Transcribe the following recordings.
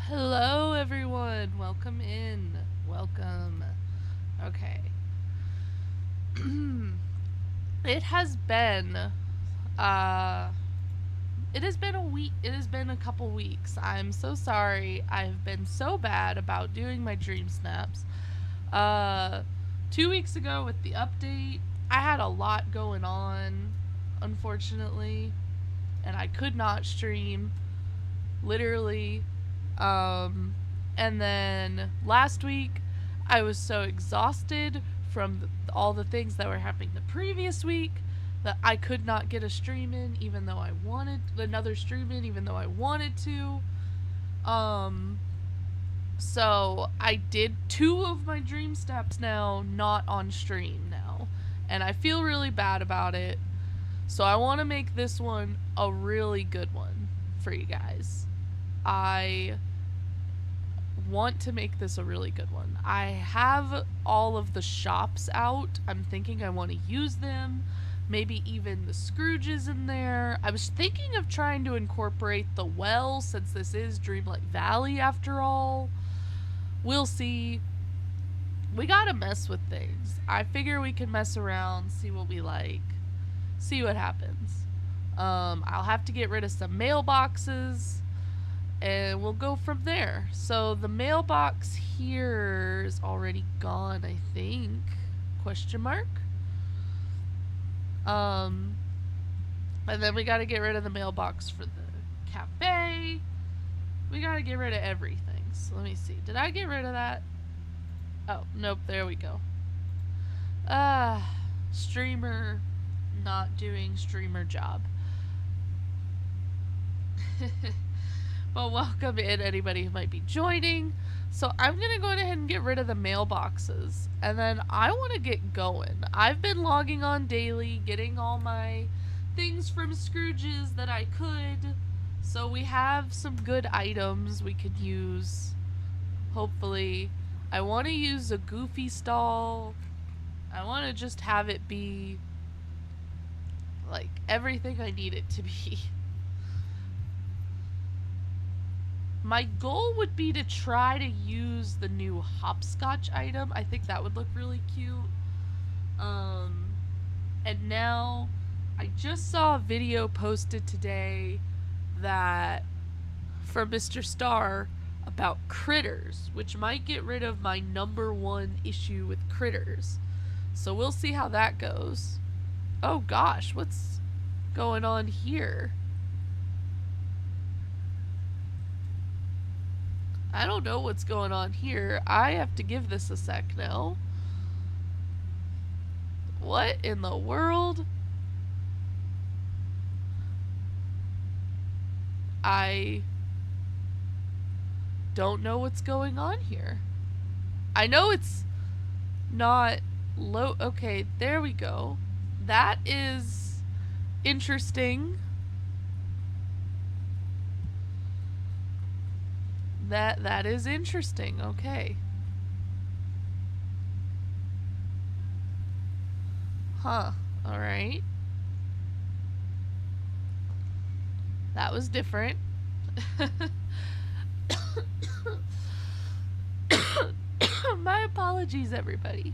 Hello, everyone. Welcome in. Welcome. Okay. It has been, uh, it has been a week. It has been a couple weeks. I'm so sorry. I've been so bad about doing my dream snaps. Uh, 2 weeks ago with the update, I had a lot going on, unfortunately, and I could not stream. Literally. Um, and then last week, I was so exhausted from all the things that were happening the previous week that I could not get a stream in, even though I wanted another stream in, even though I wanted to. Um, so I did 2 of my dream steps now, not on stream now, and I feel really bad about it. So I want to make this one a really good one for you guys. I want to make this a really good one. I have all of the shops out. I'm thinking I want to use them. Maybe even the Scrooges in there. I was thinking of trying to incorporate the well, since this is Dreamlight Valley after all. We'll see. We gotta mess with things. I figure we can mess around, see what we like, see what happens. I'll have to get rid of some mailboxes, and we'll go from there. So the mailbox here is already gone, I think. Question mark. And then we gotta get rid of the mailbox for the cafe. We gotta get rid of everything. So let me see. Did I get rid of that? Oh, nope, there we go. Streamer not doing streamer job. But welcome in anybody who might be joining. So I'm going to go ahead and get rid of the mailboxes. And then I want to get going. I've been logging on daily, getting all my things from Scrooge's that I could. So we have some good items we could use, hopefully. I want to use a Goofy stall. I want to just have it be like everything I need it to be. My goal would be to try to use the new hopscotch item. I think that would look really cute. And now I just saw a video posted today that from Mr. Star about critters, which might get rid of my #1 issue with critters. So we'll see how that goes. Oh gosh, what's going on here? I don't know what's going on here. I have to give this a sec now. What in the world? I don't know what's going on here. I know it's not low. Okay, there we go. That is interesting. That is interesting. Okay. Huh. All right. That was different. My apologies, everybody.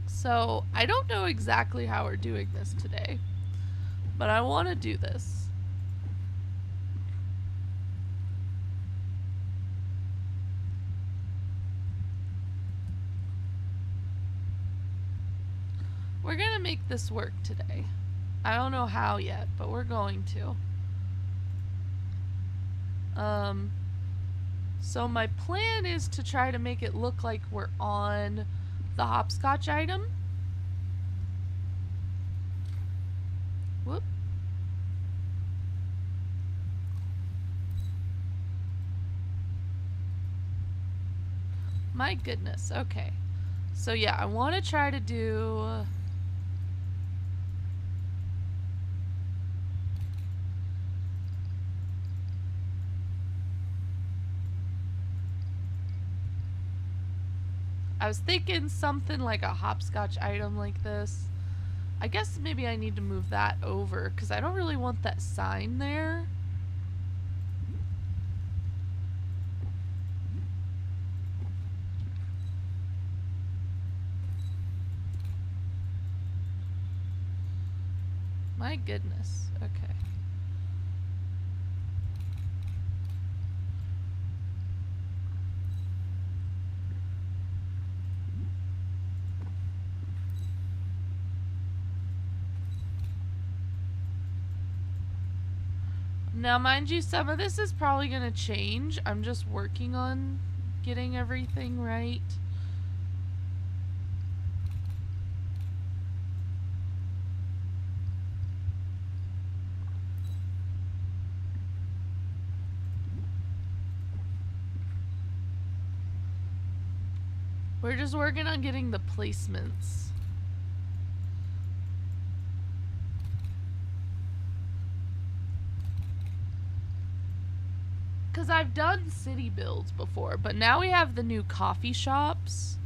So, I don't know exactly how we're doing this today, but I want to do this. We're gonna make this work today. I don't know how yet, but we're going to. So my plan is to try to make it look like we're on the hopscotch item. Whoop. My goodness, okay. So yeah, I want to try to do... I was thinking something like a hopscotch item like this. I guess maybe I need to move that over, because I don't really want that sign there. My goodness. Okay. Now, mind you, some of this is probably going to change. I'm just working on getting everything right. We're just working on getting the placements. Because I've done city builds before, but now we have the new coffee shops.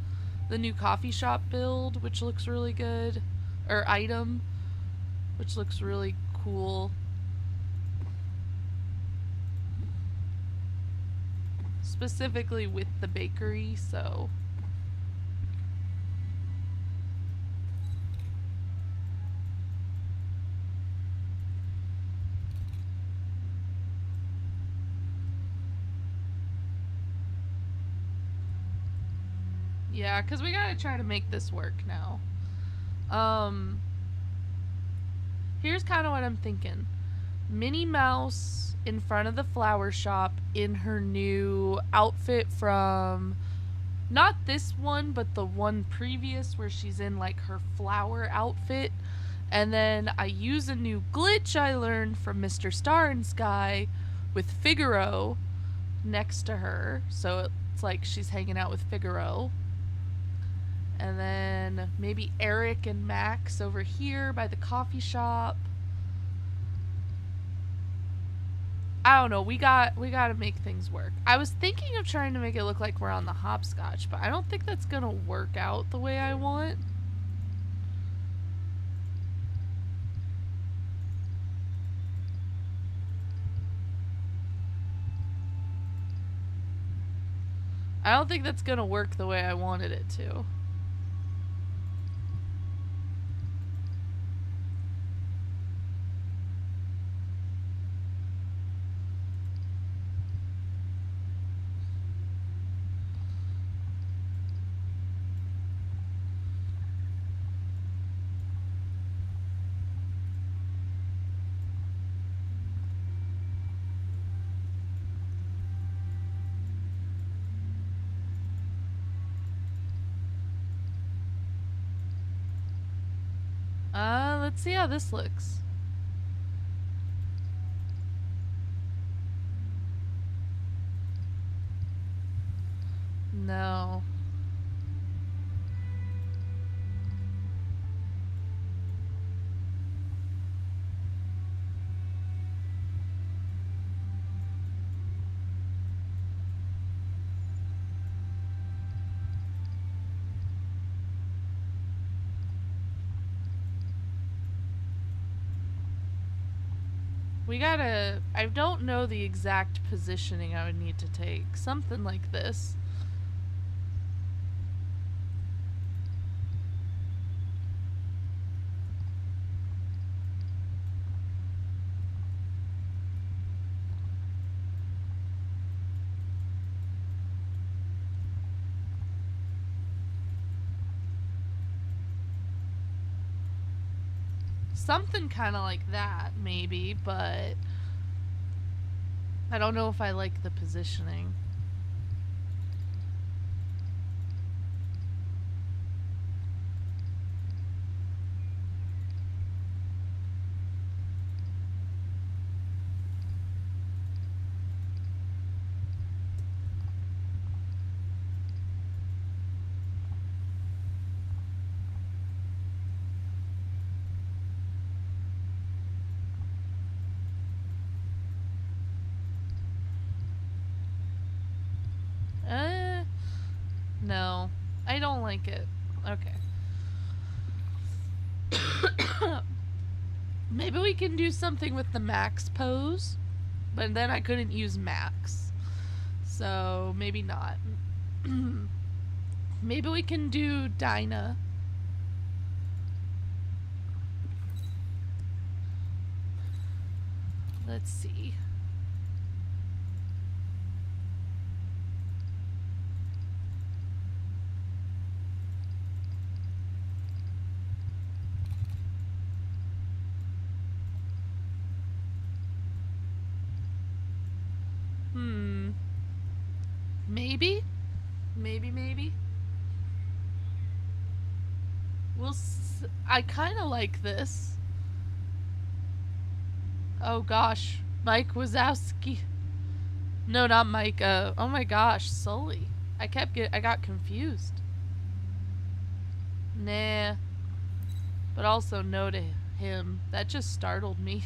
The new coffee shop build, which looks really good. Or item, which looks really cool. Specifically with the bakery, so... Yeah, because we gotta try to make this work now. Here's kind of what I'm thinking. Minnie Mouse in front of the flower shop in her new outfit from... Not this one, but the one previous where she's in, like, her flower outfit. And then I use a new glitch I learned from Mr. Star and Sky with Figaro next to her. So it's like she's hanging out with Figaro. And then maybe Eric and Max over here by the coffee shop. I don't know. We got to make things work. I was thinking of trying to make it look like we're on the hopscotch, but I don't think that's going to work out the way I want. I don't think that's going to work the way I wanted it to. Let's see how this looks. No. We gotta... I don't know the exact positioning I would need to take. Something like this. Something kind of like that, maybe, but I don't know if I like the positioning. No. I don't like it. Okay. Maybe we can do something with the Max pose, but then I couldn't use Max. So, maybe not. Maybe we can do Dinah. Let's see. Maybe? Maybe? I kind of like this. Oh gosh. Mike Wazowski. No, not Mike. Oh my gosh, Sully. I got confused. Nah. But also no to him. That just startled me.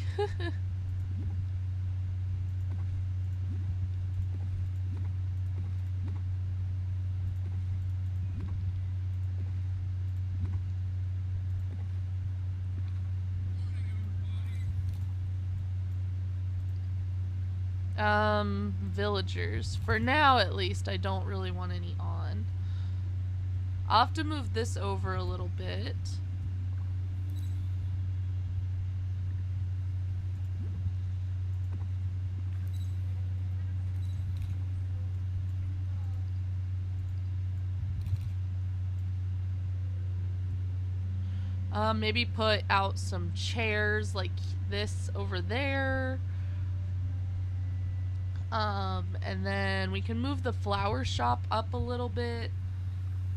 Villagers. For now, at least, I don't really want any on. I'll have to move this over a little bit. Maybe put out some chairs like this over there. And then we can move the flower shop up a little bit,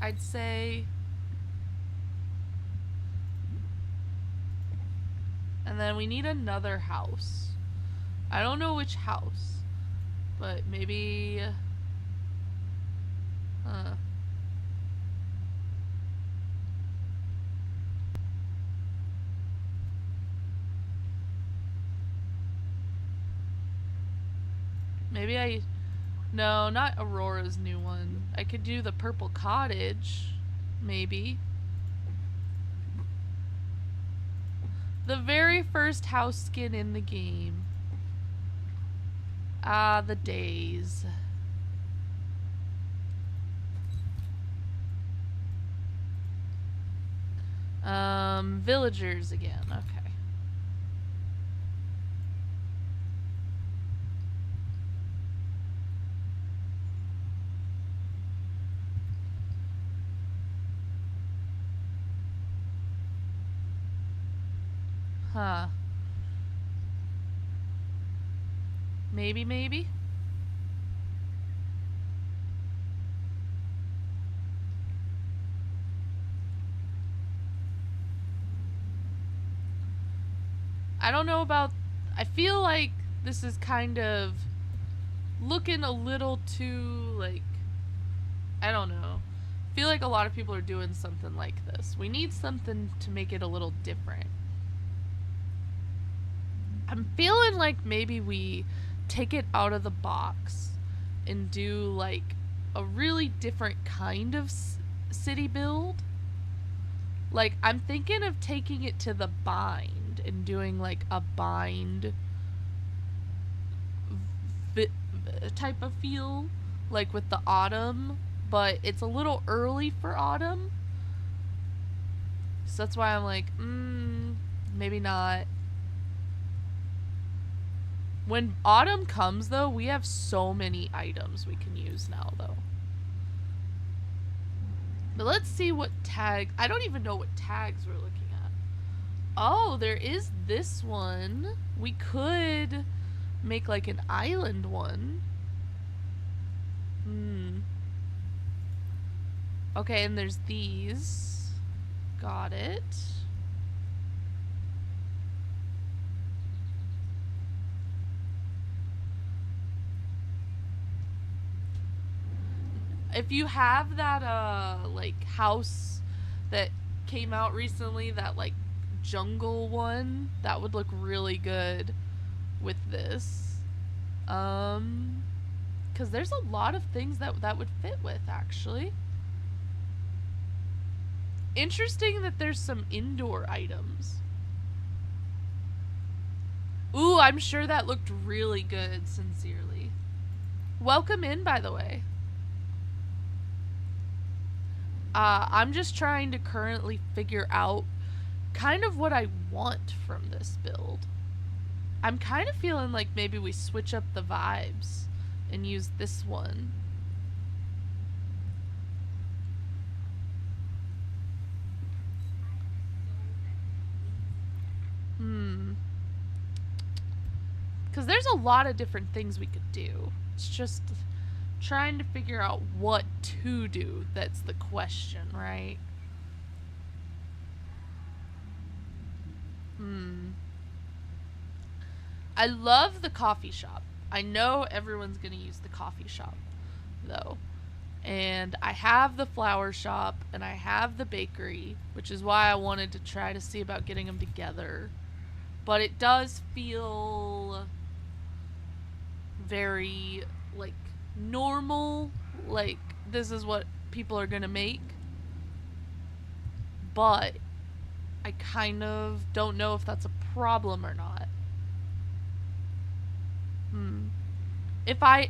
I'd say. And then we need another house. I don't know which house, but maybe... Maybe no, not Aurora's new one. I could do the purple cottage, maybe. The very first house skin in the game. Ah, the days. Villagers again, okay. Huh. Maybe? I don't know about... I feel like this is kind of looking a little too, like... I don't know. I feel like a lot of people are doing something like this. We need something to make it a little different. I'm feeling like maybe we take it out of the box and do like a really different kind of city build. Like, I'm thinking of taking it to the bind and doing like a bind type of feel, like with the autumn, but it's a little early for autumn. So that's why I'm like, maybe not. When autumn comes, though, we have so many items we can use now, though. But let's see what tag... I don't even know what tags we're looking at. Oh, there is this one. We could make, like, an island one. Okay, and there's these. Got it. If you have that, like, house that came out recently, that, like, jungle one, that would look really good with this. 'Cause there's a lot of things that would fit with, actually. Interesting that there's some indoor items. Ooh, I'm sure that looked really good, sincerely. Welcome in, by the way. I'm just trying to currently figure out kind of what I want from this build. I'm kind of feeling like maybe we switch up the vibes and use this one. Because there's a lot of different things we could do. It's just trying to figure out what to do that's the question, right? I love the coffee shop. I know everyone's going to use the coffee shop, though. And I have the flower shop and I have the bakery, which is why I wanted to try to see about getting them together. But it does feel very, like, normal. Like, this is what people are going to make. But I kind of don't know if that's a problem or not. If I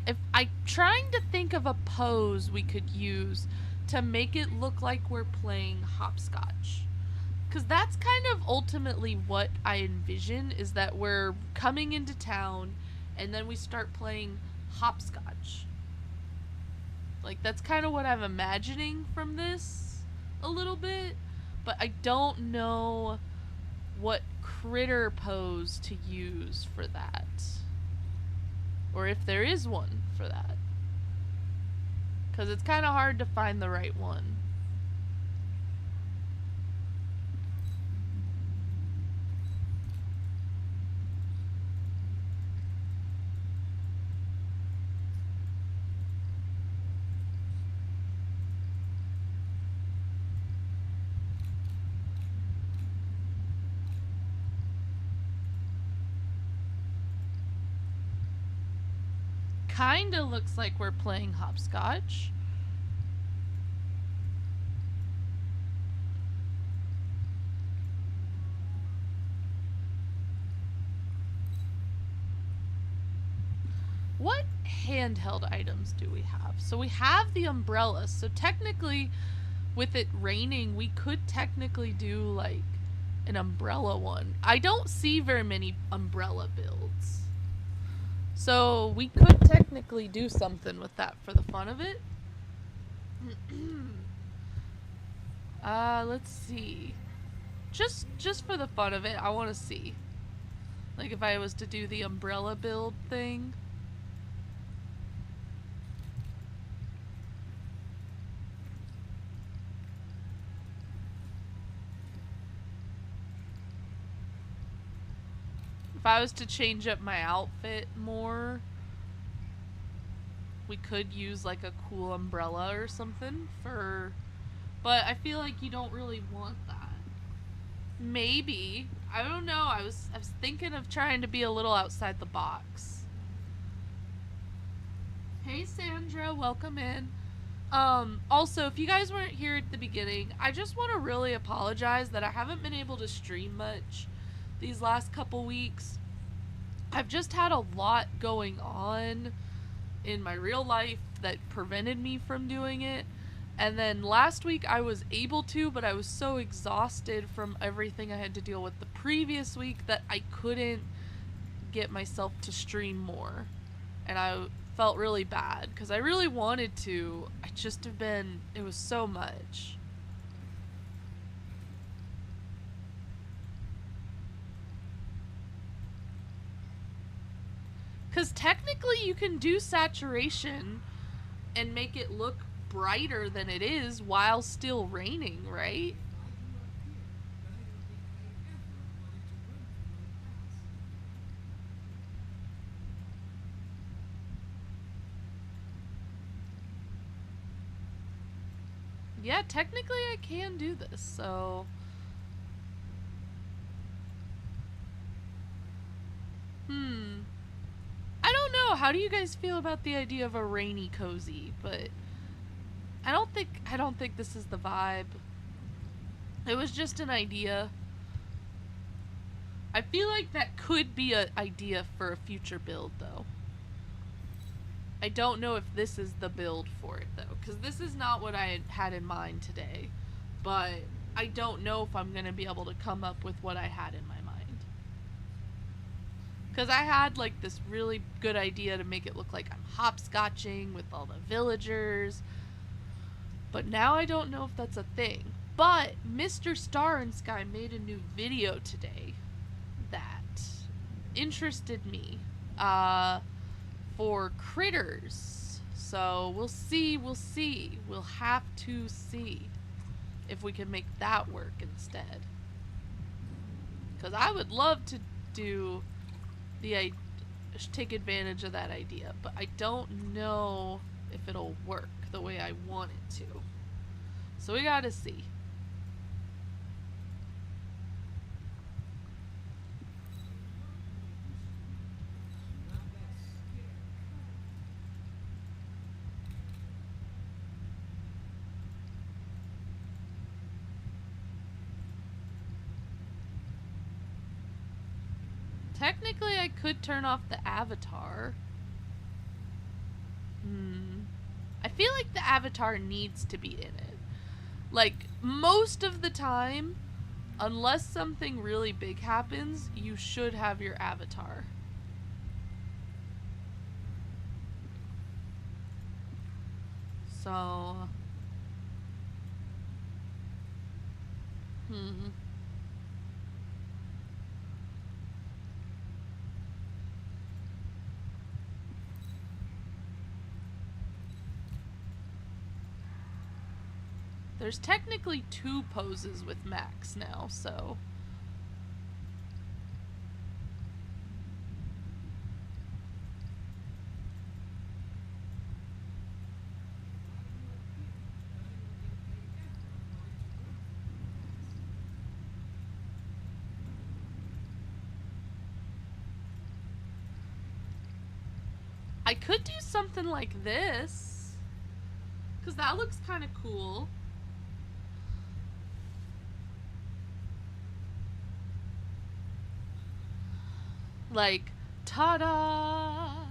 trying to think of a pose we could use to make it look like we're playing hopscotch. Cuz that's kind of ultimately what I envision, is that we're coming into town and then we start playing hopscotch. Like, that's kind of what I'm imagining from this a little bit, but I don't know what critter pose to use for that. Or if there is one for that. Because it's kind of hard to find the right one. Kinda looks like we're playing hopscotch. What handheld items do we have? So we have the umbrella. So technically, with it raining, we could technically do like an umbrella one. I don't see very many umbrella builds. So we could technically do something with that for the fun of it. Let's see. Just for the fun of it, I want to see. Like, if I was to do the umbrella build thing. If I was to change up my outfit more, we could use like a cool umbrella or something for... But I feel like you don't really want that. Maybe. I don't know. I was thinking of trying to be a little outside the box. Hey Sandra, welcome in. Also, if you guys weren't here at the beginning, I just want to really apologize that I haven't been able to stream much these last couple weeks. I've just had a lot going on in my real life that prevented me from doing it. And then last week I was able to, but I was so exhausted from everything I had to deal with the previous week that I couldn't get myself to stream more. And I felt really bad because I really wanted to. I just have been, it was so much. Because technically you can do saturation and make it look brighter than it is while still raining, right? Yeah, technically I can do this, so... I don't know, how do you guys feel about the idea of a rainy cozy? But I don't think this is the vibe. It was just an idea. I feel like that could be an idea for a future build, though. I don't know if this is the build for it, though, because this is not what I had in mind today. But I don't know if I'm going to be able to come up with what I had in my mind. Because I had like this really good idea to make it look like I'm hopscotching with all the villagers. But now I don't know if that's a thing. But Mr. Star and Sky made a new video today that interested me for critters. So we'll see. We'll have to see if we can make that work instead. Because I would love to do take advantage of that idea, but I don't know if it'll work the way I want it to. So we gotta see. Technically, I could turn off the avatar. I feel like the avatar needs to be in it. Like, most of the time, unless something really big happens, you should have your avatar. So... There's technically 2 poses with Max now, so... I could do something like this, because that looks kind of cool. Like, ta-da!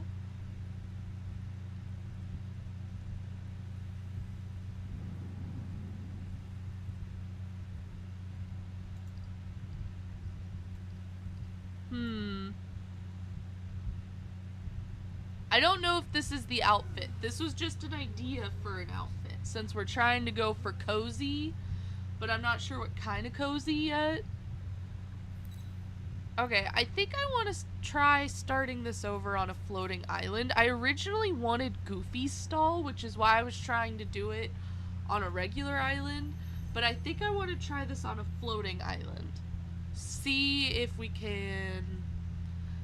I don't know if this is the outfit. This was just an idea for an outfit, since we're trying to go for cozy, but I'm not sure what kind of cozy yet. Okay, I think I want to try starting this over on a floating island. I originally wanted Goofy's stall, which is why I was trying to do it on a regular island, but I think I want to try this on a floating island. See if we can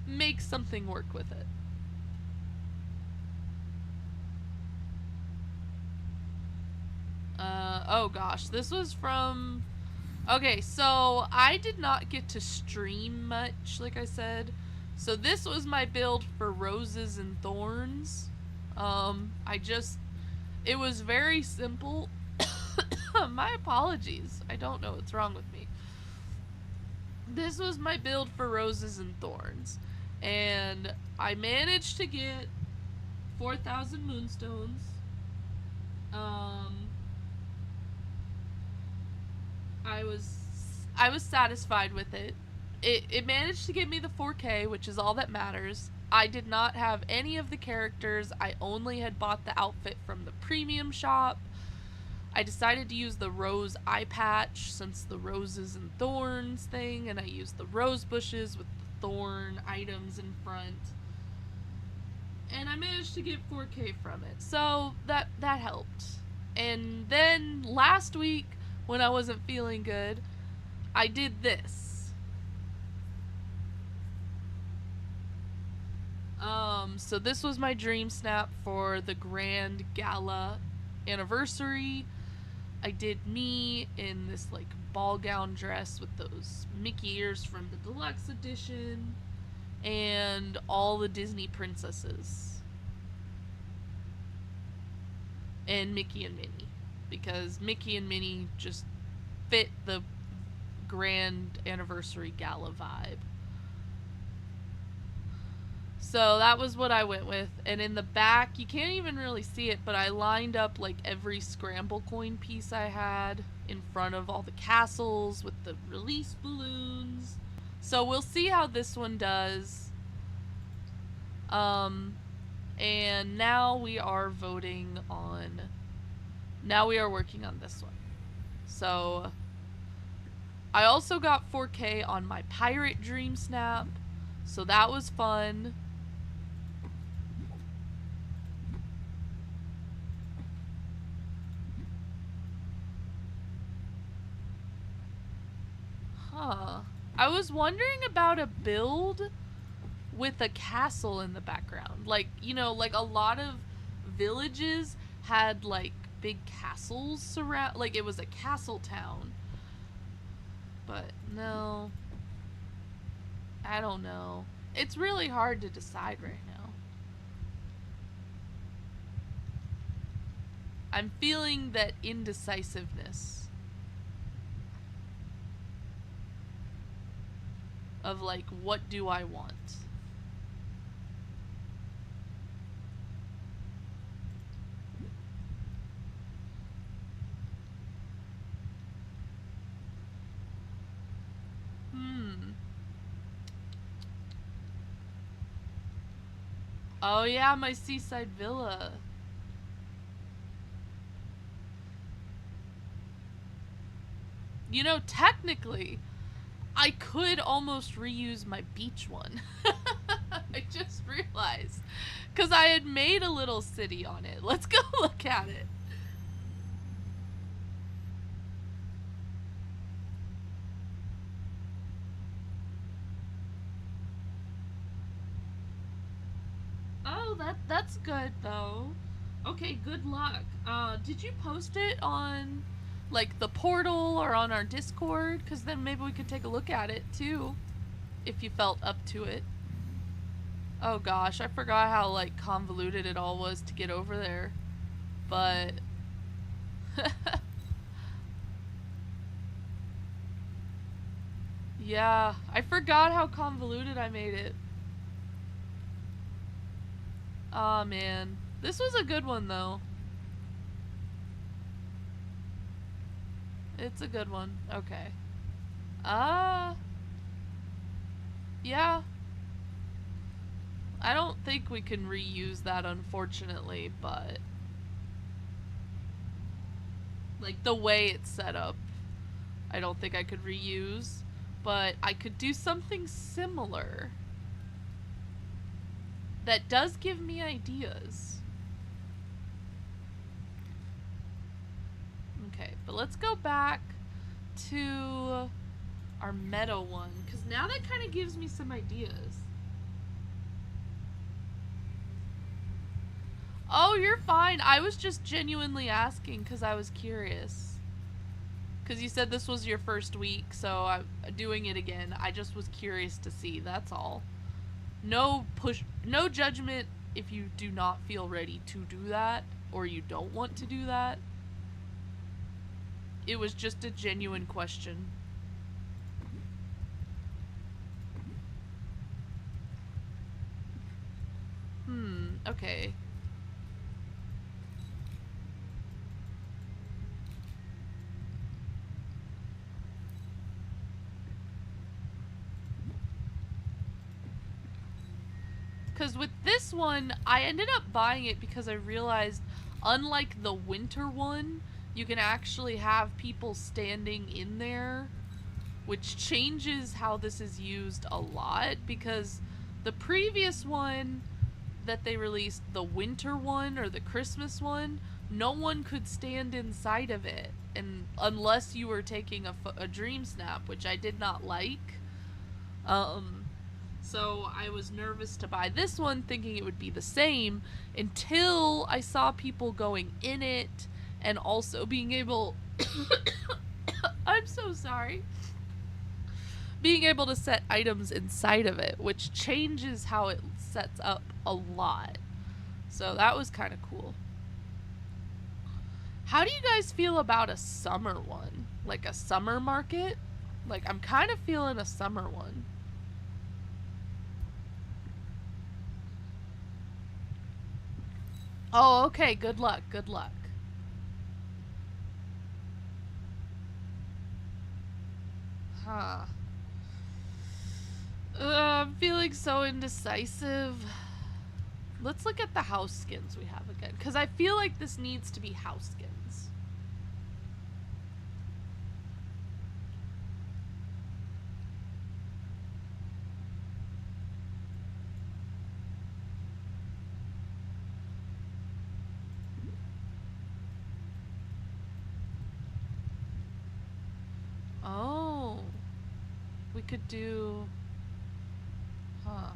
make something work with it. Oh gosh, this was from... Okay, so I did not get to stream much, like I said. So this was my build for Roses and Thorns. It was very simple. My apologies. I don't know what's wrong with me. This was my build for Roses and Thorns. And I managed to get 4,000 moonstones. I was satisfied with it. It managed to give me the 4K, which is all that matters. I did not have any of the characters. I only had bought the outfit from the premium shop. I decided to use the rose eye patch since the roses and thorns thing, and I used the rose bushes with the thorn items in front. And I managed to get 4K from it. So that helped. And then last week, when I wasn't feeling good, I did this. So this was my Dreamsnap for the Grand Gala anniversary. I did me in this like ball gown dress with those Mickey ears from the deluxe edition, and all the Disney princesses. And Mickey and Minnie, because Mickey and Minnie just fit the Grand Anniversary Gala vibe. So that was what I went with. And in the back, you can't even really see it, but I lined up like every scramble coin piece I had in front of all the castles with the release balloons. So we'll see how this one does. And now we are voting on. Now we are working on this one. So I also got 4K on my pirate Dreamsnap, so that was fun. Huh. I was wondering about a build with a castle in the background. Like, you know, like a lot of villages had like big castles surround, like it was a castle town. But no. I don't know. It's really hard to decide right now. I'm feeling that indecisiveness of like, what do I want? Oh yeah, my seaside villa. You know, technically, I could almost reuse my beach one. I just realized. Because I had made a little city on it. Let's go look at it. Oh, that's good though. Okay, good luck. Did you post it on like the portal or on our Discord? Because then maybe we could take a look at it too, if you felt up to it. Oh gosh, I forgot how like convoluted it all was to get over there. But yeah, I forgot how convoluted I made it. Aw, man. This was a good one though. It's a good one. Okay. Uh yeah. I don't think we can reuse that, unfortunately, but like the way it's set up, I don't think I could reuse, but I could do something similar that does give me ideas. Okay, but let's go back to our meta one, because now that kind of gives me some ideas. Oh, you're fine. I was just genuinely asking because I was curious. Because you said this was your first week, so I'm doing it again. I just was curious to see, that's all. No push, no judgment if you do not feel ready to do that, or you don't want to do that. It was just a genuine question. Okay. Because with this one, I ended up buying it because I realized, unlike the winter one, you can actually have people standing in there, which changes how this is used a lot, because the previous one that they released, the winter one or the Christmas one, no one could stand inside of it, and unless you were taking a dream snap, which I did not like. So I was nervous to buy this one, thinking it would be the same, until I saw people going in it and also being able I'm so sorry. Being able to set items inside of it, which changes how it sets up a lot. So that was kind of cool. How do you guys feel about a summer one? Like a summer market? Like, I'm kind of feeling a summer one. Oh, okay. Good luck. Good luck. Huh. I'm feeling so indecisive. Let's look at the house skins we have again, because I feel like this needs to be house skins. Oh. We could do... Huh.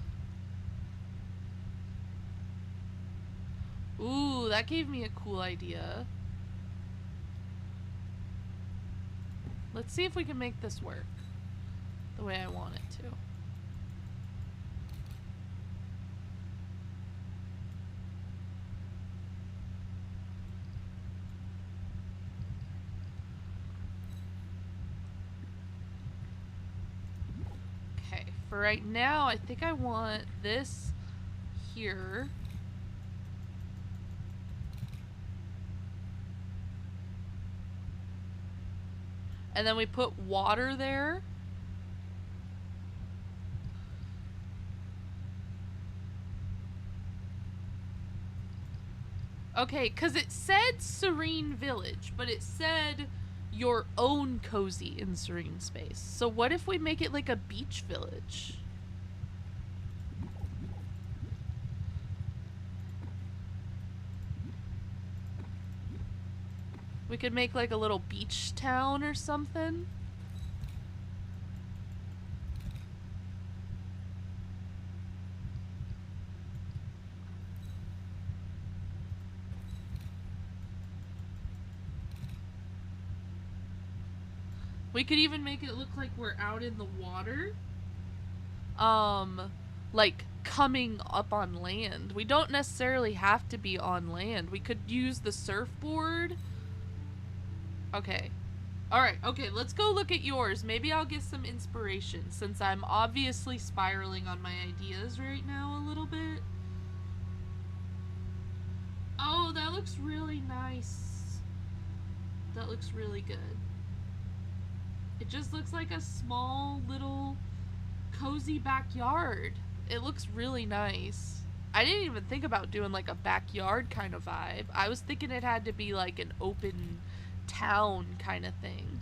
Ooh, that gave me a cool idea. Let's see if we can make this work the way I want it to. Okay, for right now, I think I want this here. And then we put water there. Okay, because it said Serene Village, but it said your own cozy and serene space. So what if we make it like a beach village? We could make like a little beach town or something. We could even make it look like we're out in the water. Like coming up on land. We don't necessarily have to be on land. We could use the surfboard. Okay. Alright, okay, let's go look at yours. Maybe I'll get some inspiration since I'm obviously spiraling on my ideas right now a little bit. Oh, that looks really nice. That looks really good. It just looks like a small little cozy backyard. It looks really nice. I didn't even think about doing like a backyard kind of vibe. I was thinking it had to be like an open town kind of thing.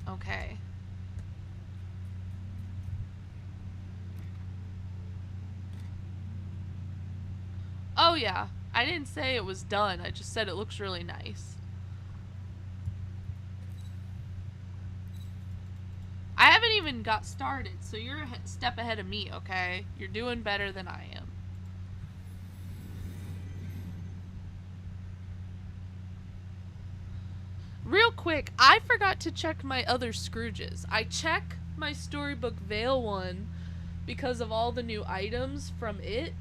Okay. Oh yeah, I didn't say it was done. I just said it looks really nice. I haven't even got started, so you're a step ahead of me, okay? You're doing better than I am. Real quick, I forgot to check my other Scrooges. I check my Storybook Vale one because of all the new items from it,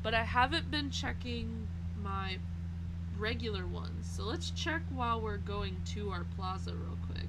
but I haven't been checking my regular ones. So let's check while we're going to our plaza real quick.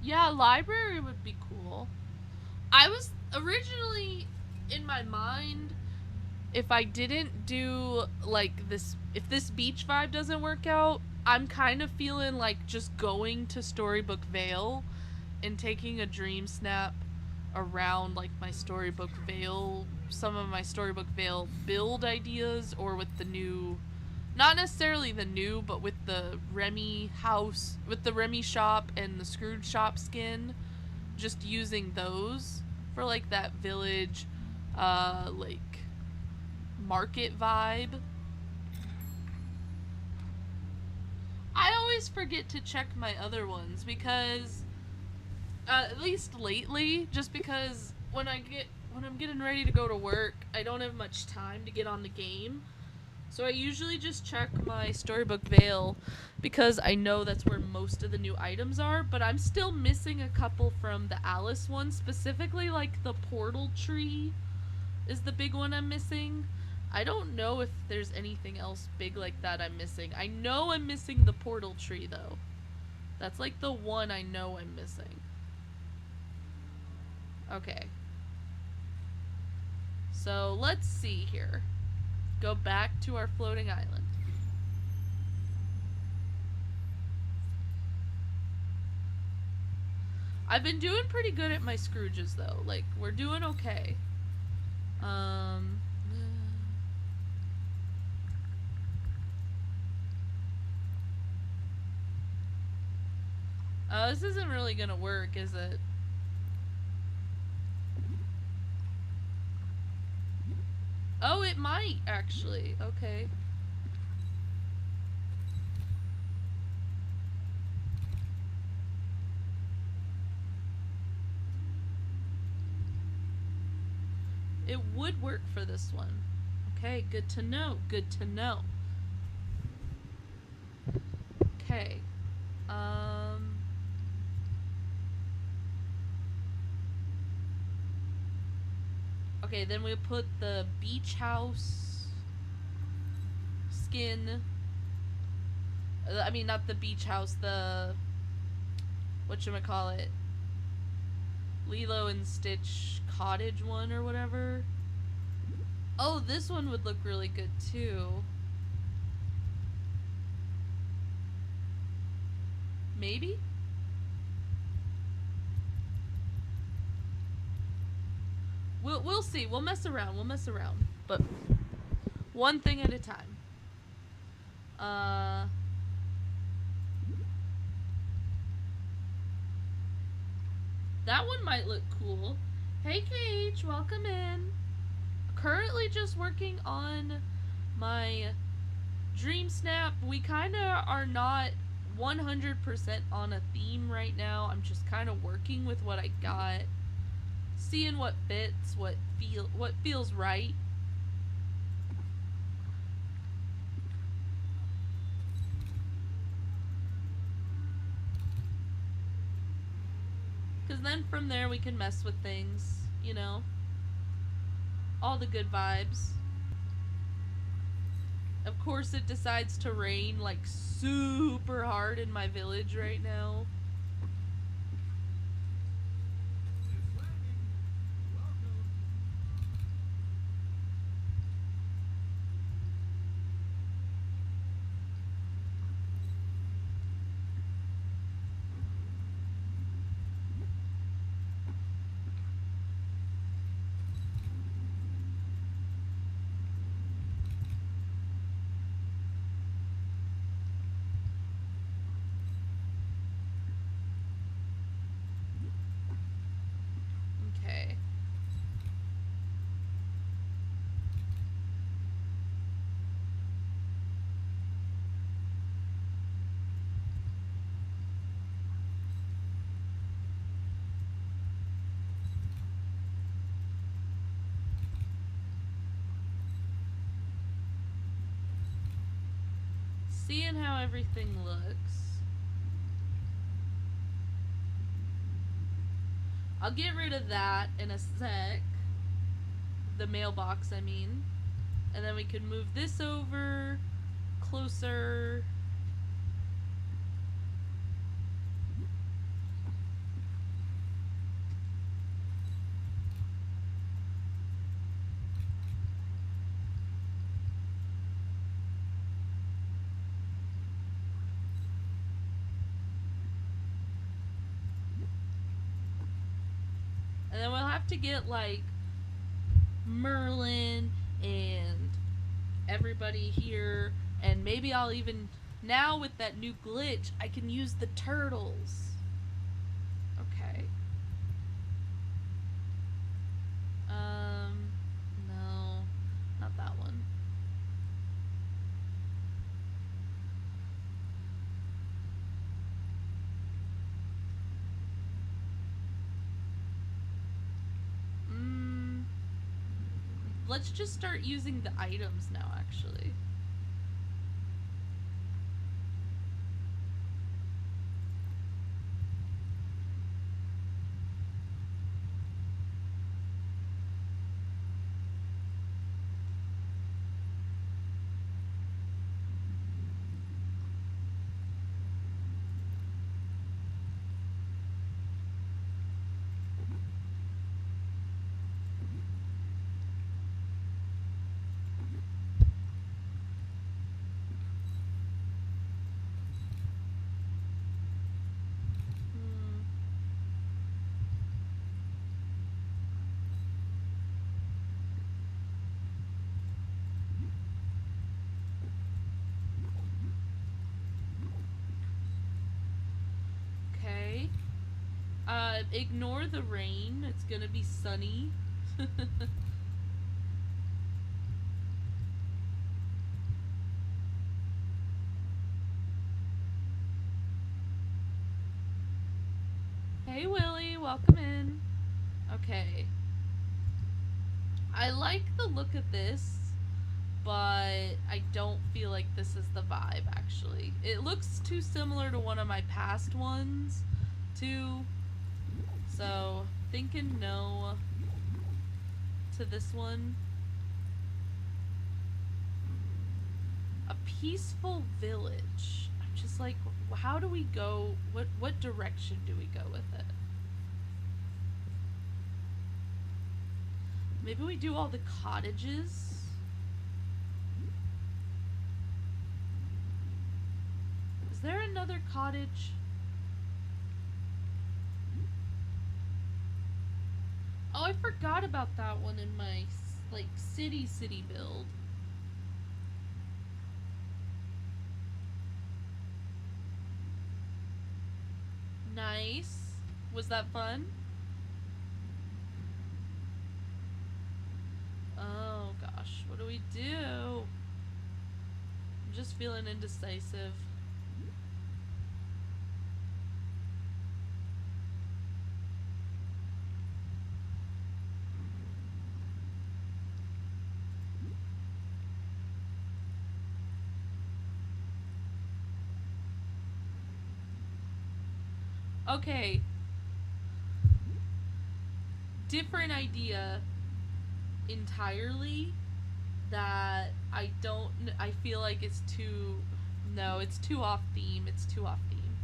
Yeah, library would be cool. I was originally in my mind, if I didn't do like this, if this beach vibe doesn't work out, I'm kind of feeling like just going to Storybook Vale and taking a Dreamsnap around like my Storybook Vale, some of my Storybook Vale build ideas, or with the new, not necessarily the new, but with the Remy house, with the Remy shop and the Scrooge shop skin, just using those for like that village, like market vibe. I always forget to check my other ones because, at least lately, just because when I'm getting ready to go to work, I don't have much time to get on the game. So I usually just check my Storybook Vale because I know that's where most of the new items are, but I'm still missing a couple from the Alice one, specifically like the portal tree is the big one I'm missing. I don't know if there's anything else big like that I'm missing. I know I'm missing the portal tree, though. That's like the one I know I'm missing. Okay. So, let's see here. Go back to our floating island. I've been doing pretty good at my Scrooges, though. Like, we're doing okay. This isn't really gonna work, is it? Oh, it might, actually. Okay. It would work for this one. Okay, good to know. Good to know. Okay. Okay, then we put the beach house skin. I mean, not the beach house, the... whatchamacallit? Lilo and Stitch cottage one or whatever. Oh, this one would look really good too. Maybe? We'll see. We'll mess around. We'll mess around. But one thing at a time. That one might look cool. Hey, Cage, welcome in. Currently just working on my Dreamsnap. We kind of are not 100% on a theme right now. I'm just kind of working with what I got, seeing what fits, what feels right. Because then from there we can mess with things, you know. All the good vibes. Of course it decides to rain like super hard in my village right now. Okay. Seeing how everything looks. I'll get rid of that in a sec. The mailbox, I mean. And then we can move this over closer. And then we'll have to get like Merlin and everybody here, and maybe I'll even, now with that new glitch, I can use the turtles. Okay. No, not that one. Let's just start using the items now, actually. Ignore the rain. It's gonna be sunny. Hey, Willie, welcome in. Okay. I like the look of this, but I don't feel like this is the vibe, actually. It looks too similar to one of my past ones, too. So, thinking no to this one. A peaceful village. I'm just like, how do we go? What direction do we go with it? Maybe we do all the cottages? Is there another cottage? Oh, I forgot about that one in my, like, city build. Nice. Was that fun? Oh, gosh. What do we do? I'm just feeling indecisive. Okay. Different idea entirely that I feel like it's too, no, it's too off theme. It's too off theme.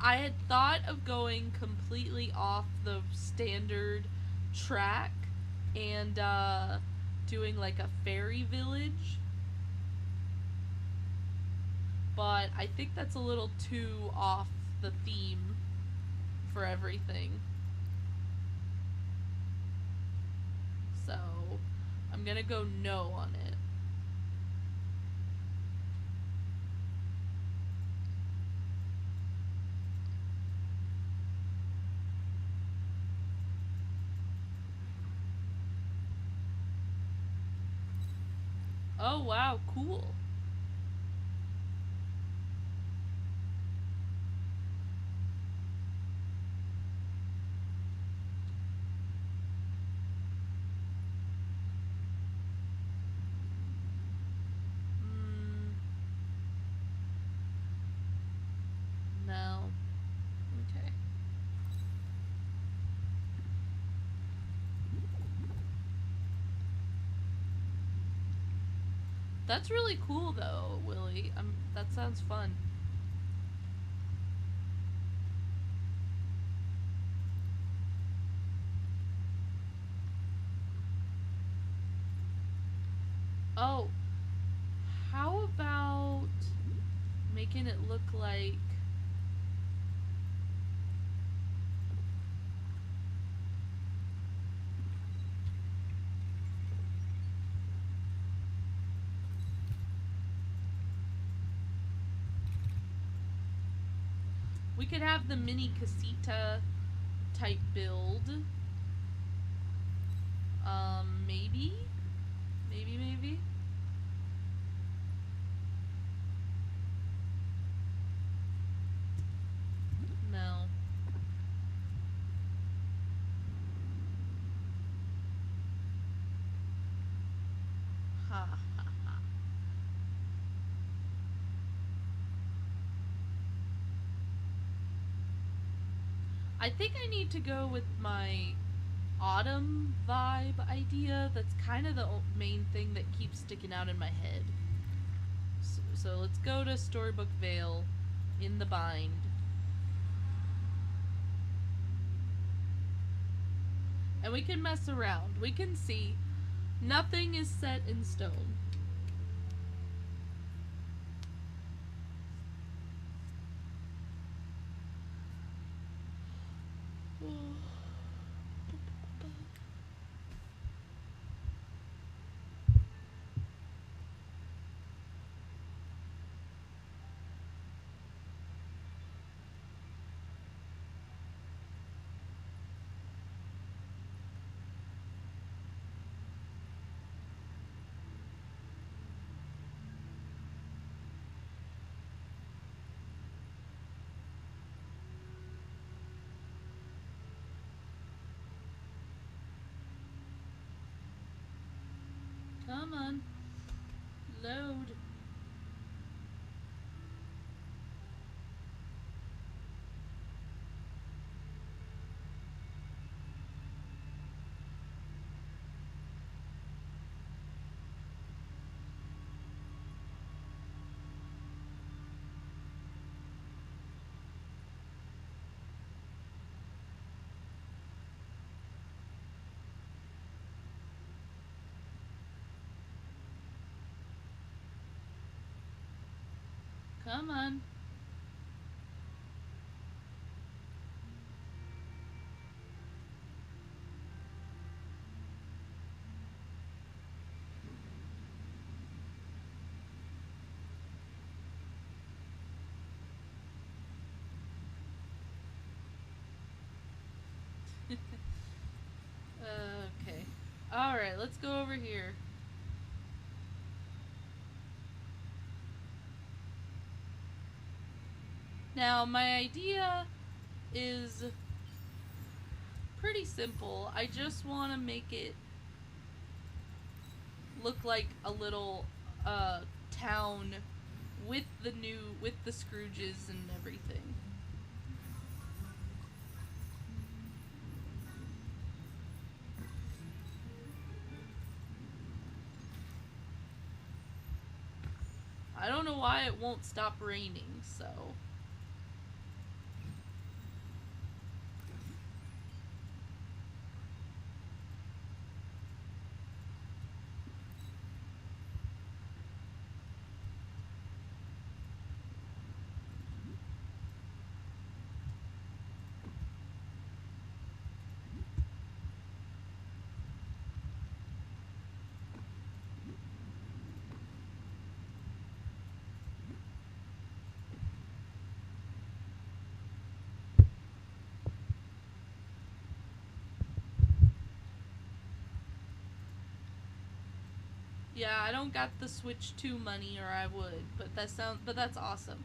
I had thought of going completely off the standard track and doing like a fairy village, but I think that's a little too off the theme for everything. So I'm gonna go no on it. Oh wow, cool. No. Okay. That's really cool though, Willie. That sounds fun. Oh, how about making it look like we could have the mini casita type build. Maybe? Maybe? No. Ha ha ha. I think I need to go with my autumn vibe idea. That's kind of the main thing that keeps sticking out in my head. So let's go to Storybook Vale in the bind. And we can mess around. We can see. Nothing is set in stone. Come on. Load. Come on. Okay. Alright, let's go over here. Now, my idea is pretty simple. I just want to make it look like a little town with the Scrooges and everything. I don't know why it won't stop raining, so... Yeah, I don't got the Switch 2 money, or I would, but that's awesome.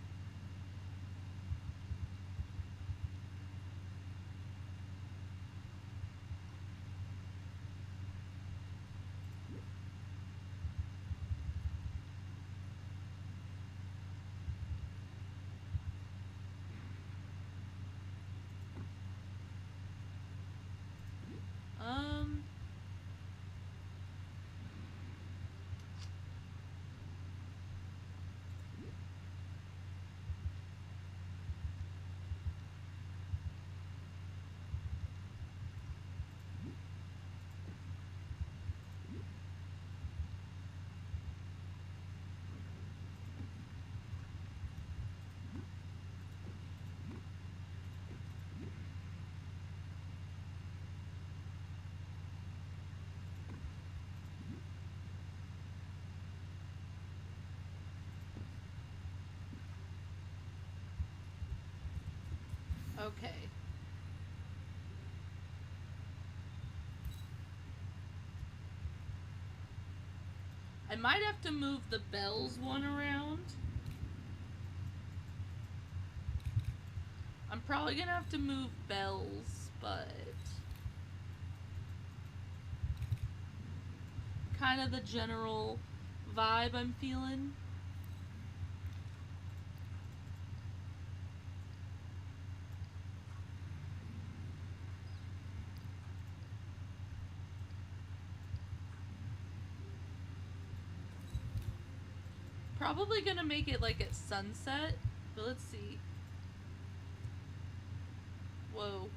Okay. I might have to move the bells one around. I'm probably gonna have to move bells, but... kind of the general vibe I'm feeling. Probably gonna make it like at sunset, but let's see. Whoa.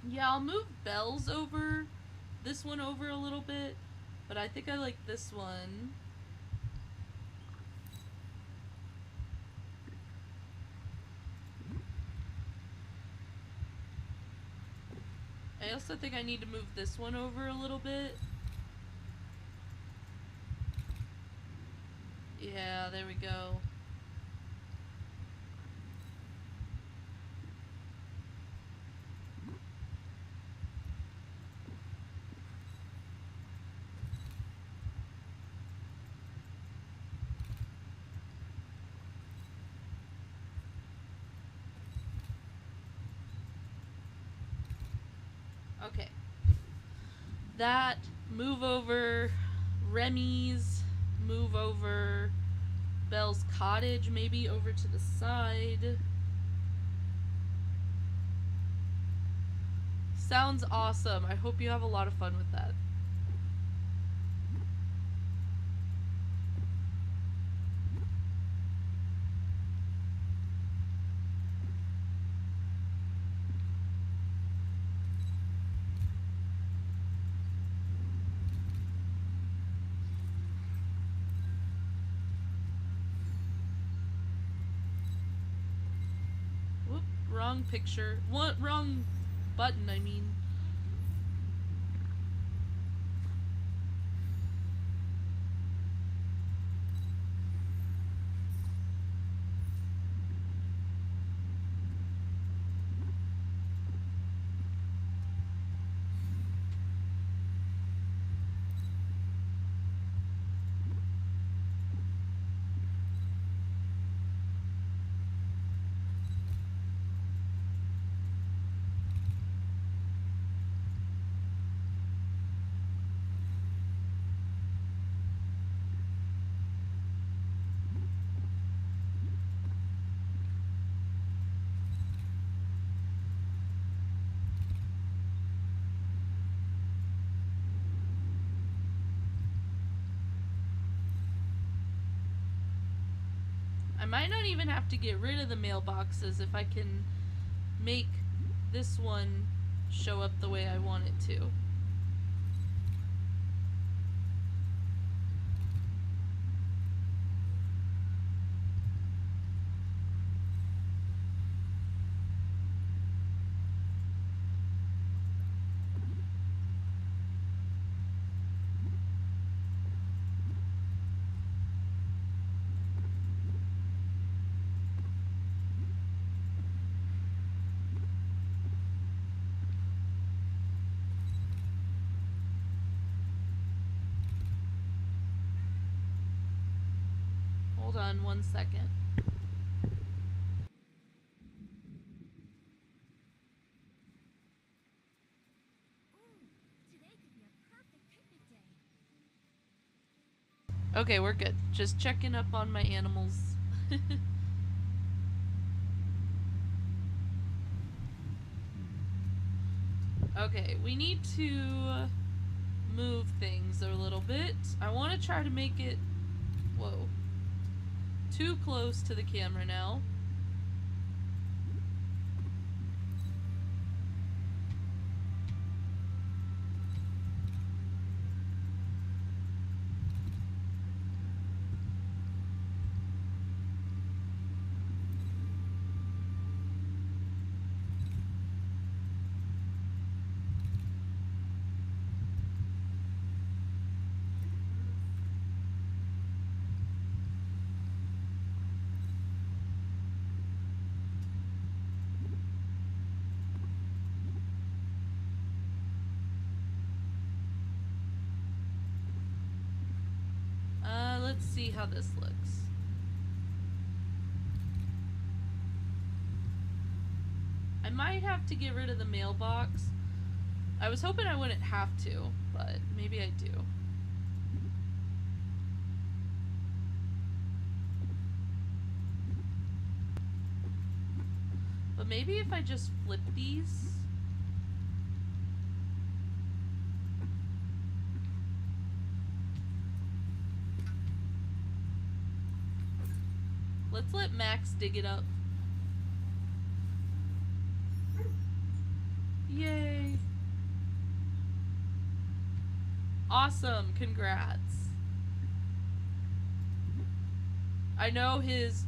Yeah, I'll move bells over, this one over a little bit, but I think I like this one. I also think I need to move this one over a little bit. Yeah, there we go. Okay. That, move over Remy's, move over Belle's cottage, maybe over to the side. Sounds awesome. I hope you have a lot of fun with that. Whoop, wrong picture. What? Wrong button, I mean. I might not even have to get rid of the mailboxes if I can make this one show up the way I want it to. Hold on 1 second. Okay, we're good. Just checking up on my animals. Okay, we need to move things a little bit. I want to try to make it... Whoa. Too close to the camera now. Let's see how this looks. I might have to get rid of the mailbox. I was hoping I wouldn't have to, but maybe I do. But maybe if I just flip these... Let's let Max dig it up. Yay. Awesome, congrats. I know his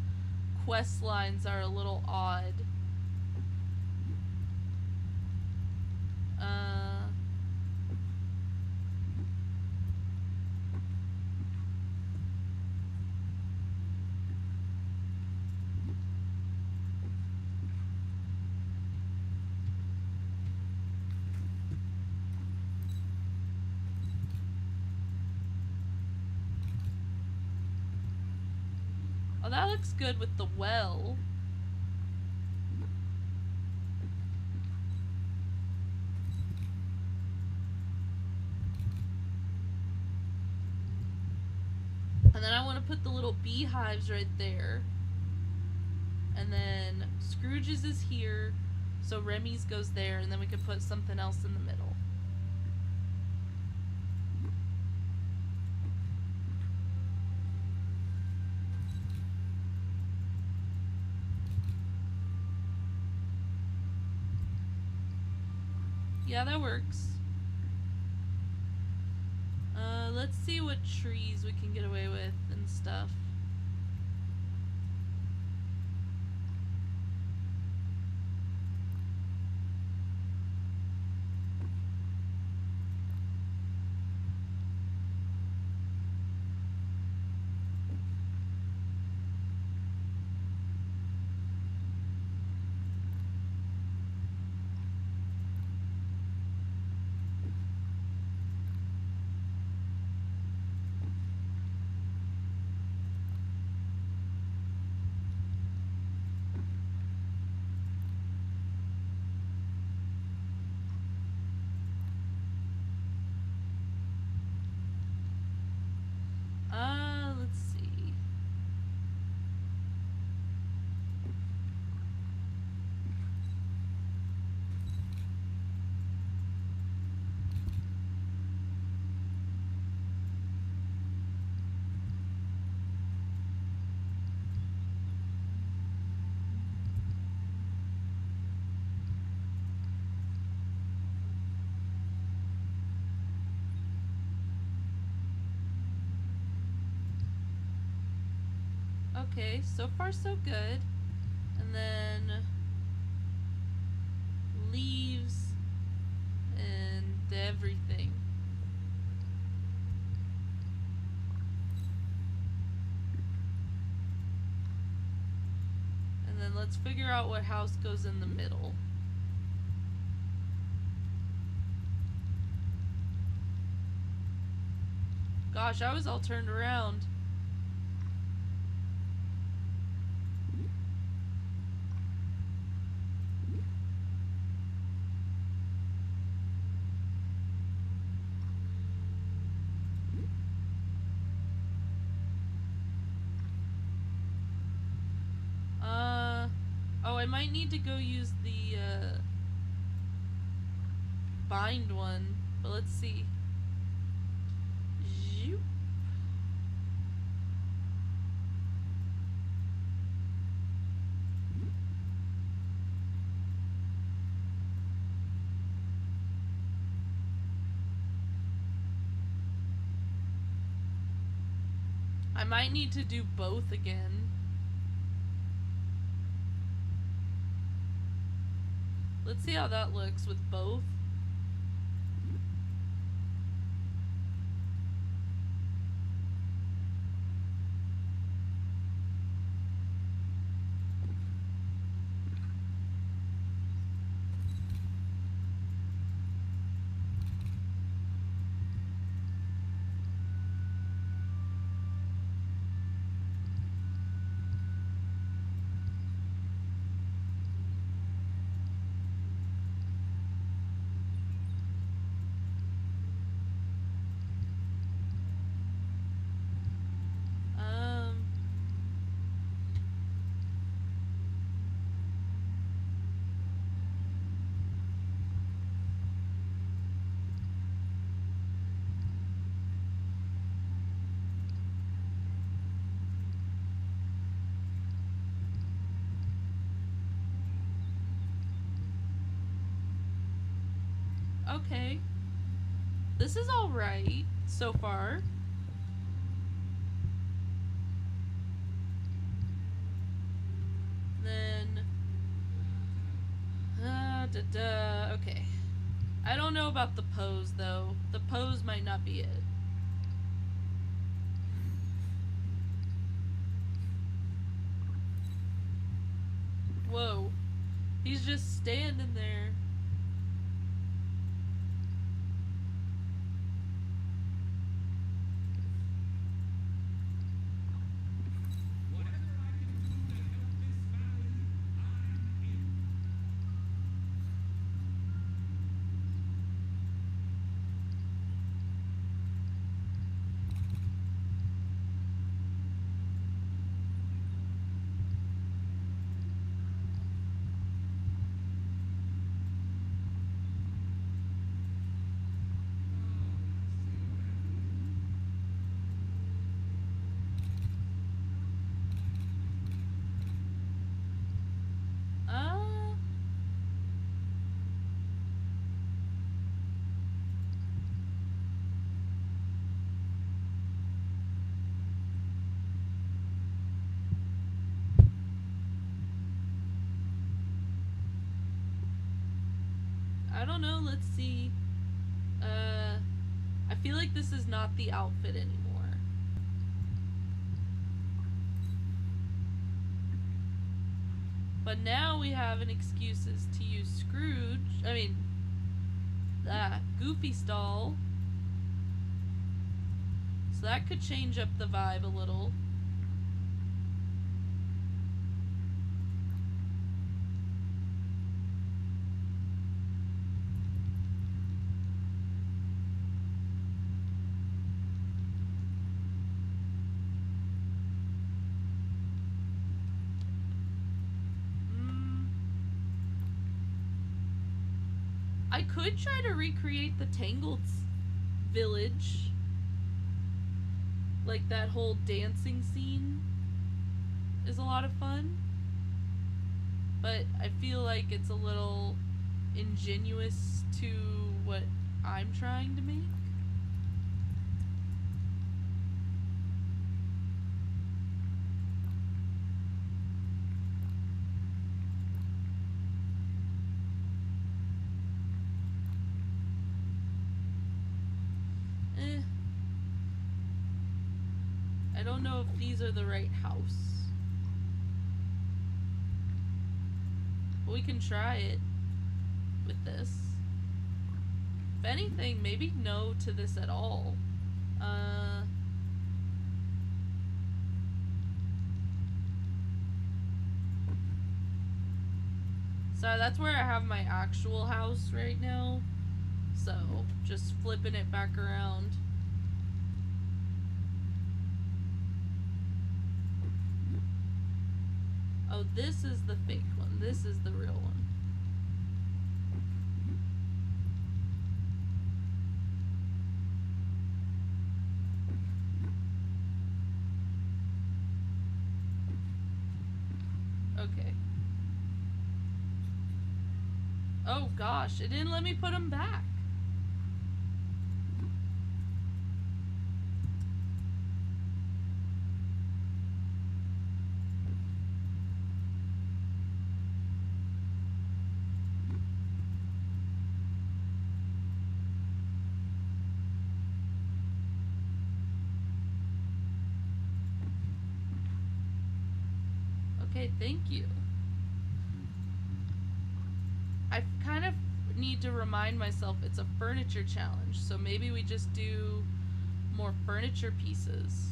quest lines are a little odd. Oh, that looks good with the well. And then I want to put the little beehives right there. And then Scrooge's is here, so Remy's goes there, and then we could put something else in the middle. Yeah, that works. Let's see what trees we can get away with and stuff. Let's see. Okay, so far so good. And then leaves and everything. And then let's figure out what house goes in the middle. Gosh, I was all turned around. Oh, I might need to go use the, bind one, but let's see. Zoop. I might need to do both again. Let's see how that looks with both. Okay. This is alright so far. Then... okay. I don't know about the pose, though. The pose might not be it. Whoa. He's just standing there. I don't know. Let's see. I feel like this is not the outfit anymore. But now we have an excuses to use Scrooge. I mean, Goofy stall. So that could change up the vibe a little. I could try to recreate the Tangled village. Like that whole dancing scene is a lot of fun. But I feel like it's a little ingenuous to what I'm trying to make. I don't know if these are the right house. But we can try it with this. If anything, maybe no to this at all. So that's where I have my actual house right now. So, just flipping it back around. Oh, this is the fake one. This is the real one. Okay. Oh gosh, it didn't let me put them back. Okay, thank you. I kind of need to remind myself it's a furniture challenge, so maybe we just do more furniture pieces.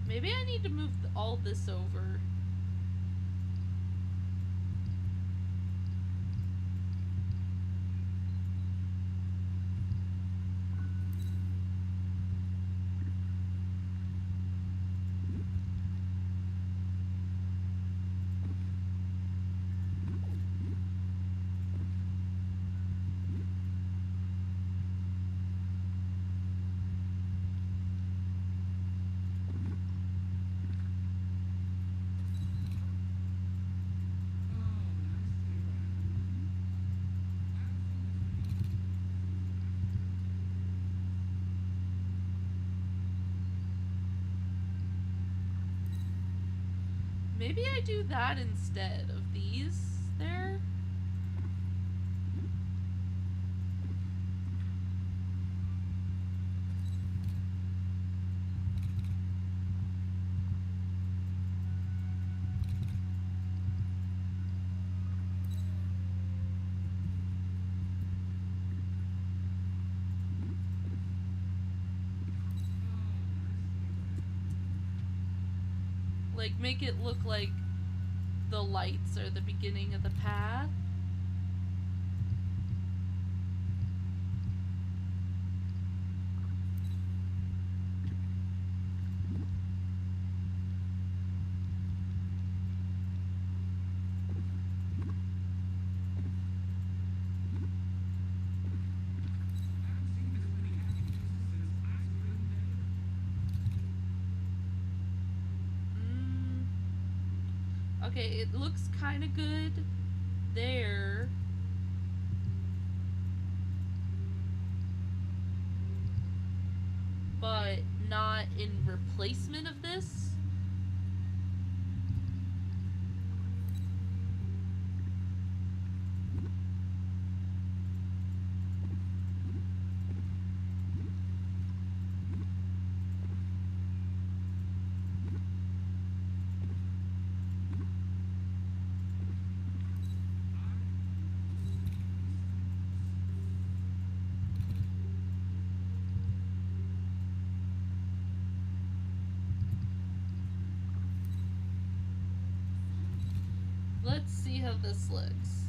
Maybe I need to move all this over. Maybe I do that instead of these there. Like, make it look like the lights are the beginning of the path. Okay, it looks kind of good there. But not in replacement of this. Let's see how this looks.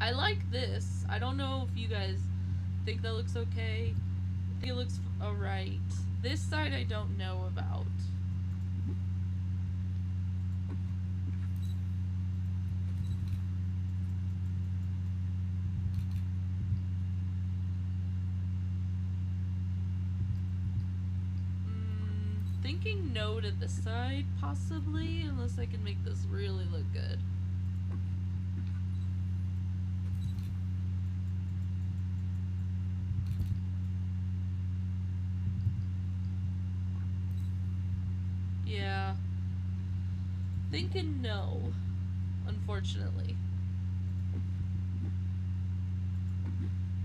I like this. I don't know if you guys think that looks okay. I think it looks alright. This side I don't know about. Thinking no to this side, possibly, unless I can make this really look good. Yeah. Thinking no, unfortunately.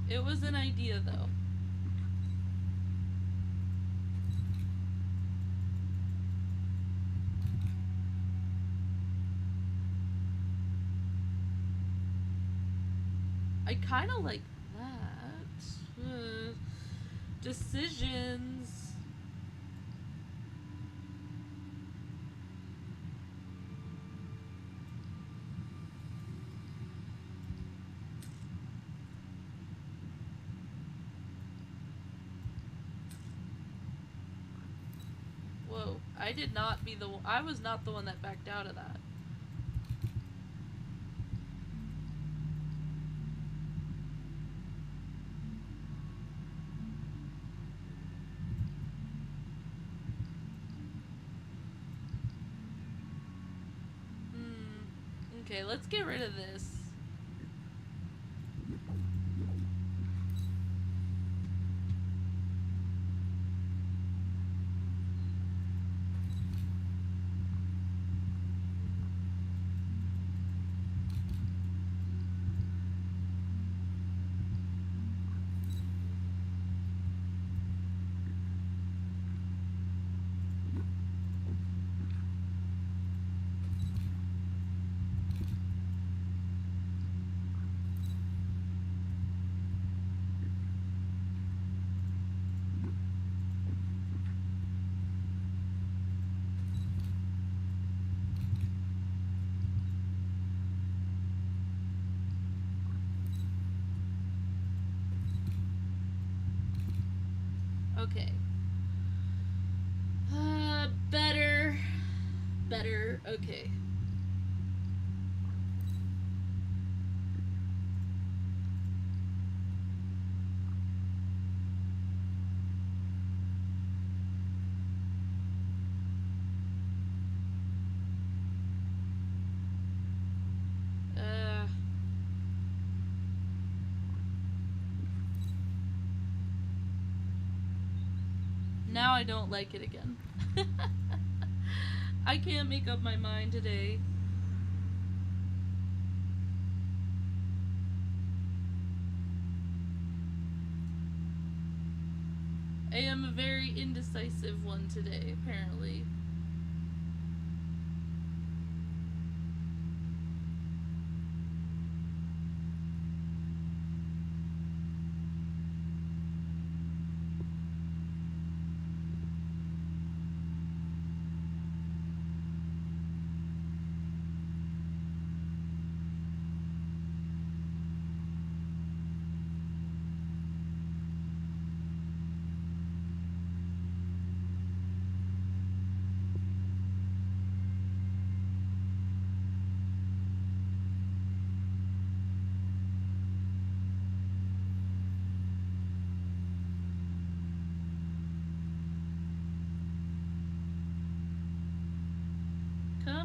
It was an idea, though. I kind of like that. Decisions. Whoa, I did not be the one. I was not the one that backed out of that. Okay, let's get rid of this. Okay. Better. Better. Okay. Now I don't like it again. I can't make up my mind today. I am a very indecisive one today, apparently.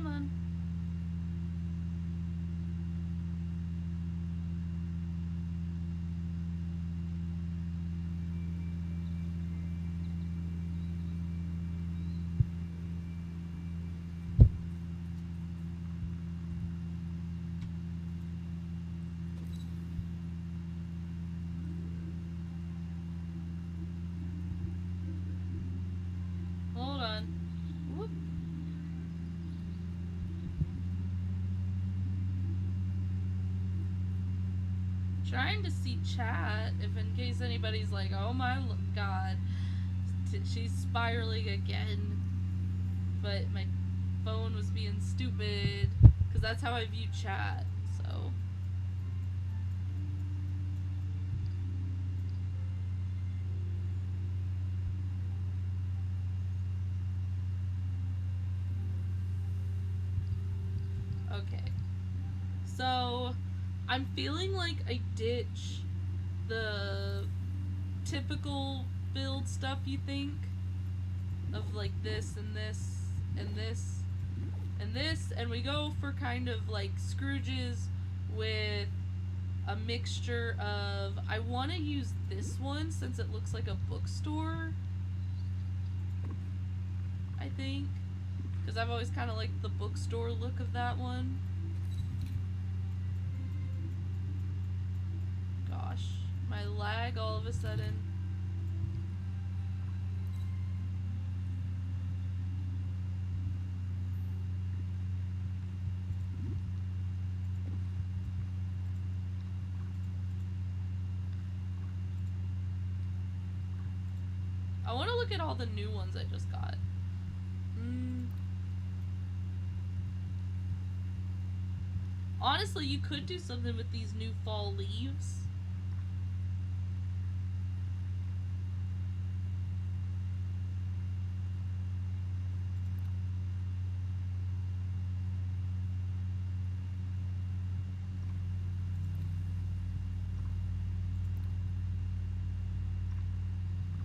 Come on. Hold on. Whoop. Trying to see chat if in case anybody's like, oh my god, she's spiraling again. But my phone was being stupid because that's how I view chat. So okay. So I'm feeling like I ditch the typical build stuff you think of, like this and this and this and this, and we go for kind of like Scrooge's with a mixture of, I want to use this one since it looks like a bookstore, I think, because I've always kind of liked the bookstore look of that one. Gosh, my lag all of a sudden. I want to look at all the new ones I just got. Honestly, you could do something with these new fall leaves.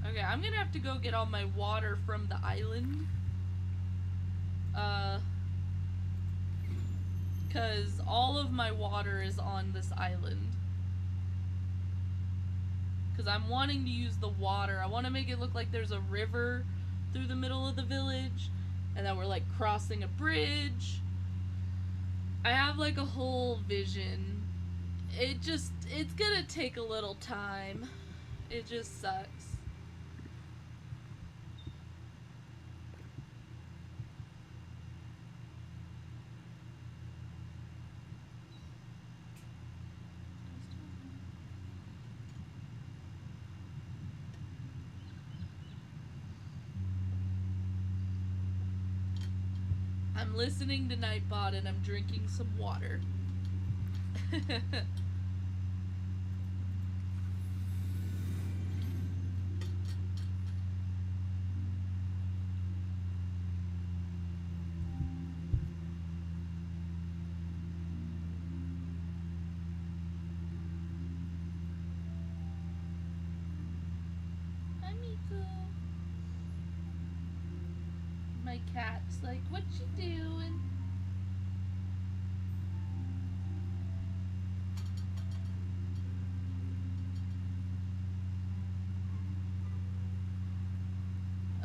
Okay, I'm gonna have to go get all my water from the island. Because all of my water is on this island. Because I'm wanting to use the water. I want to make it look like there's a river through the middle of the village, and that we're like crossing a bridge. I have like a whole vision. It's gonna take a little time. It just sucks. I'm listening to Nightbot and I'm drinking some water. My cat's like, what you doing?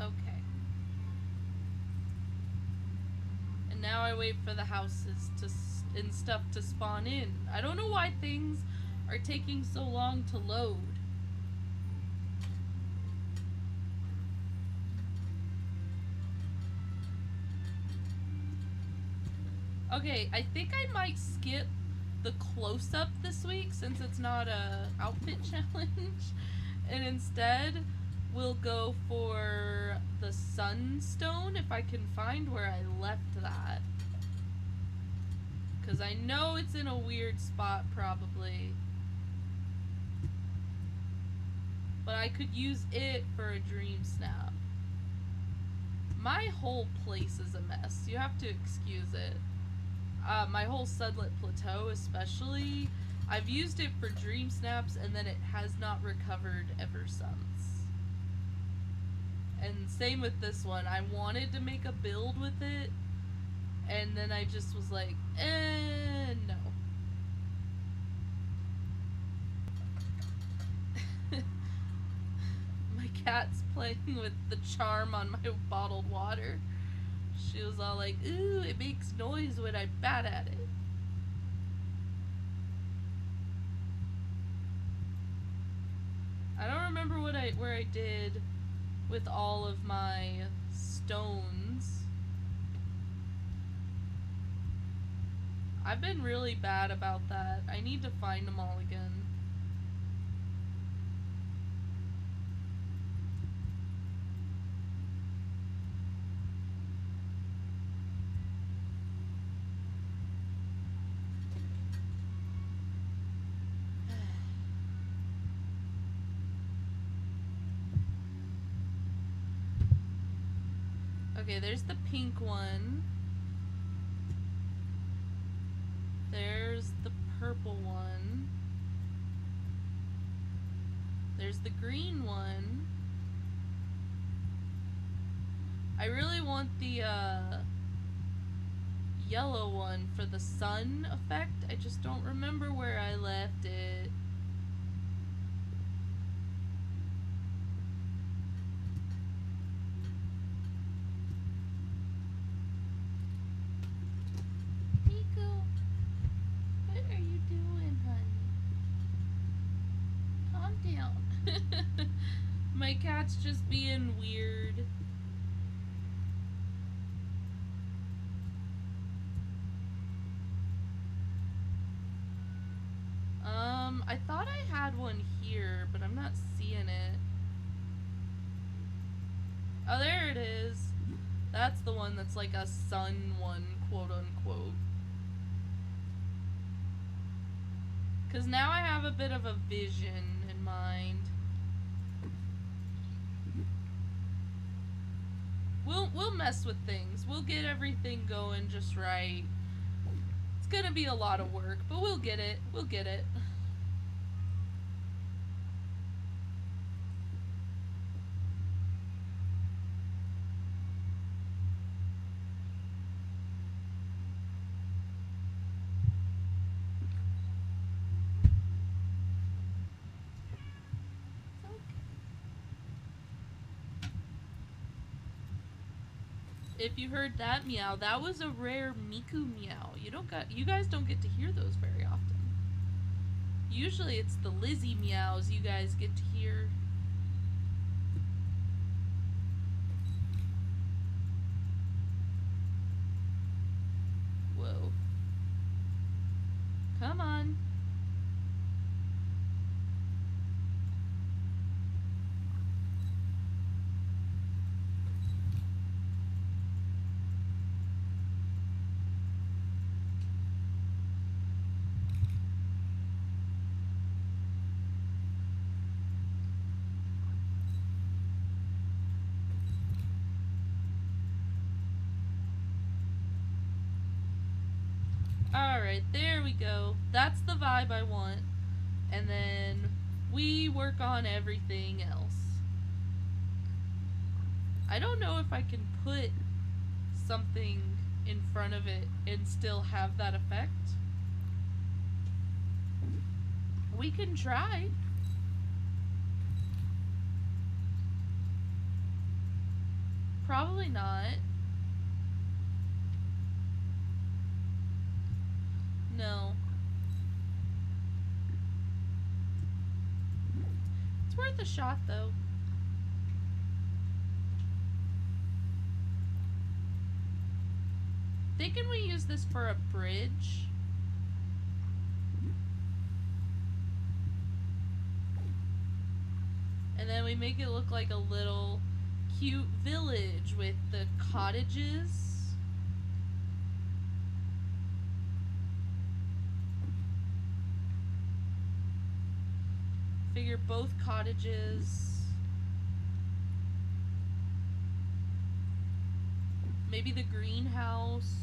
Okay. And now I wait for the houses and stuff to spawn in. I don't know why things are taking so long to load. Okay, I think I might skip the close-up this week since it's not a outfit challenge, and instead we'll go for the sunstone if I can find where I left that, because I know it's in a weird spot probably, but I could use it for a Dreamsnap. My whole place is a mess, you have to excuse it. My whole Sunlit Plateau especially, I've used it for Dreamsnaps and then it has not recovered ever since. And same with this one. I wanted to make a build with it And then I just was like, no. My cat's playing with the charm on my bottled water. She was all like, ooh, it makes noise when I'm bad at it. I don't remember where I did with all of my stones. I've been really bad about that. I need to find them all again. Okay, there's the pink one. There's the purple one. There's the green one. I really want the yellow one for the sun effect. I just don't remember where I left it. Nico, what are you doing, honey? Calm down. My cat's just being weird. I thought I had one here, but I'm not seeing it. Oh, there it is. That's the one that's like a sun one, quote unquote. Because now I have a bit of a vision in mind. We'll mess with things. We'll get everything going just right. It's gonna be a lot of work, but we'll get it. We'll get it. If you heard that meow, that was a rare Miku meow. You guys don't get to hear those very often. Usually it's the Lizzie meows you guys get to hear. Whoa. Come on. Alright, there we go. That's the vibe I want. And then we work on everything else. I don't know if I can put something in front of it and still have that effect. We can try. Probably not. No. It's worth a shot, though. Thinking we use this for a bridge. And then we make it look like a little cute village with the cottages. Figure both cottages. Maybe the greenhouse.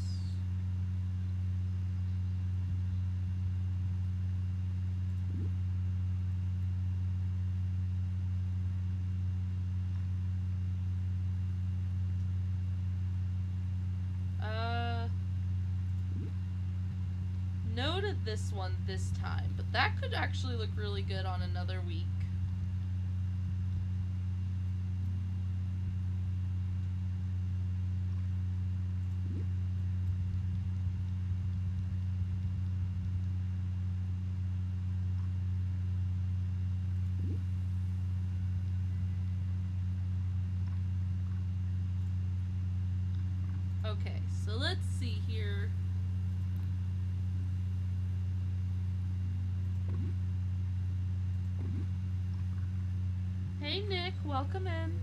no to this one this time, but that could actually look really good on another week. Okay, so let's see here. Hey Nick, welcome in.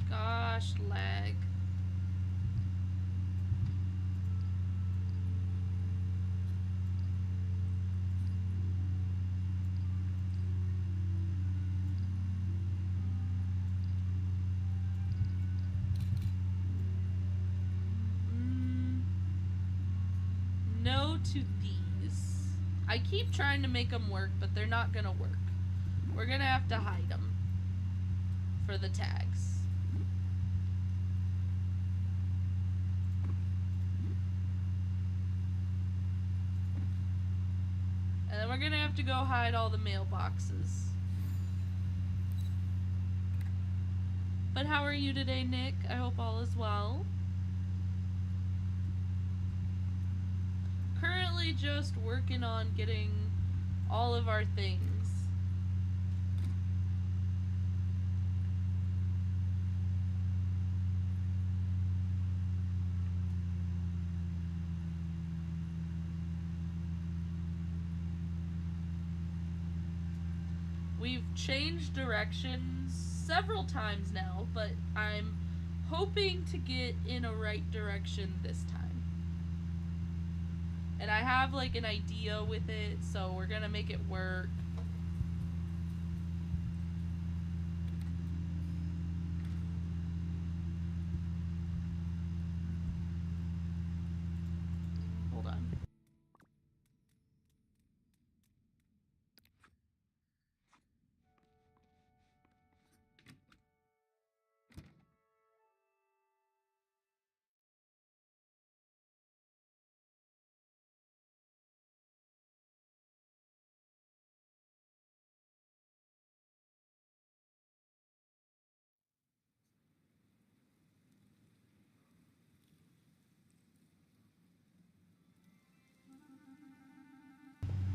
Gosh, lag. No to these. I keep trying to make them work, but they're not gonna work. We're gonna have to hide them for the tags. And then we're gonna have to go hide all the mailboxes. But how are you today, Nick? I hope all is well. Currently just working on getting all of our things. We've changed directions several times now, but I'm hoping to get in a right direction this time. And I have like an idea with it, so we're gonna make it work. Hold on.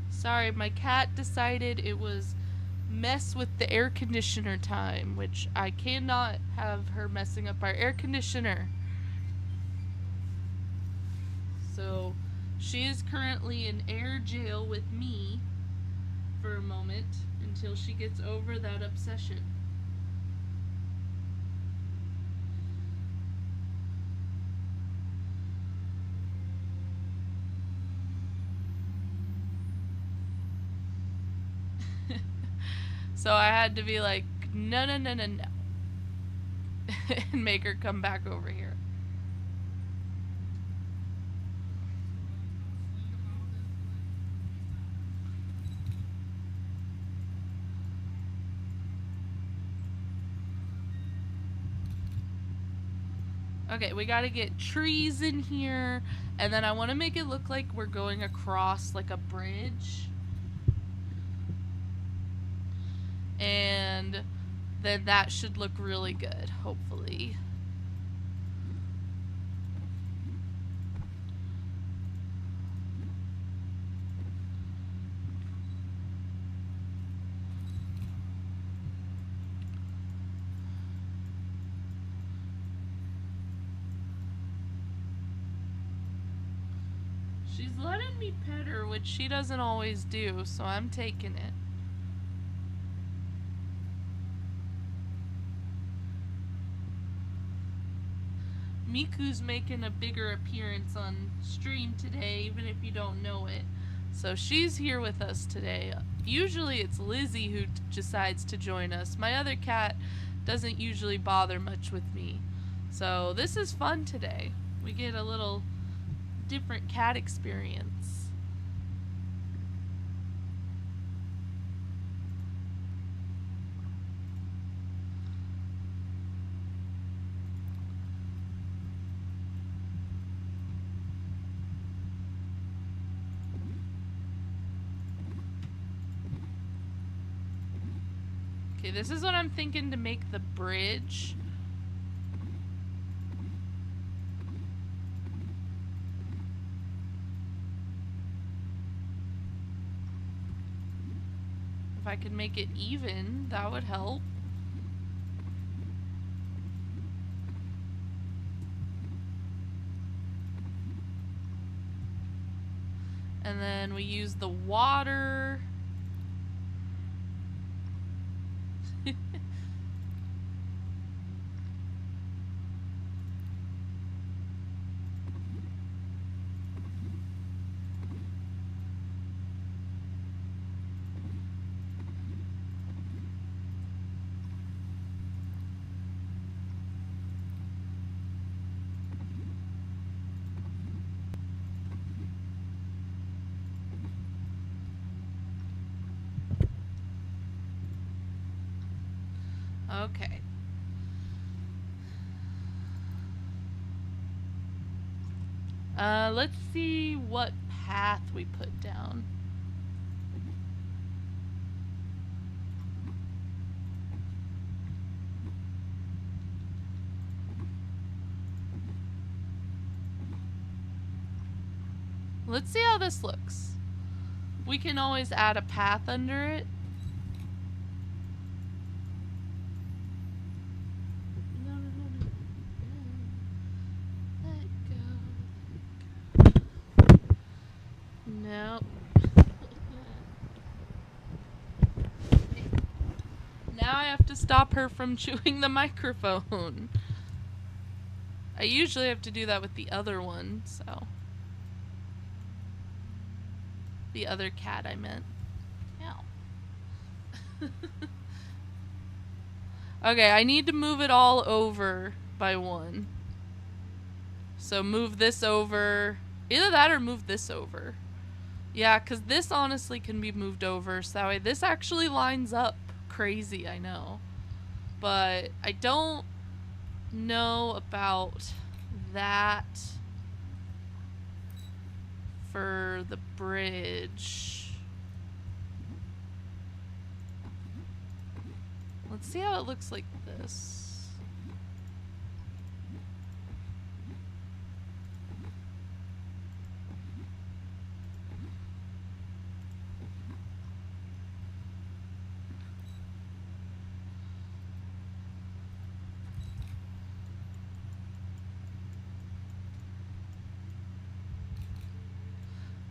Sorry, my cat decided it was mess with the air conditioner time, which I cannot have her messing up our air conditioner. So she is currently in air jail with me for a moment until she gets over that obsession. So I had to be like, no, no, no, no, no. And make her come back over here. Okay, we gotta get trees in here, and then I want to make it look like we're going across like a bridge. And then that should look really good, hopefully. She's letting me pet her, which she doesn't always do, so I'm taking it. Miku's making a bigger appearance on stream today, even if you don't know it. So she's here with us today. Usually it's Lizzie who decides to join us. My other cat doesn't usually bother much with me. So this is fun today. We get a little different cat experience. Okay, this is what I'm thinking to make the bridge. If I could make it even, that would help. And then we use the water. Okay. Let's see what path we put down. Let's see how this looks. We can always add a path under it. Nope. Now I have to stop her from chewing the microphone. I usually have to do that with the other one, so. The other cat, I meant. Ow. Okay, I need to move it all over by one. So move this over. Either that or move this over. Yeah, because this honestly can be moved over, so that way this actually lines up. Crazy, I know. But I don't know about that for the bridge. Let's see how it looks like this.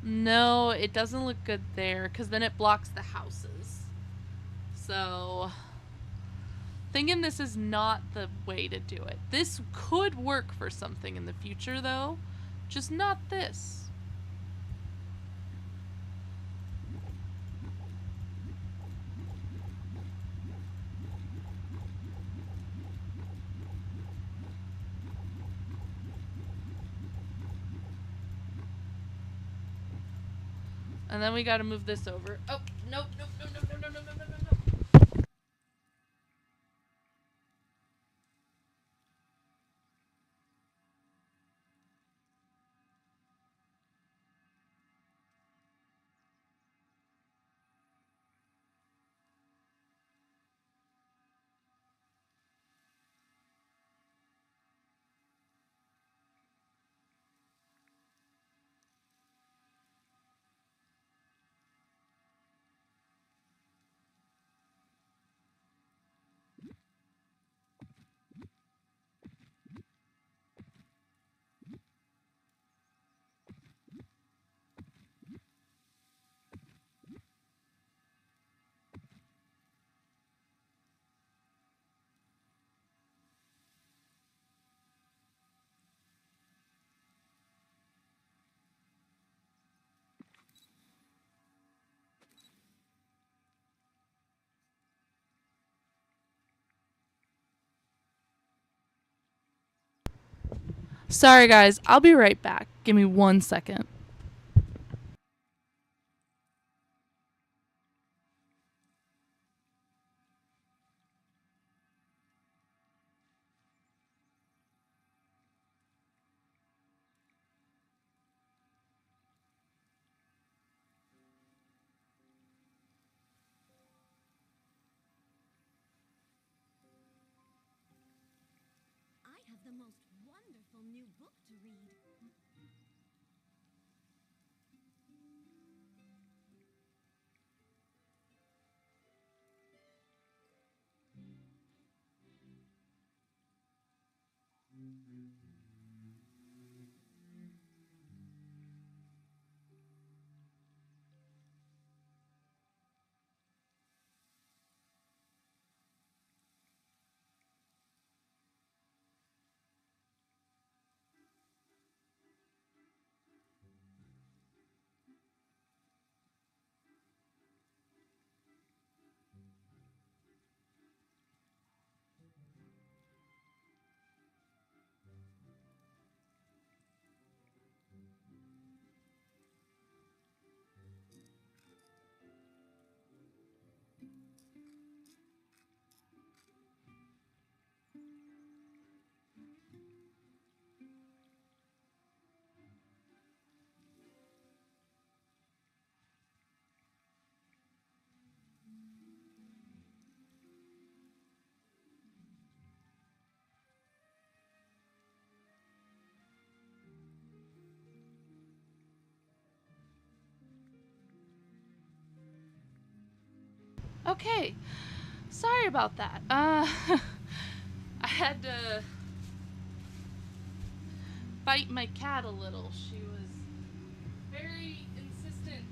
No, it doesn't look good there, because then it blocks the houses. So, thinking this is not the way to do it. This could work for something in the future, though. Just not this. And then we gotta move this over. Oh, nope, nope, nope, nope, nope, nope, nope, nope, nope, nope. Sorry, guys. I'll be right back. Give me 1 second. the most wonderful new book to read. Okay, sorry about that. I had to bite my cat a little. She was very insistent.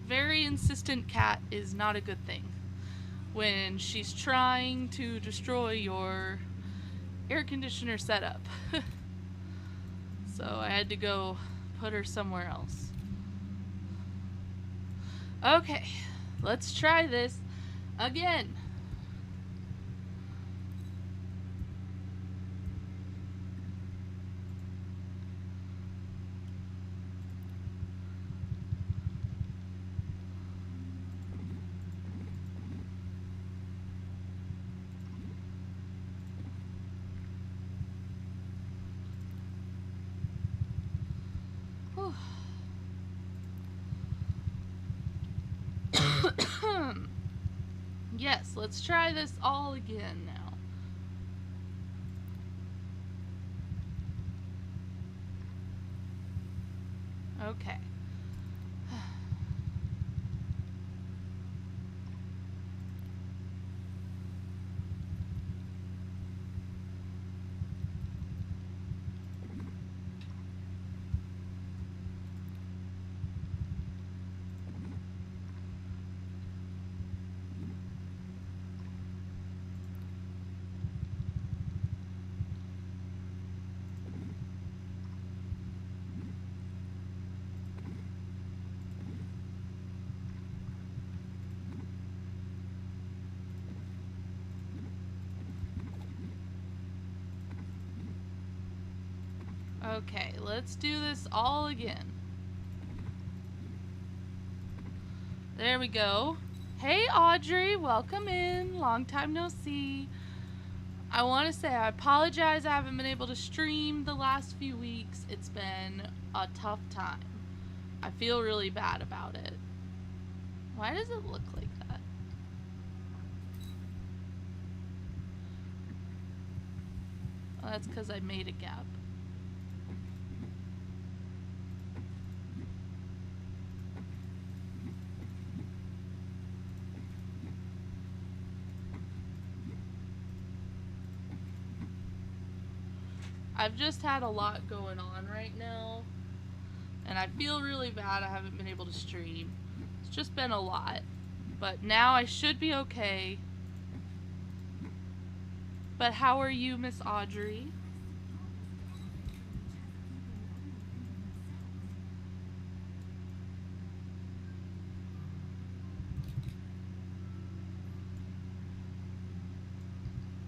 Very insistent cat is not a good thing when she's trying to destroy your air conditioner setup. So I had to go put her somewhere else. Okay, let's try this again. Whew. Yes, let's try this all again now. Okay. Okay, let's do this all again. There we go. Hey Audrey, welcome in. Long time no see. I want to say I apologize I haven't been able to stream the last few weeks. It's been a tough time. I feel really bad about it. Why does it look like that? Oh, that's because I made a gap. I've just had a lot going on right now, and I feel really bad I haven't been able to stream. It's just been a lot, but now I should be okay. But how are you, Miss Audrey?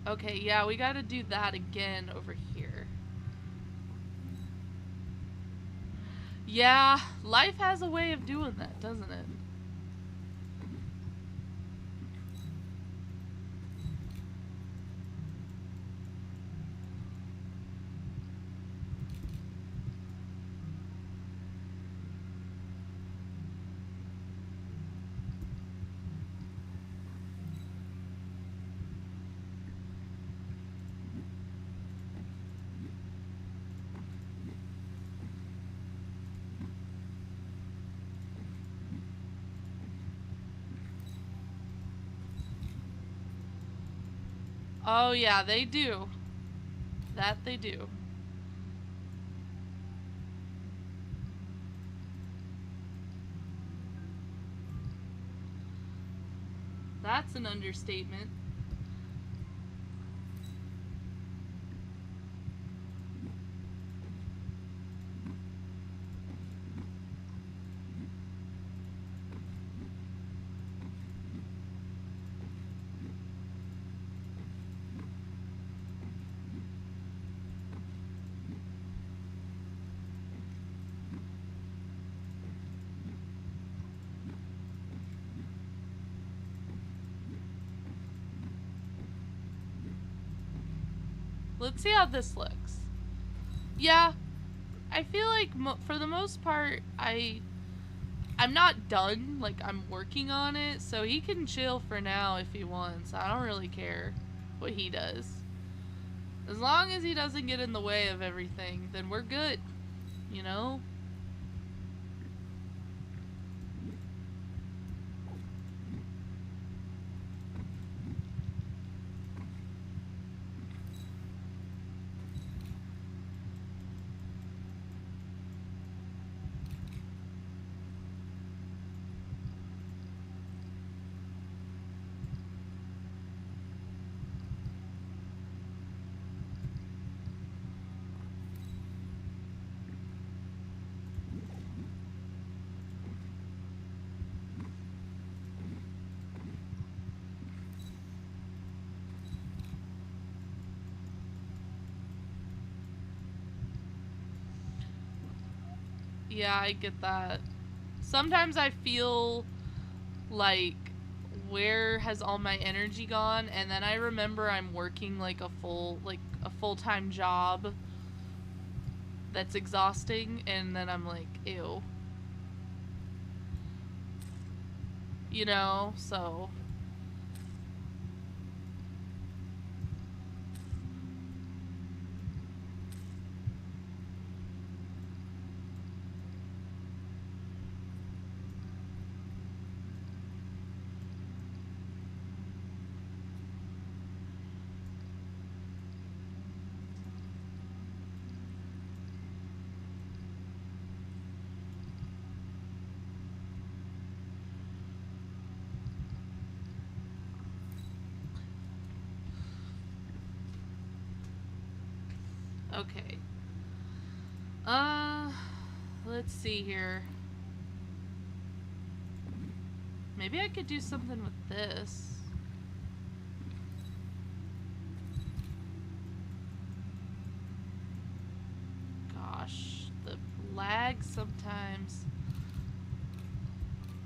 Okay, yeah, we gotta do that again over here. Yeah, life has a way of doing that, doesn't it? Oh, yeah, they do. That they do. That's an understatement. Let's see how this looks. Yeah, I feel like for the most part, I'm not done. Like, I'm working on it, so he can chill for now if he wants. I don't really care what he does. As long as he doesn't get in the way of everything, then we're good. You know? Yeah, I get that. Sometimes I feel like, where has all my energy gone? And then I remember I'm working like a full-time job that's exhausting, and then I'm like, ew. You know? So, okay. Uh, let's see here. Maybe I could do something with this. Gosh, the lag sometimes.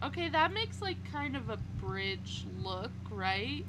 Okay, that makes like kind of a bridge look, right?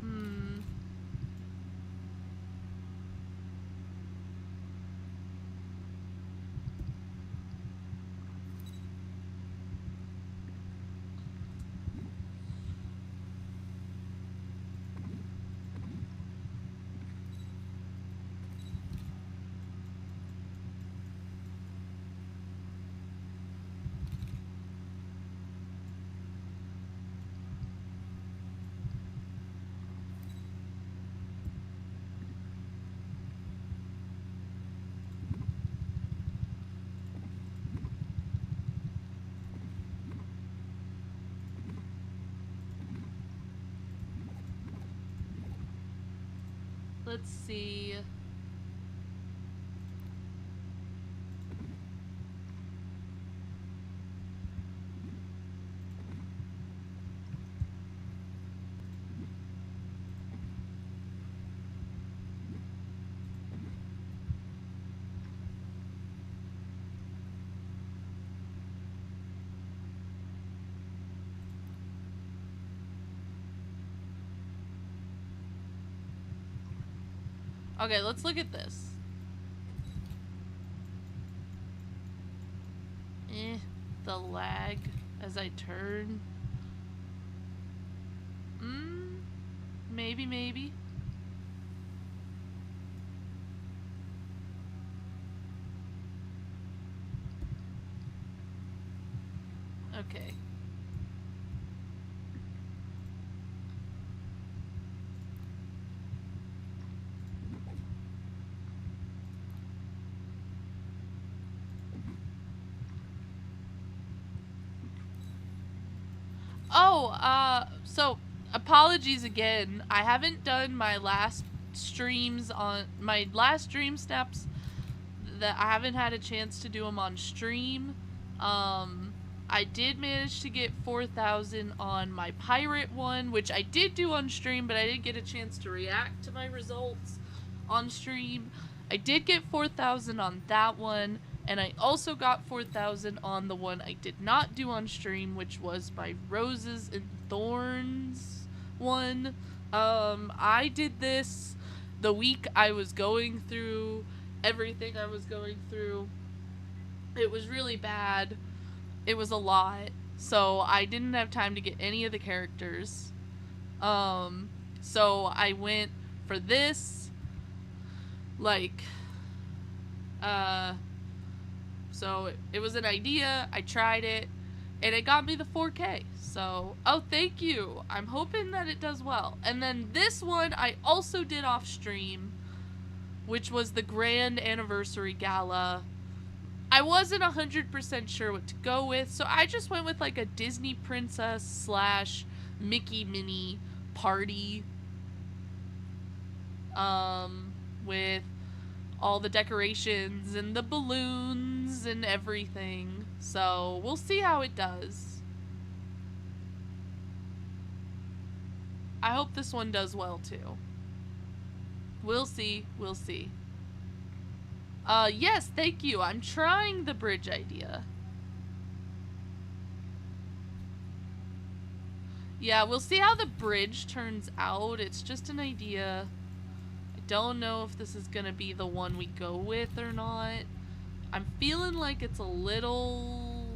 Hmm. Let's see. Okay, let's look at this. The lag as I turn. Maybe. Okay. Oh, so apologies again. I haven't done my last streams on my last stream snaps that I haven't had a chance to do them on stream. Um, I did manage to get 4,000 on my pirate one, which I did do on stream, but I didn't get a chance to react to my results on stream. I did get 4,000 on that one, and I also got 4,000 on the one I did not do on stream, which was my Roses and Thorns one. I did this the week I was going through everything I was going through. It was really bad. It was a lot. So I didn't have time to get any of the characters. So I went for this. Like, so it was an idea. I tried it, and it got me the 4K. So, oh, thank you. I'm hoping that it does well. And then this one I also did off stream, which was the Grand Anniversary Gala. I wasn't 100% sure what to go with, so I just went with like a Disney princess slash Mickey Minnie party. With all the decorations and the balloons and everything. So we'll see how it does. I hope this one does well too. We'll see. Yes, thank you. I'm trying the bridge idea. Yeah, we'll see how the bridge turns out. It's just an idea. I don't know if this is gonna be the one we go with or not. I'm feeling like it's a little...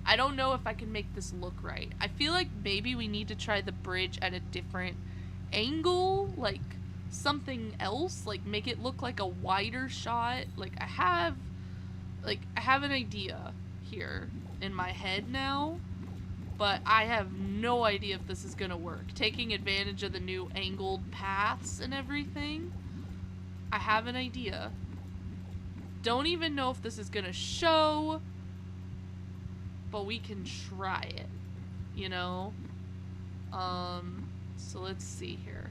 I don't know if I can make this look right. I feel like maybe we need to try the bridge at a different angle, like something else, like make it look like a wider shot. Like I have an idea here in my head now, but I have no idea if this is gonna work. Taking advantage of the new angled paths and everything, I have an idea. Don't even know if this is gonna show, but we can try it, you know? So let's see here.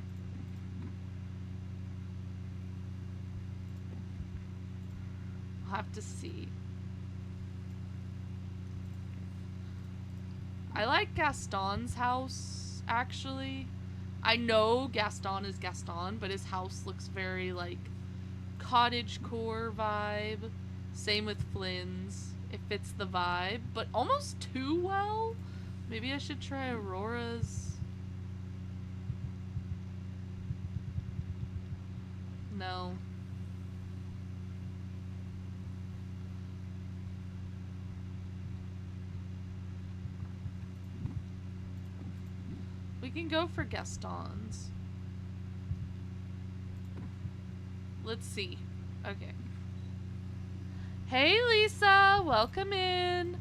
I'll have to see. I like Gaston's house, actually. I know Gaston is Gaston, but his house looks very, like, cottagecore vibe. Same with Flynn's. It fits the vibe, but almost too well. Maybe I should try Aurora's. No. We can go for Gaston's. Let's see. Okay. Hey Lisa, welcome in.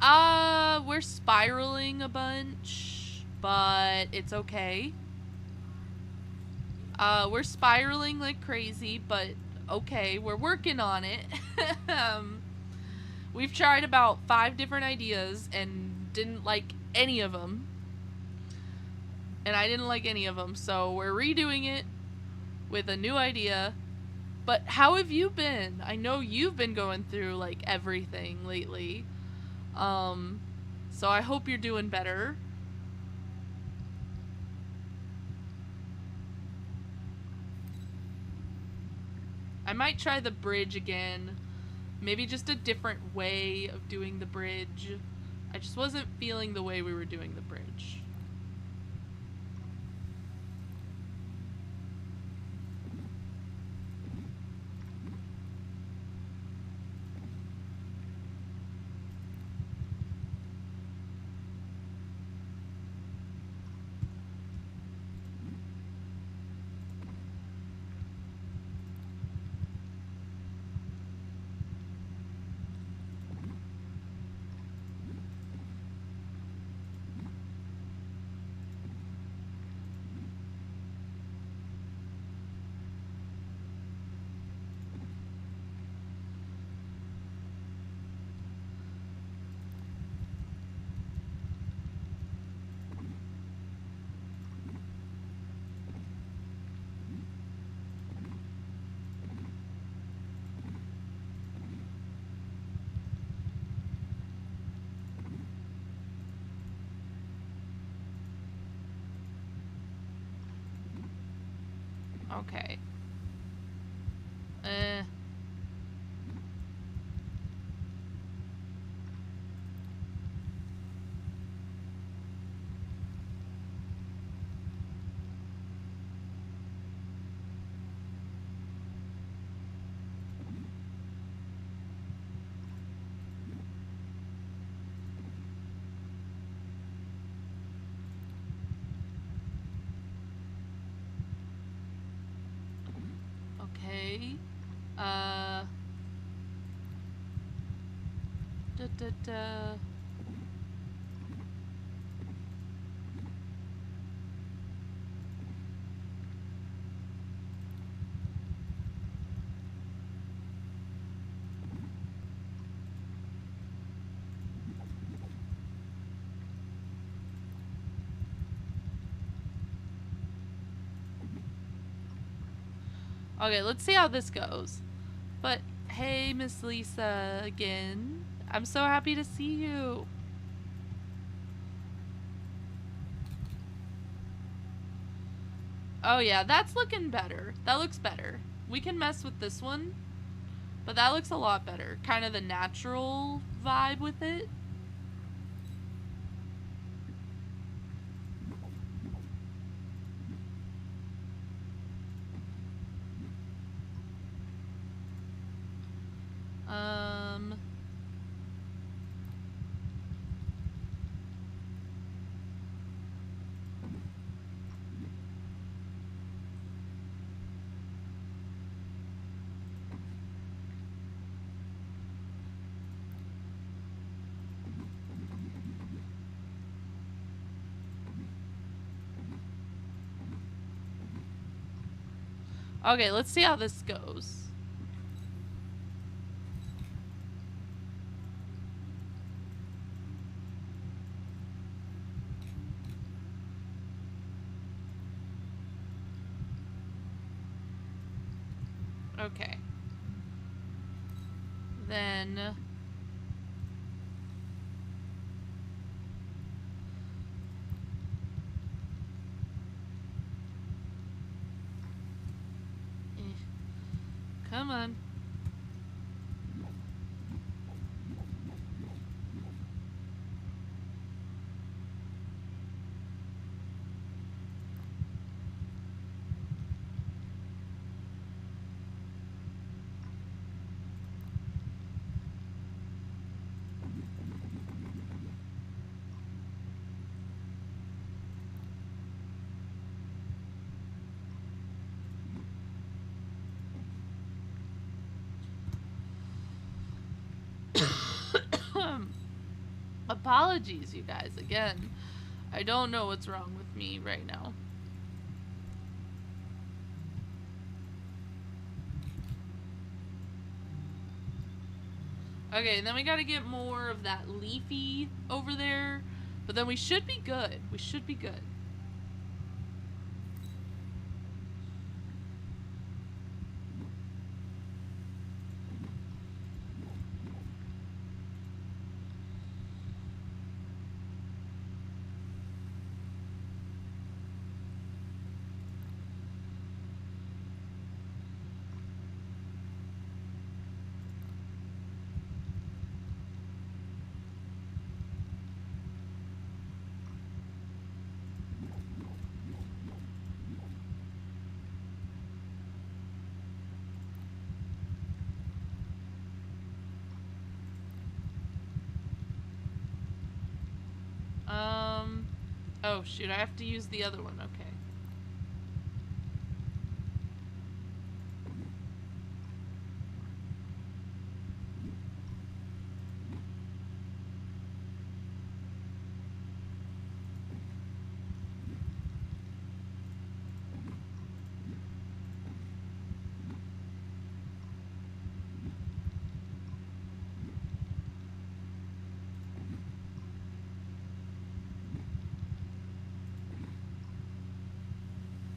We're spiraling a bunch, but it's okay. We're spiraling like crazy, but okay, we're working on it. We've tried about 5 different ideas and didn't like any of them. And I didn't like any of them, so we're redoing it with a new idea. But how have you been? I know you've been going through like everything lately. So I hope you're doing better. I might try the bridge again. Maybe just a different way of doing the bridge. I just wasn't feeling the way we were doing the bridge. Okay. Eh. Okay. Da da da. Okay, let's see how this goes. But hey, Miss Lisa again. I'm so happy to see you. Oh yeah, that's looking better. That looks better. We can mess with this one, but that looks a lot better. Kind of the natural vibe with it. Um, okay, let's see how this goes. Okay. Then come on. Apologies, you guys, again. I don't know what's wrong with me right now. Okay, and then we gotta get more of that leafy over there. But then we should be good. We should be good. Oh shoot, I have to use the other one, okay.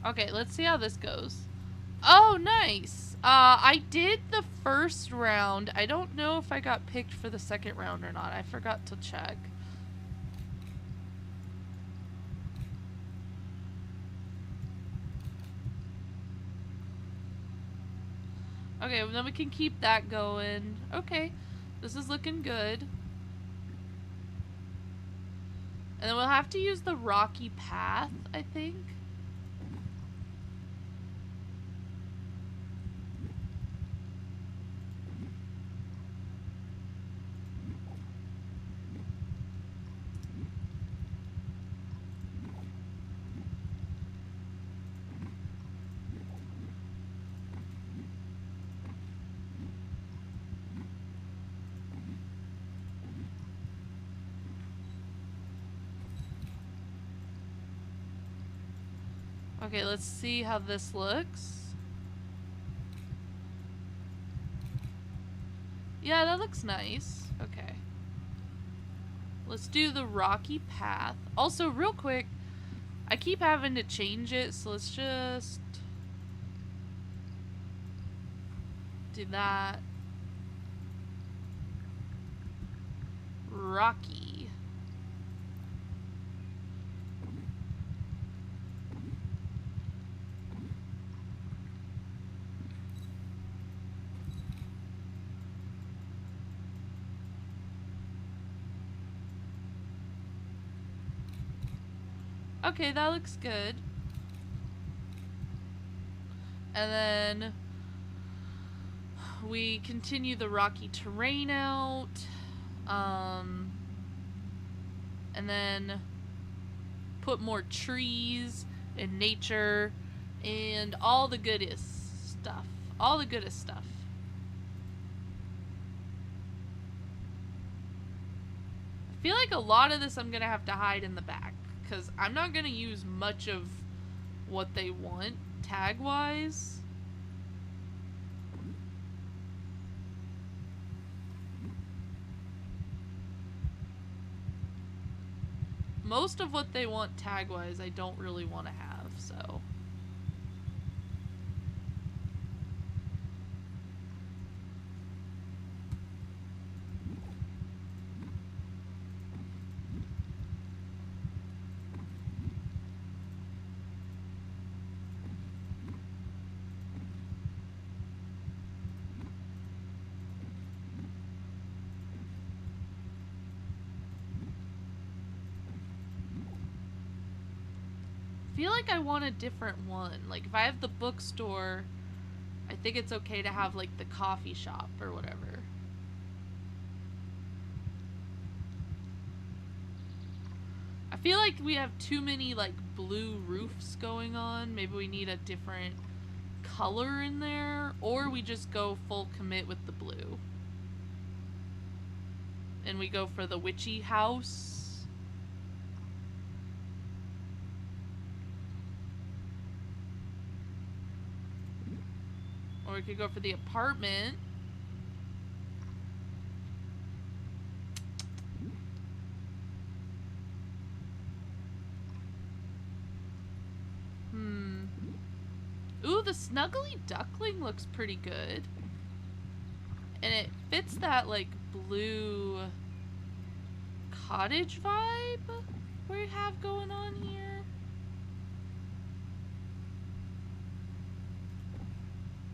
Okay, let's see how this goes. Oh, nice. I did the first round. I don't know if I got picked for the second round or not. I forgot to check. Okay, well, then we can keep that going. Okay, this is looking good. And then we'll have to use the rocky path, I think. Okay, let's see how this looks. Yeah, that looks nice. Okay. Let's do the rocky path. Also, real quick, I keep having to change it, so let's just do that. Rocky. Okay, that looks good. And then we continue the rocky terrain out. And then put more trees and nature and all the goodest stuff. All the goodest stuff. I feel like a lot of this I'm going to have to hide in the back because I'm not going to use much of what they want tag-wise. Most of what they want tag-wise I don't really want to have, so... I feel like I want a different one. Like, if I have the bookstore, I think it's okay to have, like, the coffee shop or whatever. I feel like we have too many, like, blue roofs going on. Maybe we need a different color in there. Or we just go full commit with the blue. And we go for the witchy house. Or we could go for the apartment. Ooh, the snuggly duckling looks pretty good. And it fits that, like, blue cottage vibe we have going on here.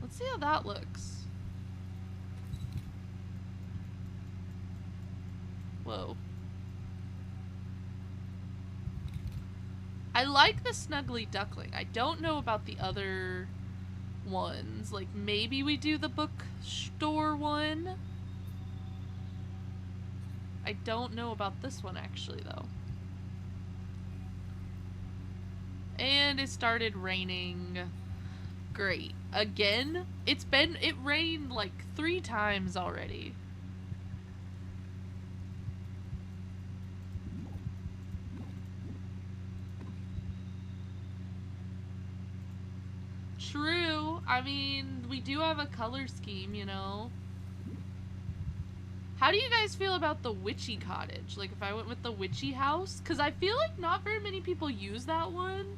Let's see how that looks. Whoa. I like the snuggly duckling. I don't know about the other ones. Like, maybe we do the bookstore one. I don't know about this one, actually, though. And it started raining. Great. Again? It rained like 3 times already. True. I mean, we do have a color scheme, you know. How do you guys feel about the witchy cottage? Like, if I went with the witchy house? Because I feel like not very many people use that one.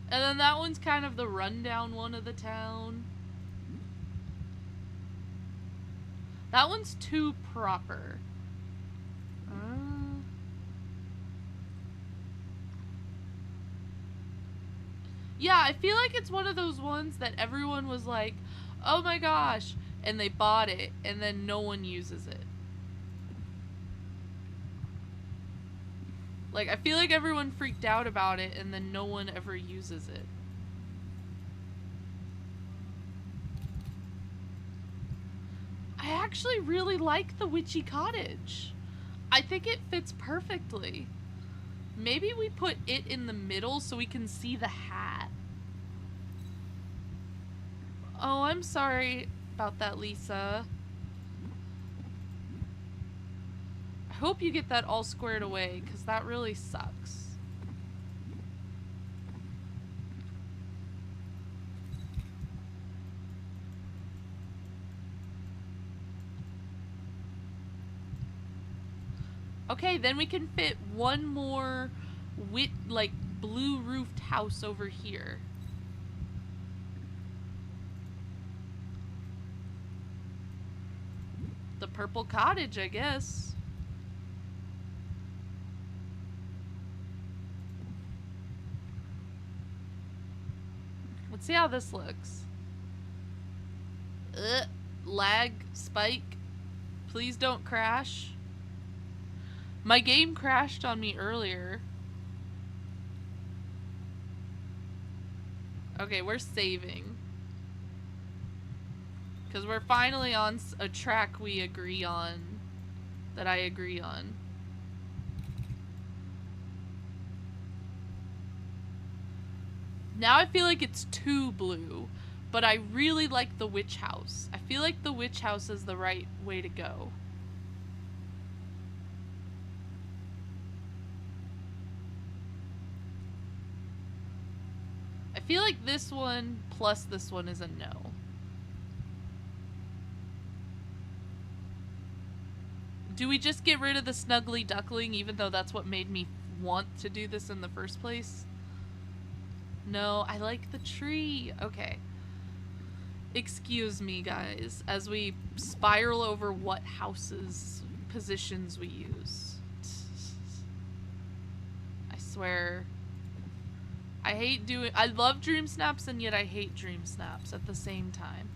And then that one's kind of the rundown one of the town. That one's too proper. Yeah, I feel like it's one of those ones that everyone was like, oh my gosh, and they bought it, and then no one uses it. Like, I feel like everyone freaked out about it, and then no one ever uses it. I actually really like the witchy cottage. I think it fits perfectly. Maybe we put it in the middle so we can see the hat. Oh, I'm sorry about that, Lisa. I hope you get that all squared away, because that really sucks. Okay, then we can fit one more blue roofed house over here. The purple cottage, I guess. Let's see how this looks. Lag, spike. Please don't crash. My game crashed on me earlier. Okay, we're saving. Because we're finally on a track we agree on. That I agree on. Now I feel like it's too blue. But I really like the witch house. I feel like the witch house is the right way to go. I feel like this one plus this one is a no. Do we just get rid of the snuggly duckling even though that's what made me want to do this in the first place? No, I like the tree. Okay. Excuse me, guys, as we spiral over what houses positions we use. I swear. I love Dreamsnaps and yet I hate Dreamsnaps at the same time.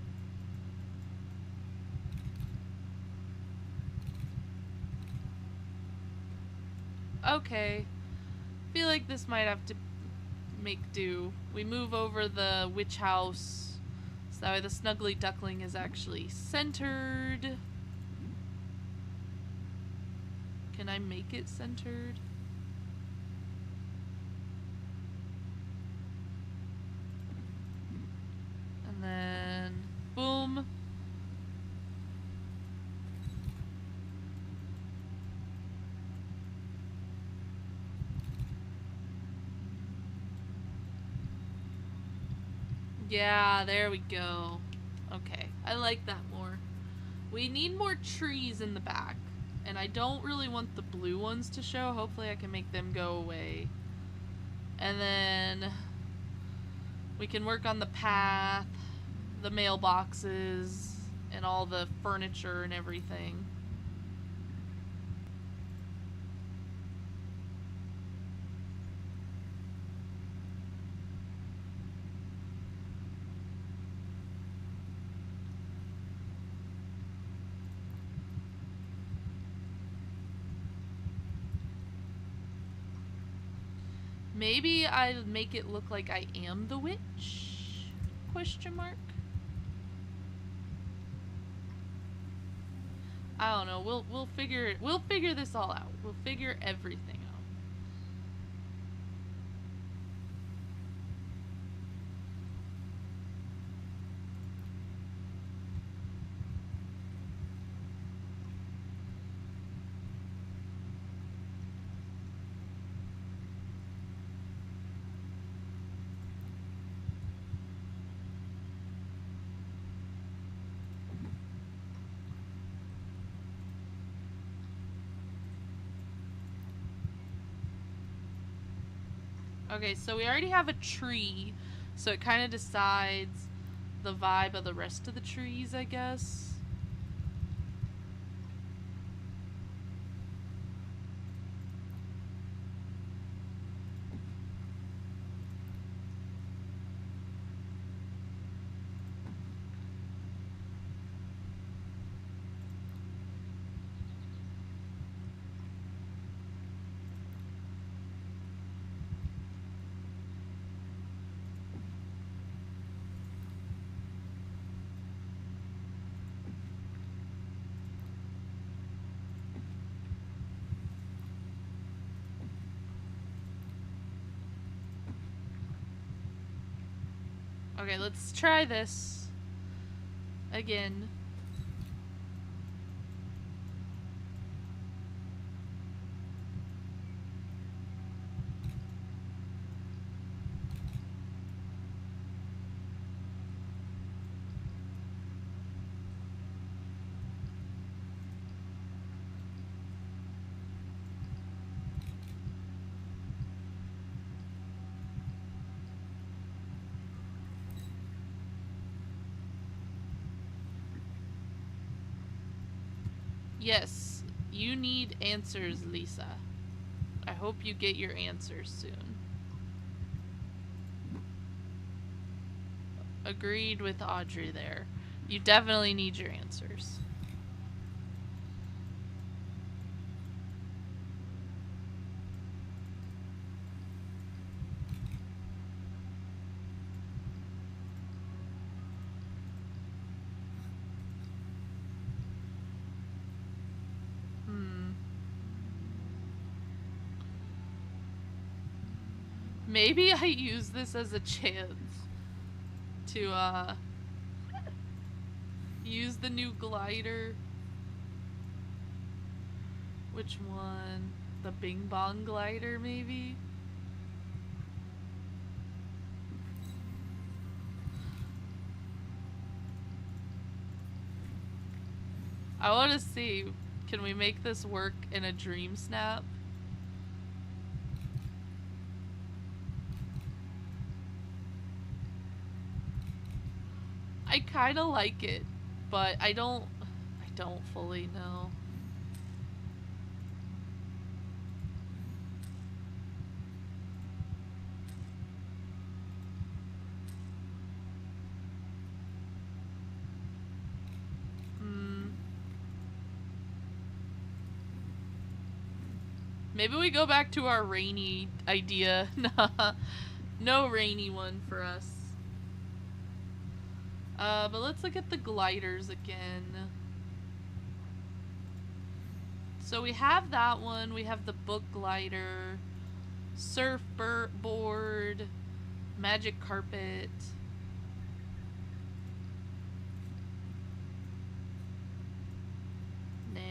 Okay. Feel like this might have to make do. We move over the witch house so that way the snuggly duckling is actually centered. Can I make it centered? And then boom. Yeah, there we go. Okay, I like that more. We need more trees in the back. And I don't really want the blue ones to show. Hopefully I can make them go away. And then we can work on the path, the mailboxes, and all the furniture and everything. Maybe I'll make it look like I am the witch? Question mark. I don't know. We'll figure this all out. We'll figure everything out. Okay, so we already have a tree, so it kind of decides the vibe of the rest of the trees, I guess. Okay, let's try this again. Yes, you need answers, Lisa. I hope you get your answers soon. Agreed with Audrey there. You definitely need your answers. Maybe I use this as a chance to use the new glider. Which one? The Bing Bong glider, maybe? I want to see. Can we make this work in a Dreamsnap? I kind of like it, but I don't fully know. Maybe we go back to our rainy idea. Nah, no rainy one for us. But let's look at the gliders again. So we have that one. We have the book glider, surfboard, magic carpet. Nah.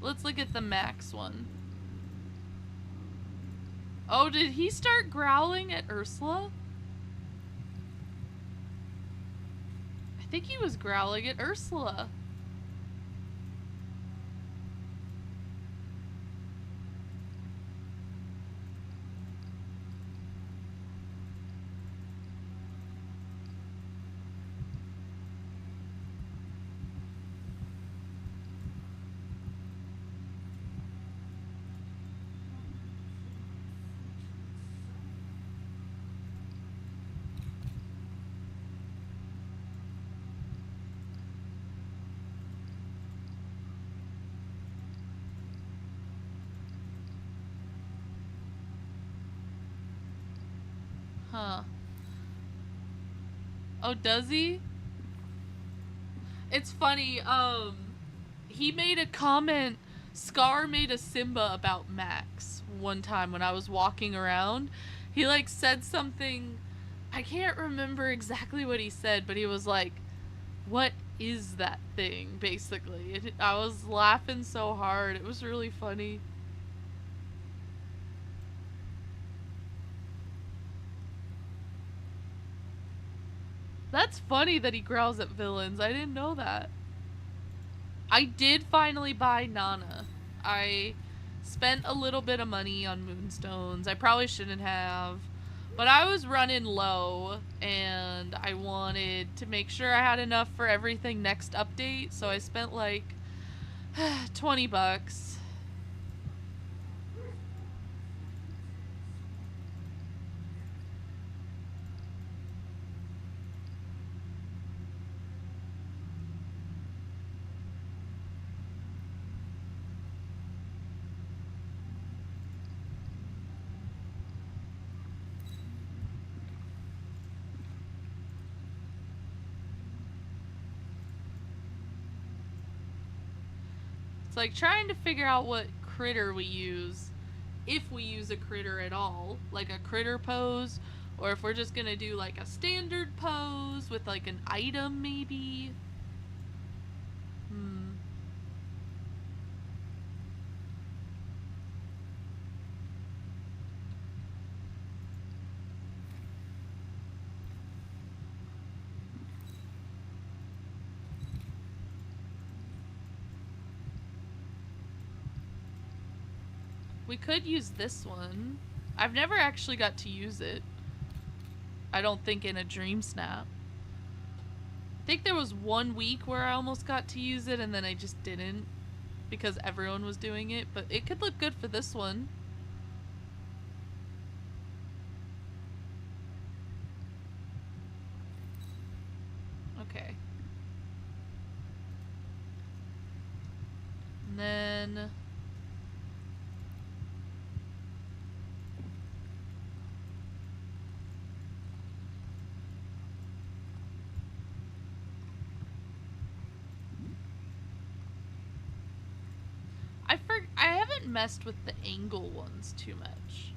Let's look at the Max one. Oh, did he start growling at Ursula? I think he was growling at Ursula. Huh. Oh, does he? It's funny, he made a comment, Scar made a Simba about Max one time when I was walking around. He, like, said something, I can't remember exactly what he said, but he was like, what is that thing, basically? I was laughing so hard, it was really funny. That's funny that he growls at villains. I didn't know that. I did finally buy Nana. I spent a little bit of money on Moonstones. I probably shouldn't have. But I was running low and I wanted to make sure I had enough for everything next update. So I spent like 20 bucks. It's like trying to figure out what critter we use, if we use a critter at all, like a critter pose, or if we're just gonna do like a standard pose with like an item maybe. Hmm. We could use this one. I've never actually got to use it. I don't think in a Dreamsnap. I think there was 1 week where I almost got to use it and then I just didn't because everyone was doing it, but it could look good for this one. Okay. And then I haven't messed with the angle ones too much.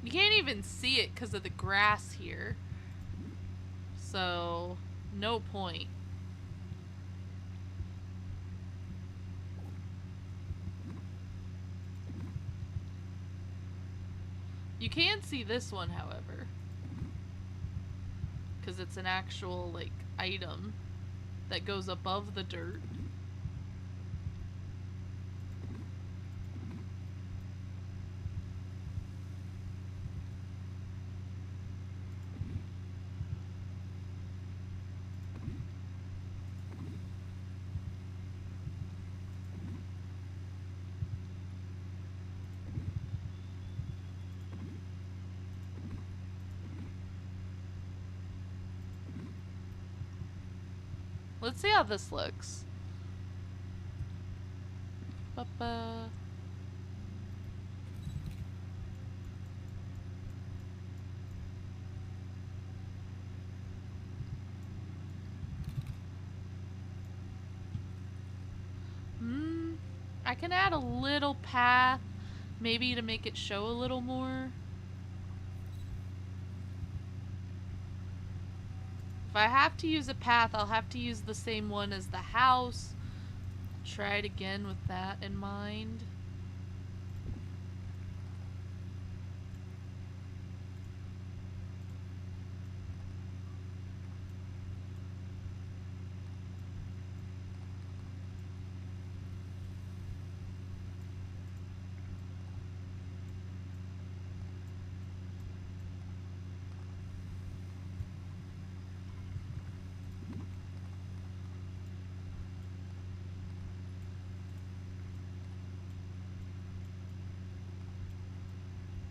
You can't even see it because of the grass here. So, no point. You can see this one, however. Because it's an actual, like, item that goes above the dirt. Let's see how this looks. Ba-ba. I can add a little path, maybe to make it show a little more. If I have to use a path, I'll have to use the same one as the house. Try it again with that in mind.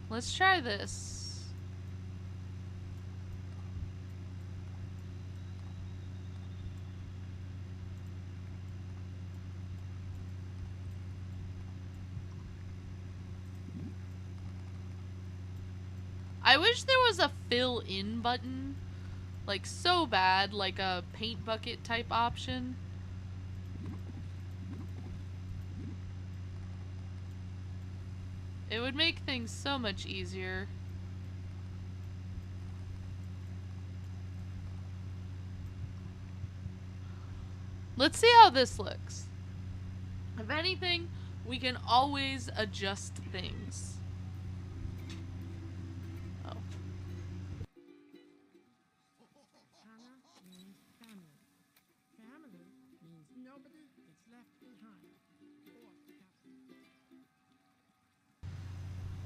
Let's try this. I wish there was a fill in button. Like, so bad, like a paint bucket type option. It would make things so much easier. Let's see how this looks. If anything, we can always adjust things. Oh. Hannah means family. Family means nobody is left behind.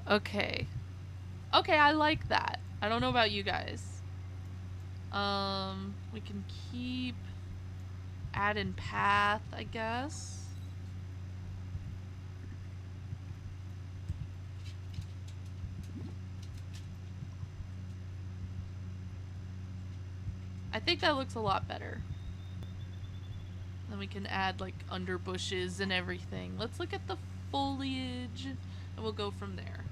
Okay. Okay, I like that. I don't know about you guys. We can keep add in path, I guess. I think that looks a lot better. Then we can add like under bushes and everything. Let's look at the foliage and we'll go from there.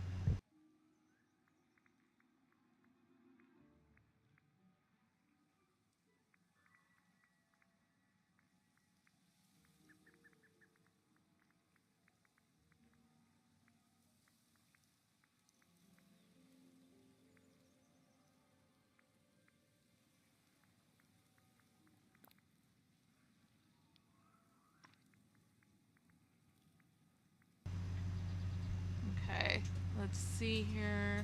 Okay, let's see here.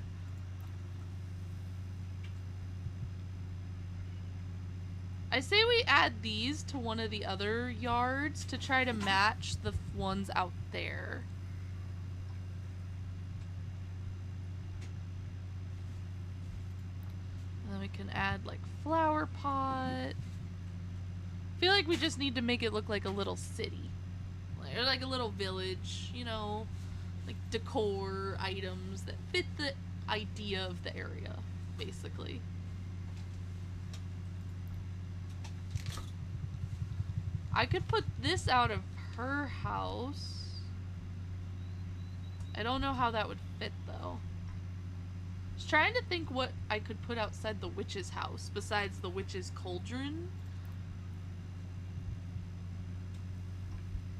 I say we add these to one of the other yards to try to match the ones out there. And then we can add like flower pot. I feel like we just need to make it look like a little city. Or like a little village, you know, like decor items that fit the idea of the area, basically. I could put this out of her house. I don't know how that would fit though. I was trying to think what I could put outside the witch's house besides the witch's cauldron.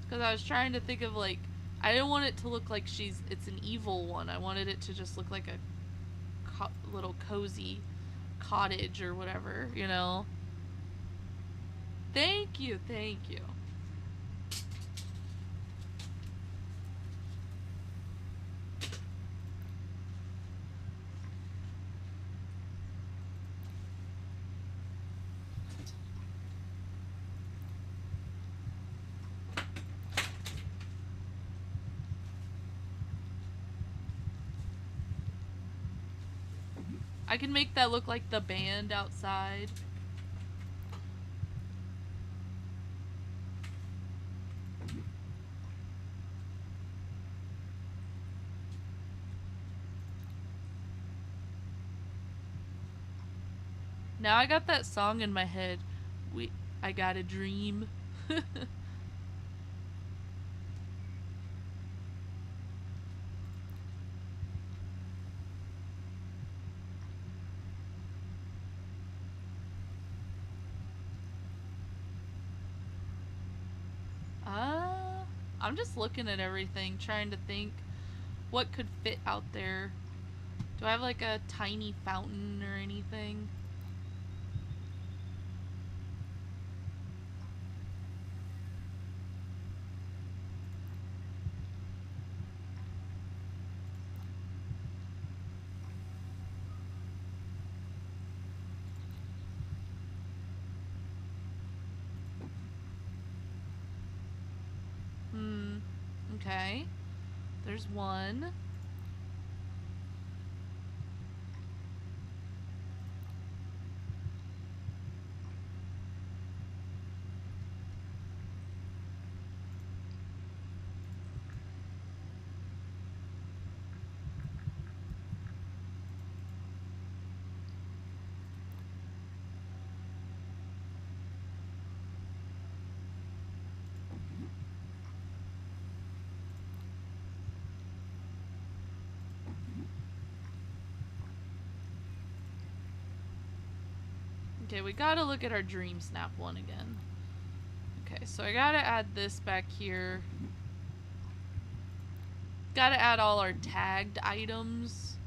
Because I was trying to think of like, I didn't want it to look like it's an evil one. I wanted it to just look like a little cozy cottage or whatever, you know? Thank you, thank you. I can make that look like the band outside. Now I got that song in my head. I got a dream. I'm just looking at everything, trying to think what could fit out there. Do I have like a tiny fountain or anything? Okay. There's one. Okay, we gotta look at our Dreamsnap one again. Okay, so I gotta add this back here. Gotta add all our tagged items.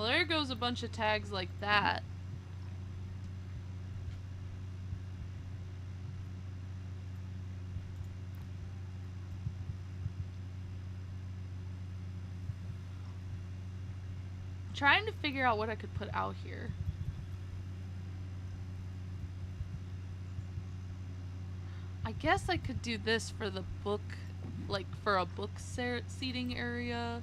Well, there goes a bunch of tags like that. I'm trying to figure out what I could put out here. I guess I could do this for the book, like for a book seating area.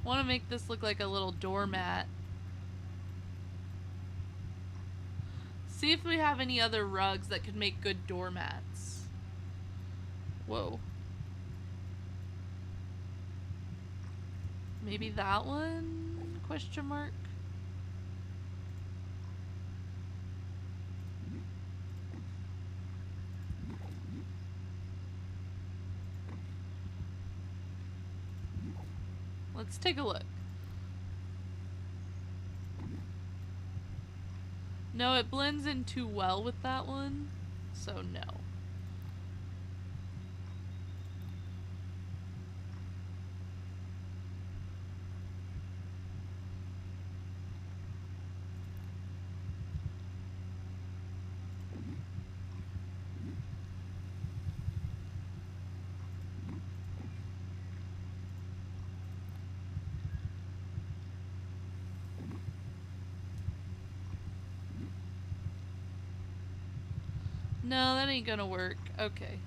I want to make this look like a little doormat. See if we have any other rugs that could make good doormats. Whoa. Maybe that one? Question mark. Let's take a look. No, it blends in too well with that one, so no. No, that ain't gonna work. Okay.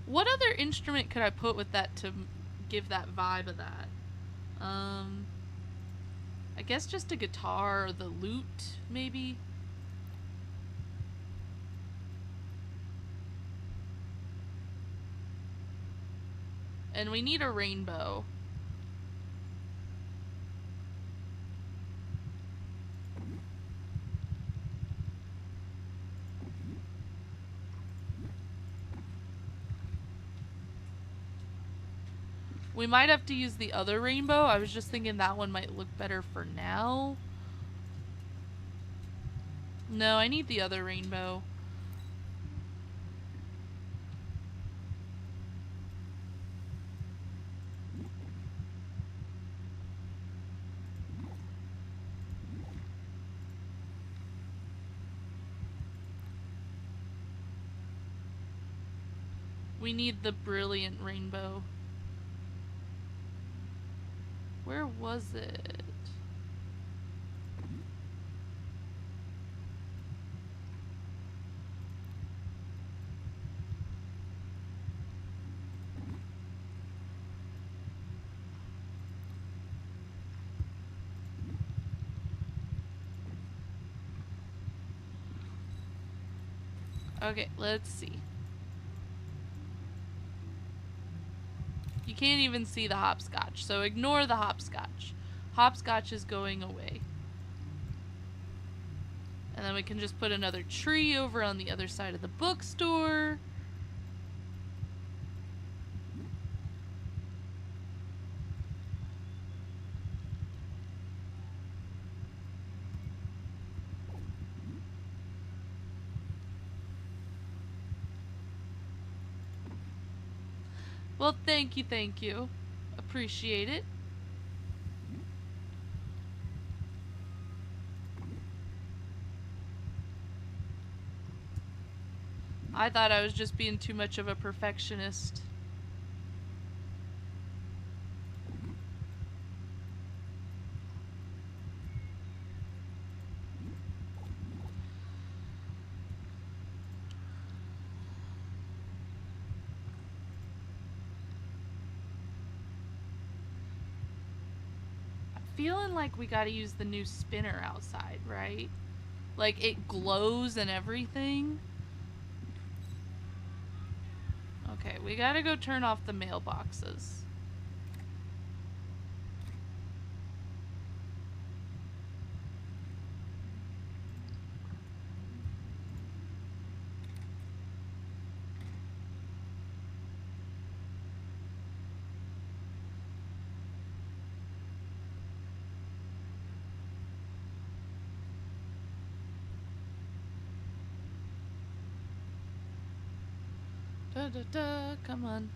What other instrument could I put with that to give that vibe of that? I guess just a guitar or the lute, maybe? And we need a rainbow. We might have to use the other rainbow. I was just thinking that one might look better for now. No, I need the other rainbow. We need the brilliant rainbow. Where was it? Okay, let's see. You can't even see the hopscotch, so ignore the hopscotch. Hopscotch is going away. And then we can just put another tree over on the other side of the bookstore. Well, thank you, thank you. Appreciate it. I thought I was just being too much of a perfectionist. I'm feeling like we gotta use the new spinner outside, right? Like it glows and everything. Okay, we gotta go turn off the mailboxes. Come on.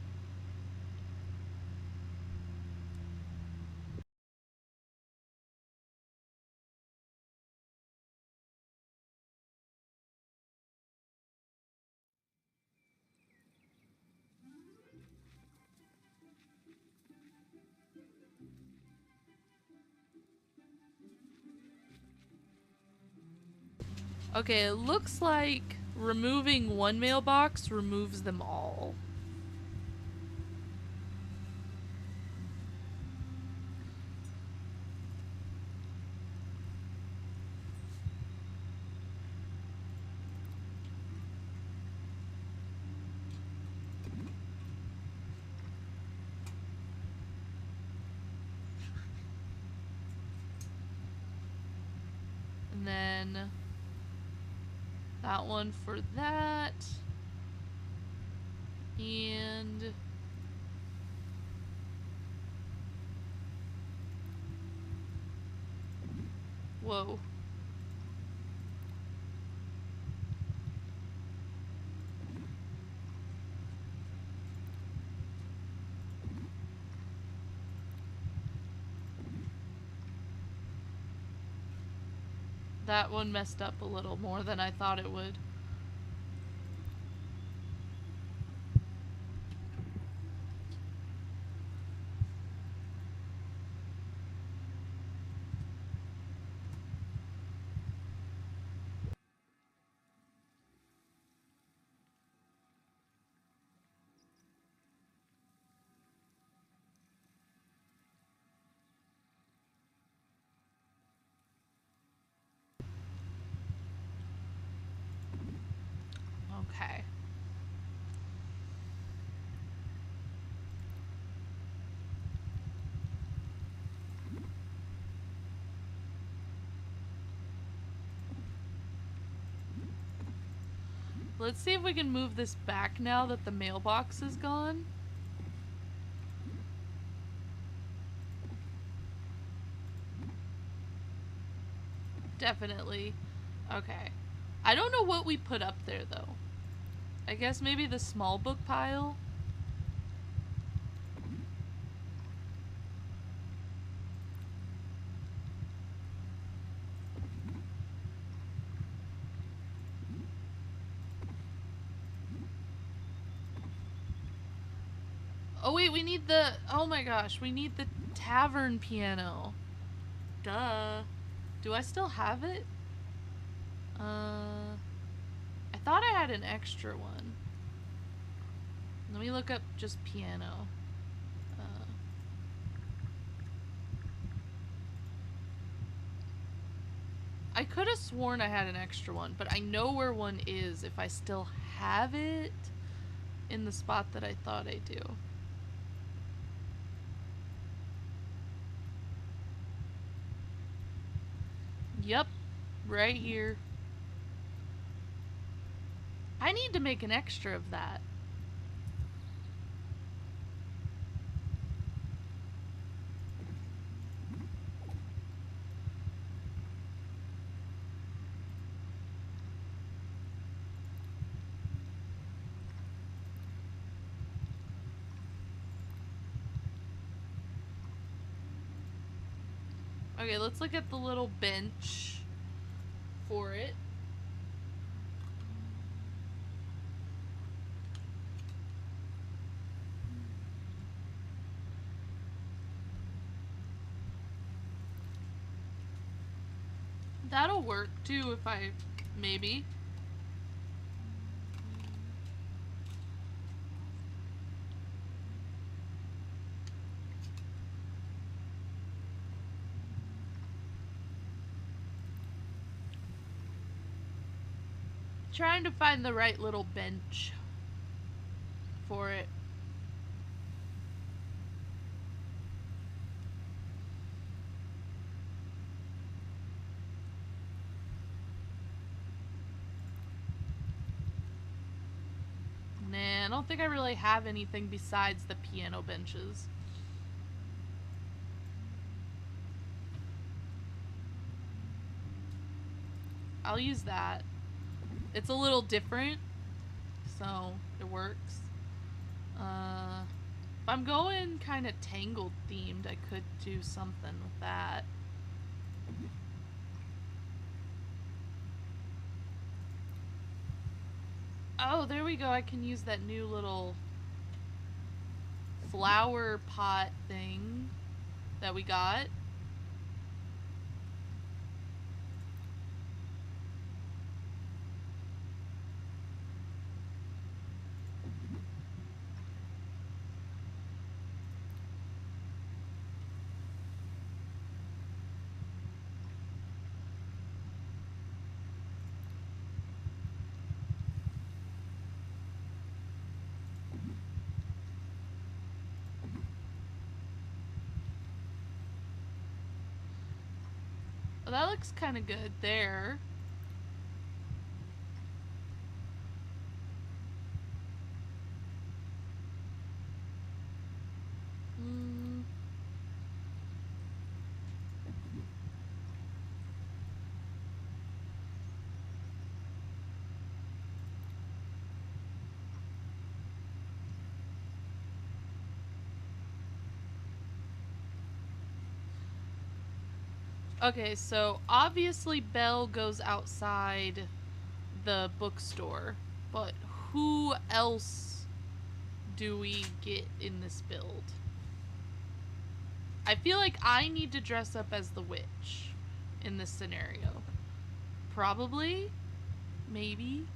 Okay, it looks like removing one mailbox removes them all. And then that one for that. And whoa. That one messed up a little more than I thought it would. Okay. Let's see if we can move this back now that the mailbox is gone. Definitely. Okay. I don't know what we put up there, though. I guess maybe the small book pile? Oh wait, we need the... Oh my gosh, we need the tavern piano. Duh. Do I still have it? I thought I had an extra one. Let me look up just piano. I could have sworn I had an extra one, but I know where one is if I still have it in the spot that I thought I do. Yep, right here. I need to make an extra of that. Okay, let's look at the little bench for it. That'll work too if I... maybe. Trying to find the right little bench for it. Nah, I don't think I really have anything besides the piano benches. I'll use that. It's a little different, so it works. If I'm going kind of Tangled themed, I could do something with that. Oh, there we go. I can use that new little flower pot thing that we got. Well, that looks kind of good there. Mm. Okay, so obviously Belle goes outside the bookstore, but who else do we get in this build? I feel like I need to dress up as the witch in this scenario. Probably. Maybe.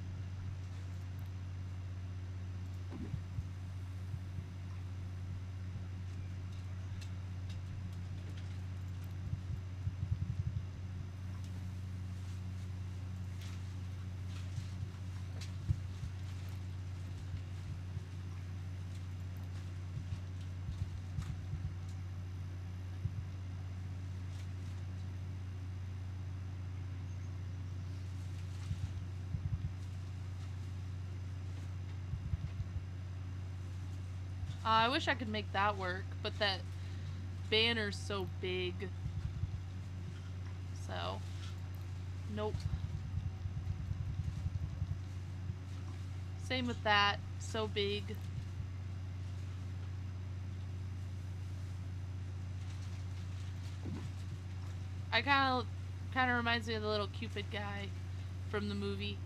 I wish I could make that work, but that banner's so big. So, nope. Same with that. So big. I kind of reminds me of the little Cupid guy from the movie.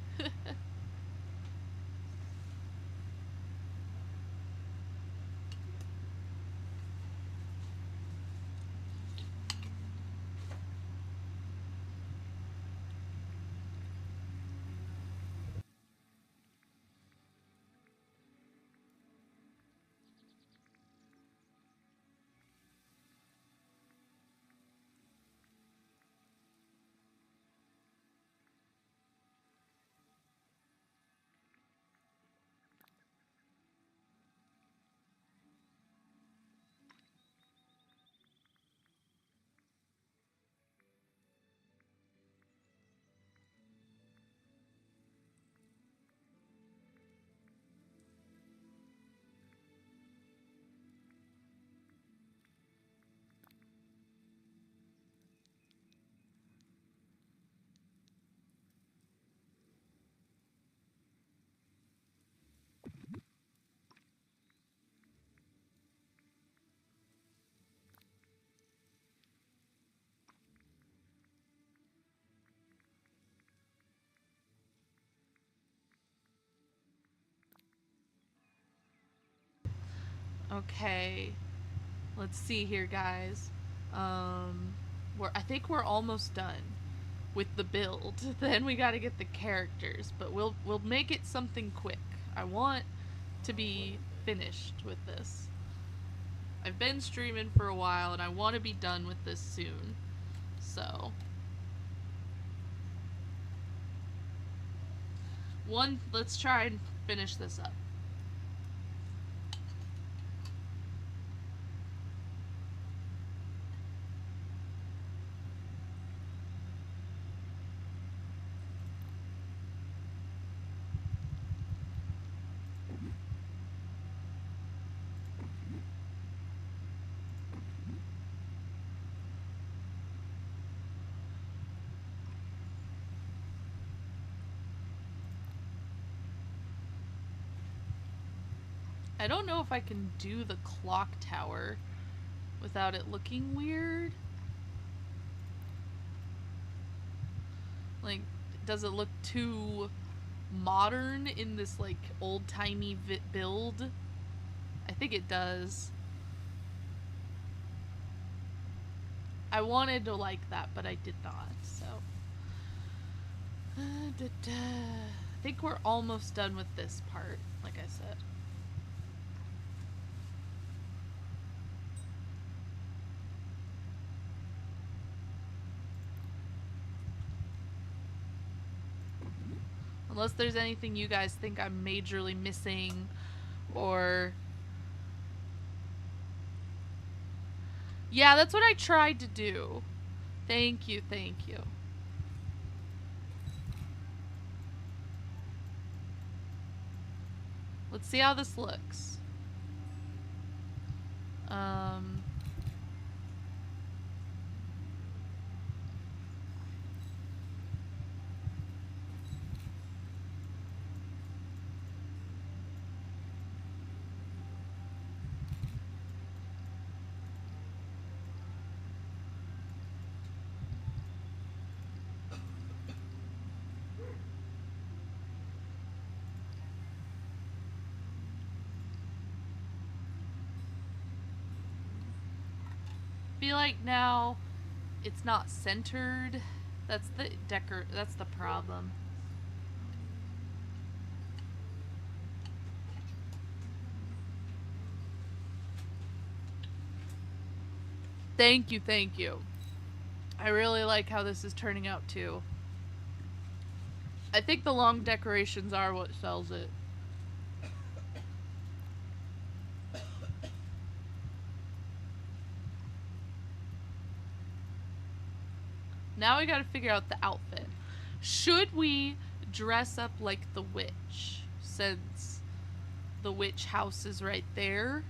Okay. Let's see here, guys. I think we're almost done with the build. Then we got to get the characters, but we'll make it something quick. I want to be finished with this. I've been streaming for a while and I want to be done with this soon. So, let's try and finish this up. I don't know if I can do the clock tower without it looking weird. Like, does it look too modern in this, like, old-timey build? I think it does. I wanted to like that, but I did not, so. I think we're almost done with this part, like I said. Unless there's anything you guys think I'm majorly missing, or... Yeah, that's what I tried to do. Thank you, thank you. Let's see how this looks. Feel like now it's not centered. That's the problem. Thank you, thank you. I really like how this is turning out too. I think the long decorations are what sells it. Now we gotta figure out the outfit. Should we dress up like the witch? Since the witch house is right there,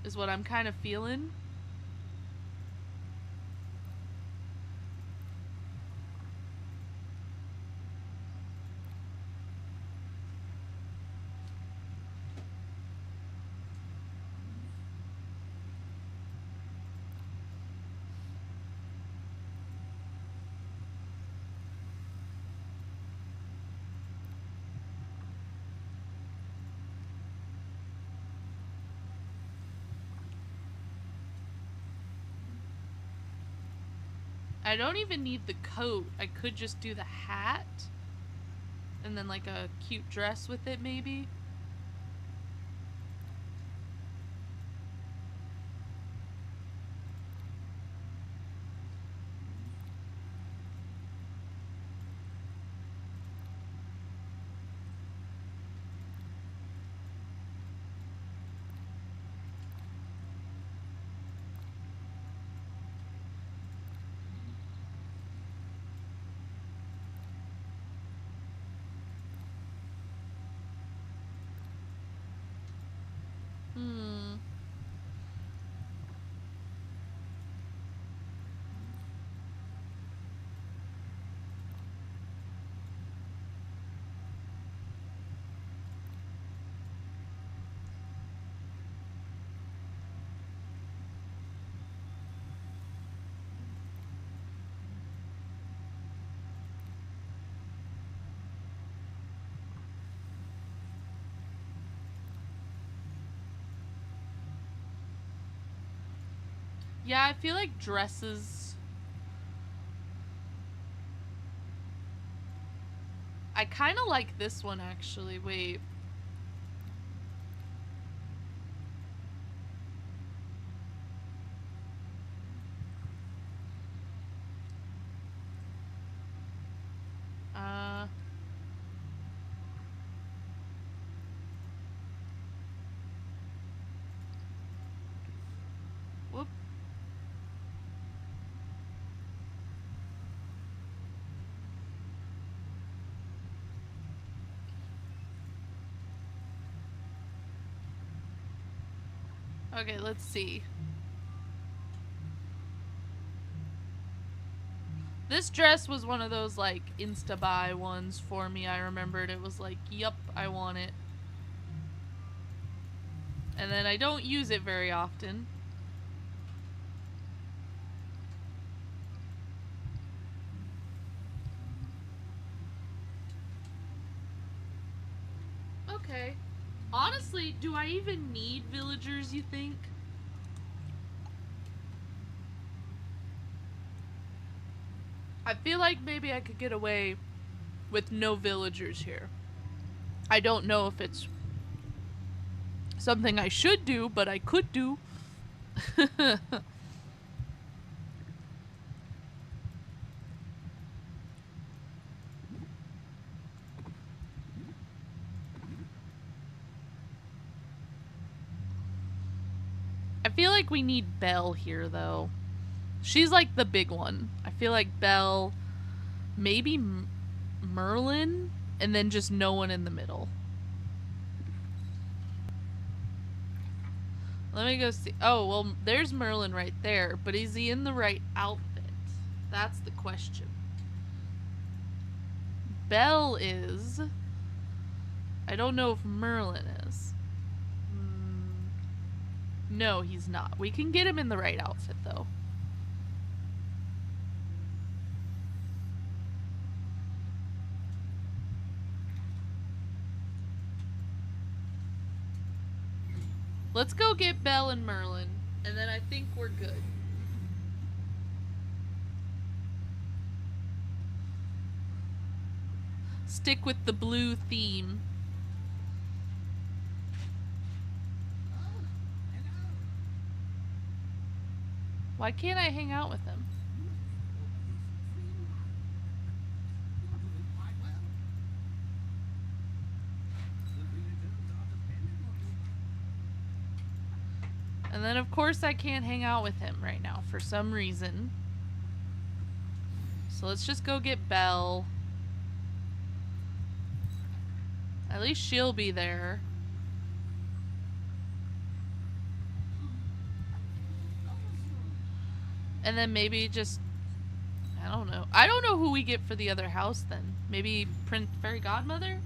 is what I'm kind of feeling. I don't even need the coat. I could just do the hat. And then like a cute dress with it, maybe. Yeah, I feel like dresses... I kind of like this one, actually. Wait. Whoop. Okay, let's see. This dress was one of those, like, insta-buy ones for me. I remembered it was like, yup, I want it. And then I don't use it very often. Okay. Honestly, do I even need villagers, you think? I feel like maybe I could get away with no villagers here. I don't know if it's something I should do, but I could do. I feel like we need Belle here, though. She's like the big one. I feel like Belle, maybe Merlin, and then just no one in the middle. Let me go see. Oh, well, there's Merlin right there, but is he in the right outfit? That's the question. Belle is. I don't know if Merlin is. No, he's not. We can get him in the right outfit, though. Let's go get Belle and Merlin, and then I think we're good. Stick with the blue theme. Why can't I hang out with him? And then, of course, I can't hang out with him right now for some reason. So let's just go get Belle. At least she'll be there. And then maybe just... I don't know. I don't know who we get for the other house then. Maybe Prince Fairy Godmother?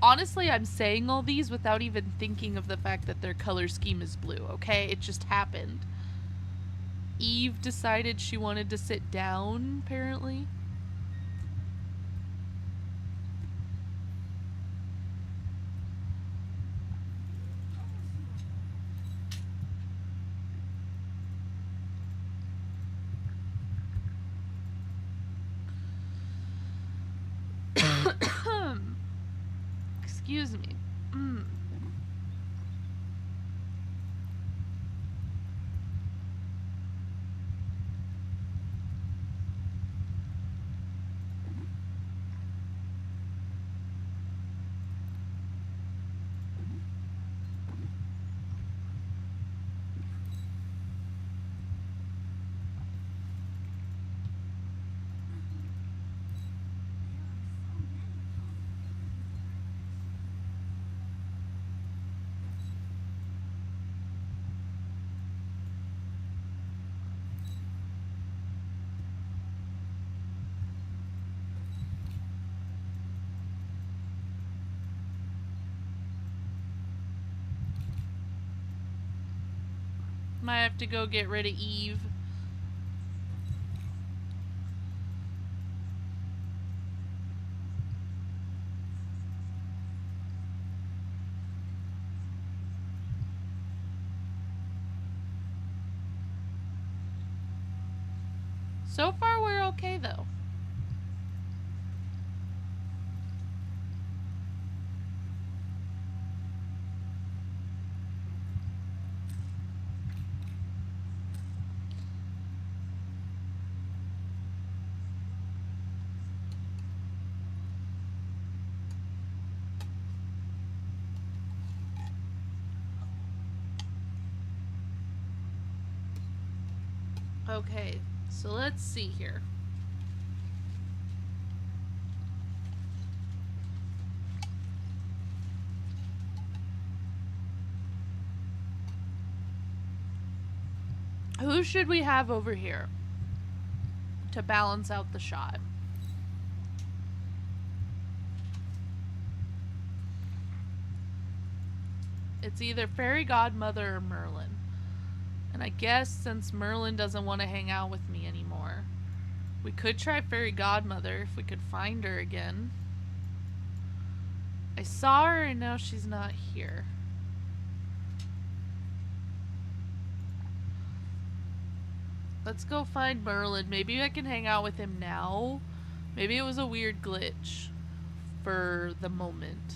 Honestly, I'm saying all these without even thinking of the fact that their color scheme is blue, okay? It just happened. Eve decided she wanted to sit down, apparently. Excuse me. Might have to go get rid of Eve. So far, we're okay, though. Okay, so let's see here. Who should we have over here to balance out the shot? It's either Fairy Godmother or Merlin. And I guess since Merlin doesn't want to hang out with me anymore, we could try Fairy Godmother if we could find her again. I saw her and now she's not here. Let's go find Merlin. Maybe I can hang out with him now. Maybe it was a weird glitch for the moment.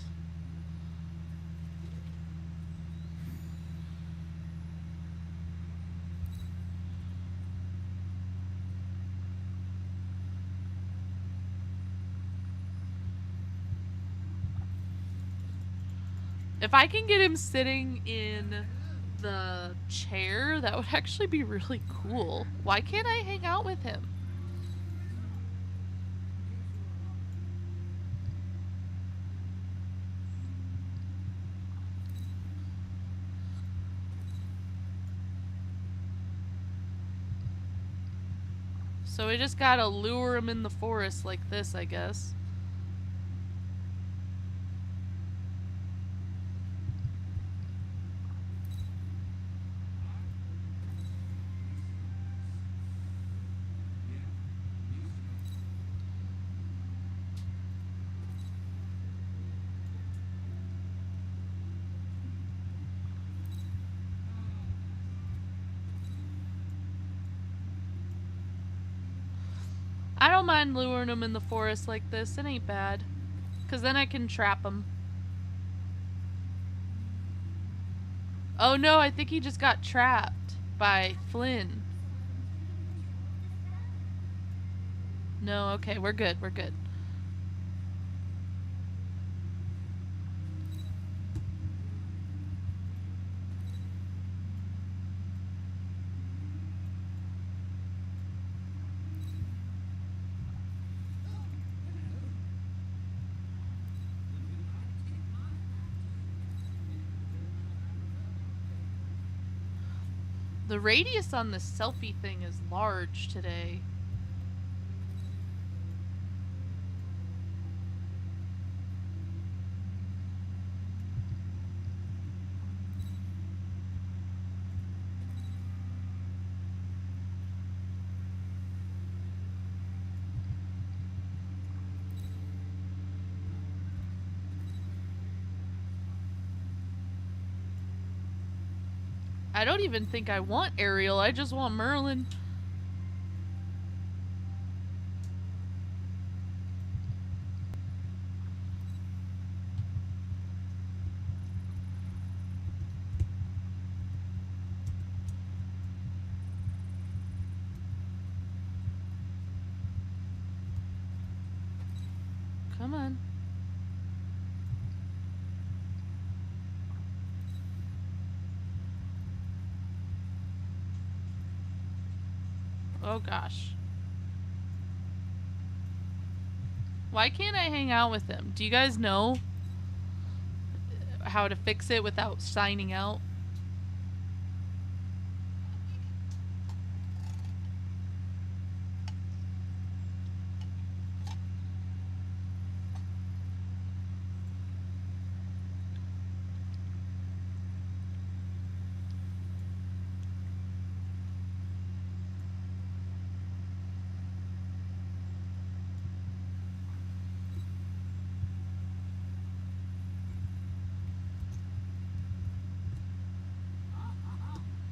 If I can get him sitting in the chair, that would actually be really cool. Why can't I hang out with him? So we just gotta lure him in the forest like this, I guess. I don't mind luring him in the forest like this. It ain't bad. Because then I can trap him. Oh no, I think he just got trapped by Flynn. No, okay, we're good, we're good. The radius on this selfie thing is large today. I don't even think I want Ariel, I just want Merlin. Come on. Oh gosh. Why can't I hang out with him? Do you guys know how to fix it without signing out?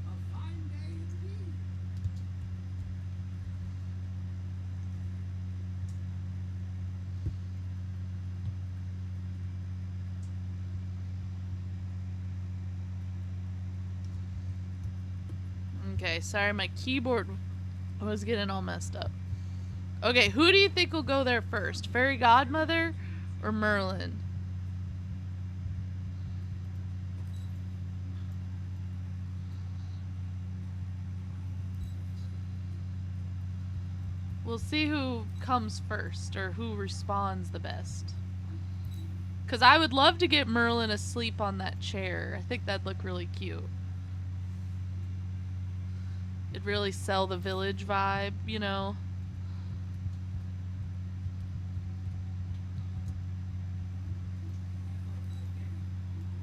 A fine day indeed. Okay, sorry, my keyboard was getting all messed up. Okay, who do you think will go there first? Fairy Godmother or Merlin? We'll see who comes first or who responds the best. Because I would love to get Merlin asleep on that chair. I think that'd look really cute. It'd really sell the village vibe, you know?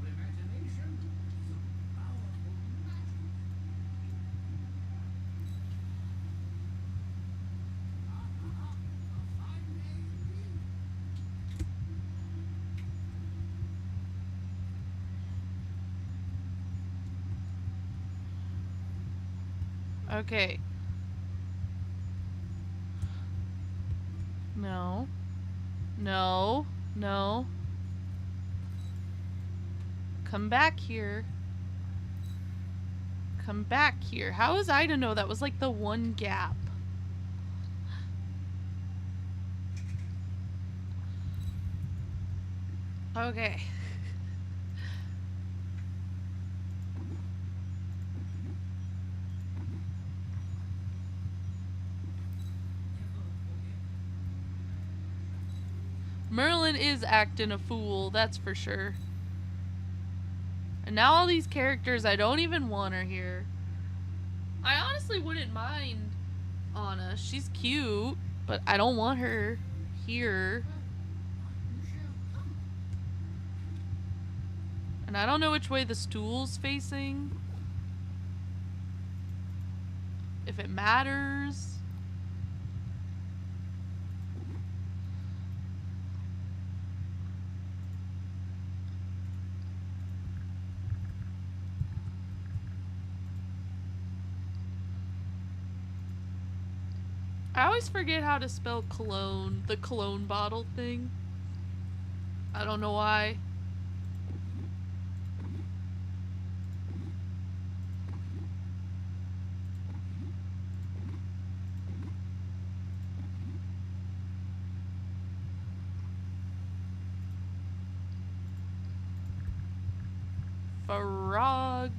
Imagination Okay. No. No. No. Come back here. Come back here. How was I to know that was like the one gap? Okay. Merlin is acting a fool, that's for sure. And now all these characters I don't even want are here. I honestly wouldn't mind Anna. She's cute, but I don't want her here. And I don't know which way the stool's facing. If it matters. I always forget how to spell cologne, the cologne bottle thing. I don't know why. Frog.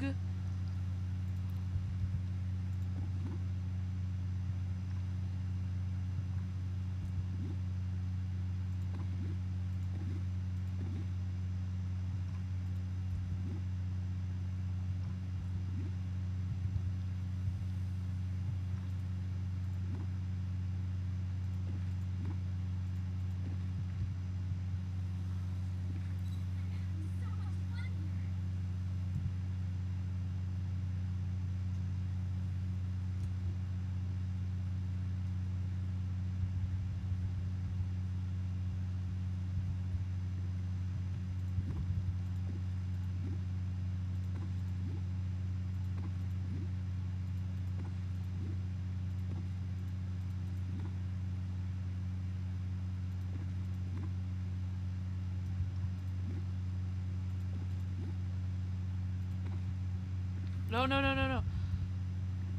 No, no, no, no, no.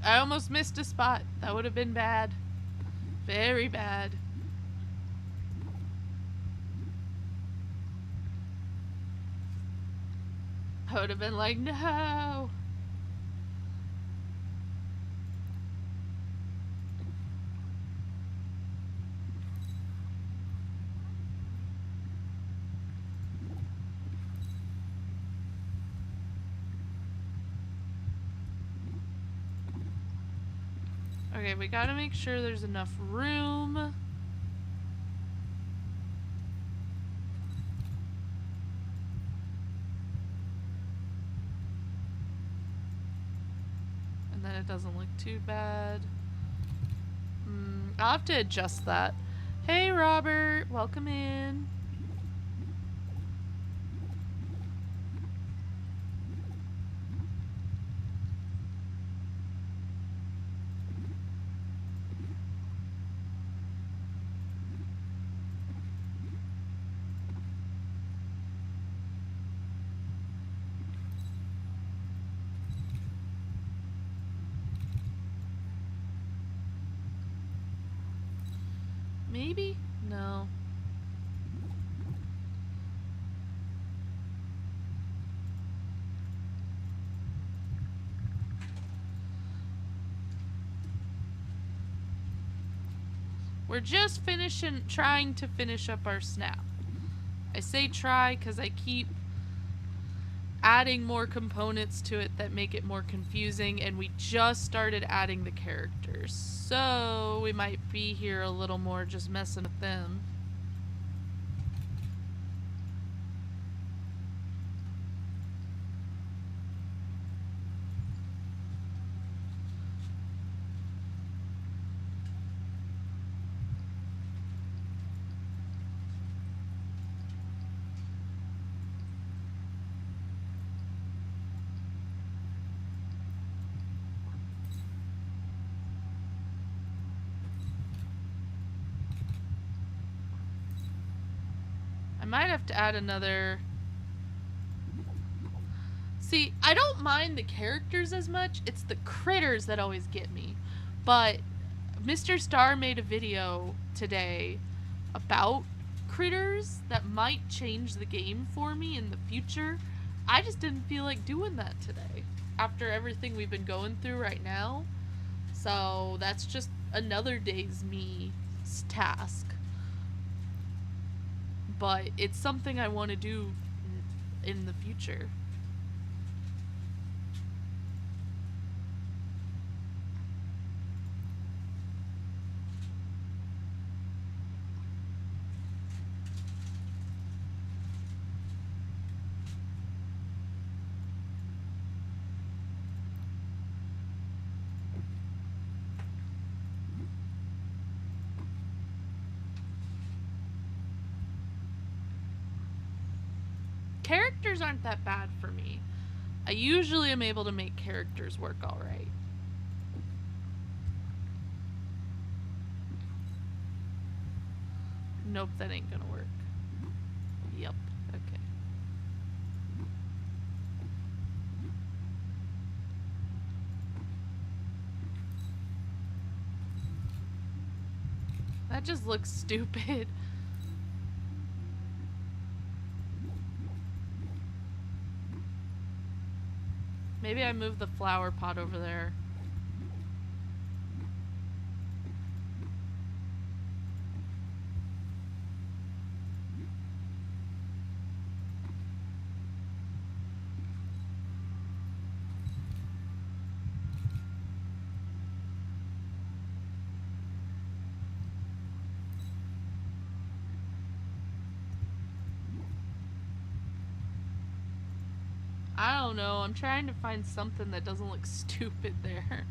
I almost missed a spot. That would have been bad. Very bad. I would have been like, no. Okay, we gotta make sure there's enough room. And then it doesn't look too bad. I'll have to adjust that. Hey, Robert. Welcome in. Maybe? No. We're just trying to finish up our snap. I say try because I keep adding more components to it that make it more confusing, and we just started adding the characters. So we might be here a little more just messing with them. might have to add another... See, I don't mind the characters as much. It's the critters that always get me. But Mr. Star made a video today about critters that might change the game for me in the future. I just didn't feel like doing that today after everything we've been going through right now. So that's just another day's me task. But it's something I want to do in the future. Characters aren't that bad for me. I usually am able to make characters work alright. Nope, that ain't gonna work. Yep, okay. That just looks stupid. Maybe I move the flower pot over there. I don't know. I'm trying to find something that doesn't look stupid there.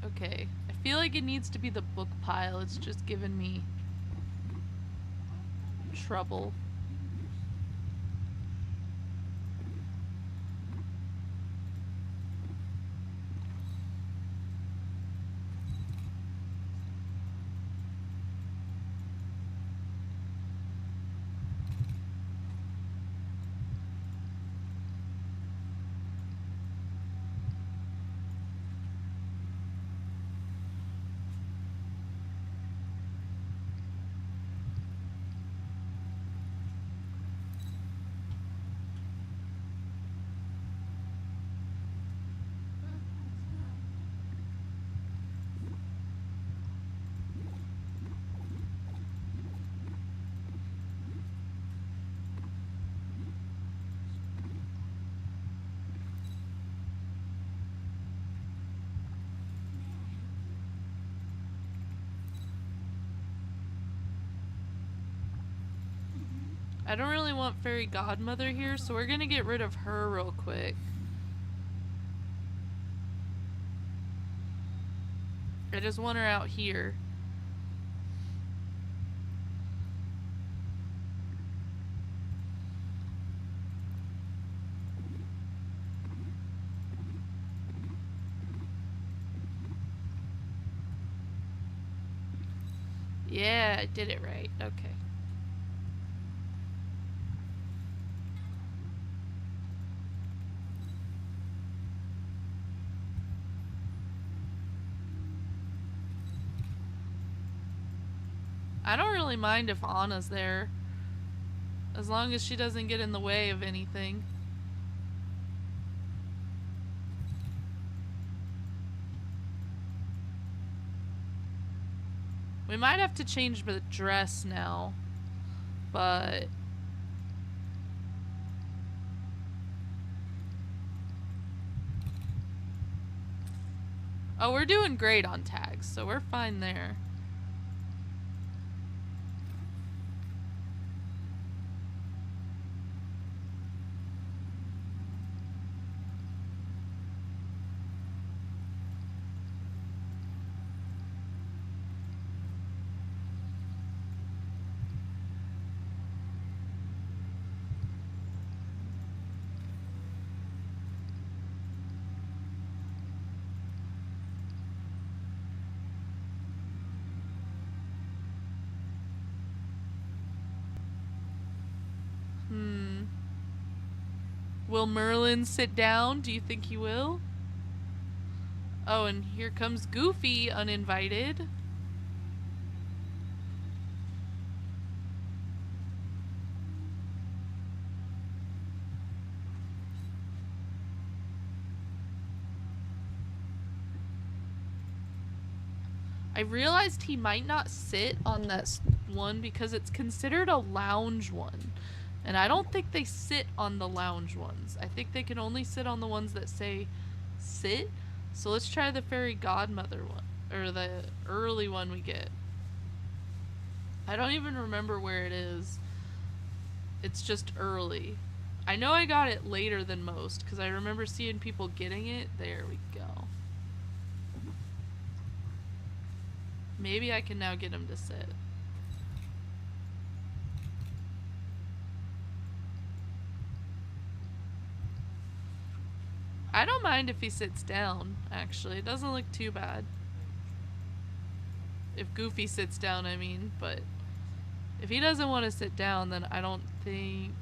Okay. I feel like it needs to be the book pile. It's just giving me trouble. I don't really want Fairy Godmother here, so we're gonna get rid of her real quick. I just want her out here. Yeah, I did it right. Okay. I don't really mind if Anna's there, as long as she doesn't get in the way of anything. We might have to change the dress now, but... Oh, we're doing great on tags, so we're fine there. Will Merlin sit down? Do you think he will? Oh, and here comes Goofy, uninvited. I realized he might not sit on that one because it's considered a lounge one. And I don't think they sit on the lounge ones. I think they can only sit on the ones that say sit. So let's try the fairy godmother one, or the early one we get. I don't even remember where it is. It's just early. I know I got it later than most because I remember seeing people getting it. There we go. Maybe I can now get him to sit. I don't mind if he sits down, actually. It doesn't look too bad. If Goofy sits down, I mean, but if he doesn't want to sit down, then I don't think...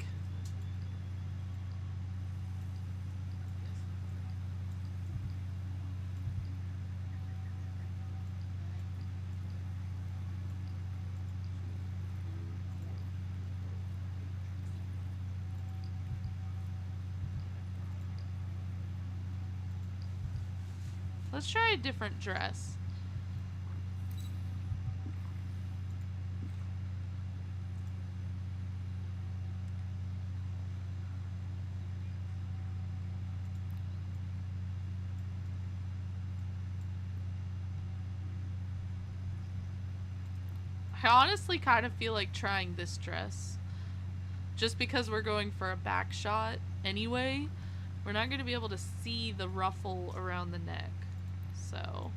Let's try a different dress. I honestly kind of feel like trying this dress. Just because we're going for a back shot anyway, we're not going to be able to see the ruffle around the neck. So,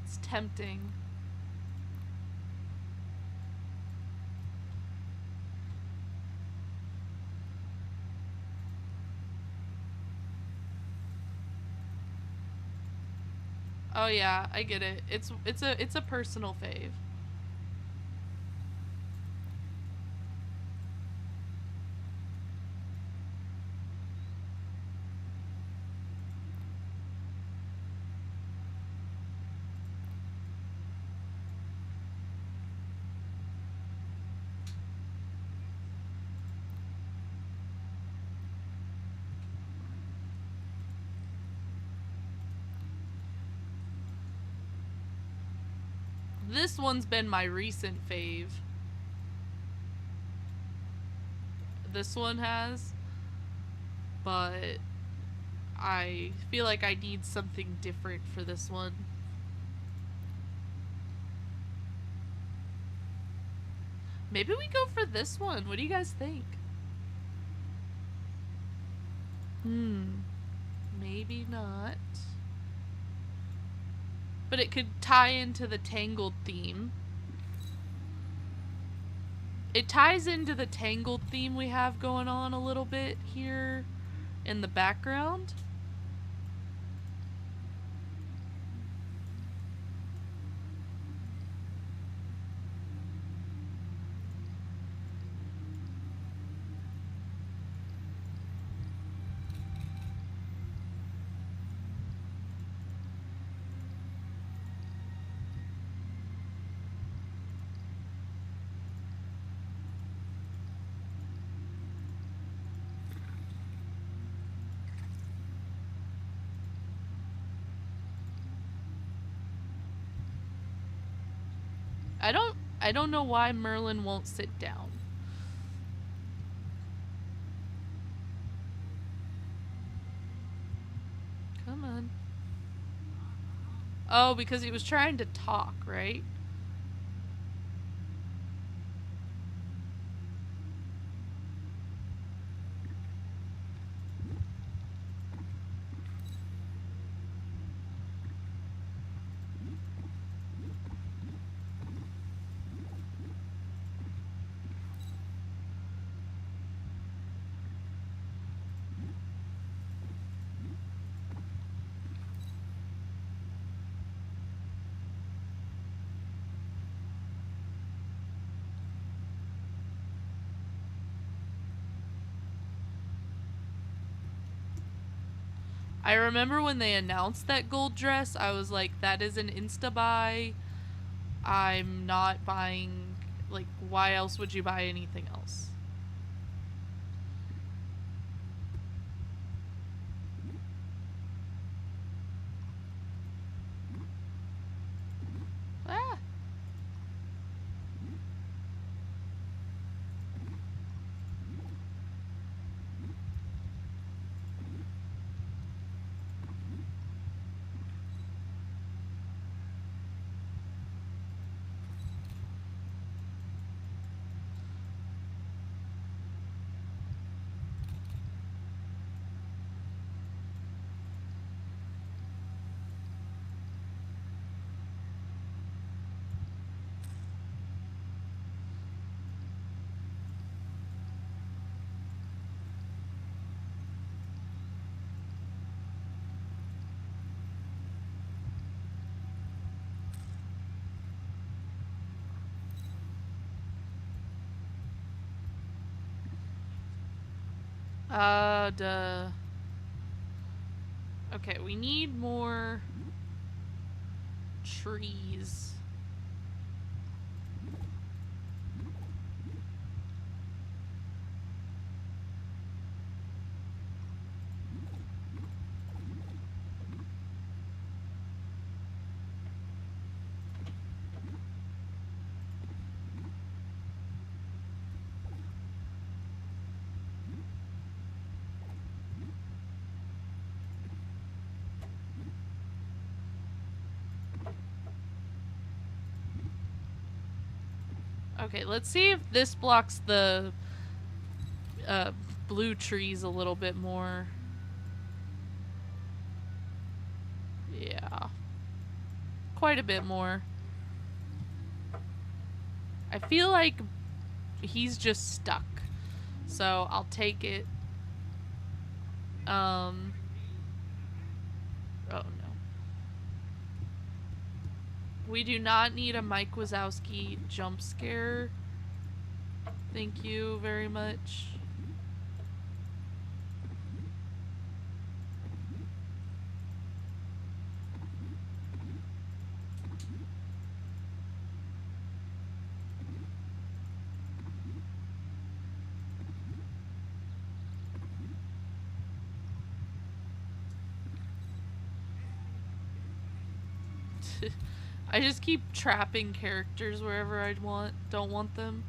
it's tempting. Oh yeah, I get it. It's a personal fave. This one's been my recent fave. This one has. But I feel like I need something different for this one. Maybe we go for this one. What do you guys think? Maybe not. But it could tie into the Tangled theme. It ties into the Tangled theme we have going on a little bit here in the background. I don't know why Merlin won't sit down. Come on. Oh, because he was trying to talk, right? I remember when they announced that gold dress, I was like, that is an insta buy. I'm not buying. Like, why else would you buy anything else? Ah! Duh. Okay, we need more trees. Okay, let's see if this blocks the uh, blue trees a little bit more. Yeah. Quite a bit more. I feel like he's just stuck. So I'll take it. Um. Oh no. We do not need a Mike Wazowski jump scare. Thank you very much. I just keep trapping characters wherever I don't want them.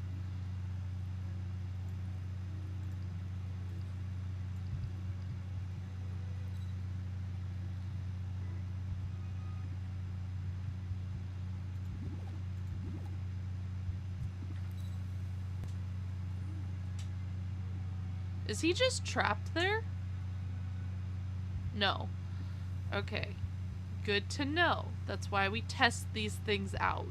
Is he just trapped there? No. Okay. Good to know. That's why we test these things out.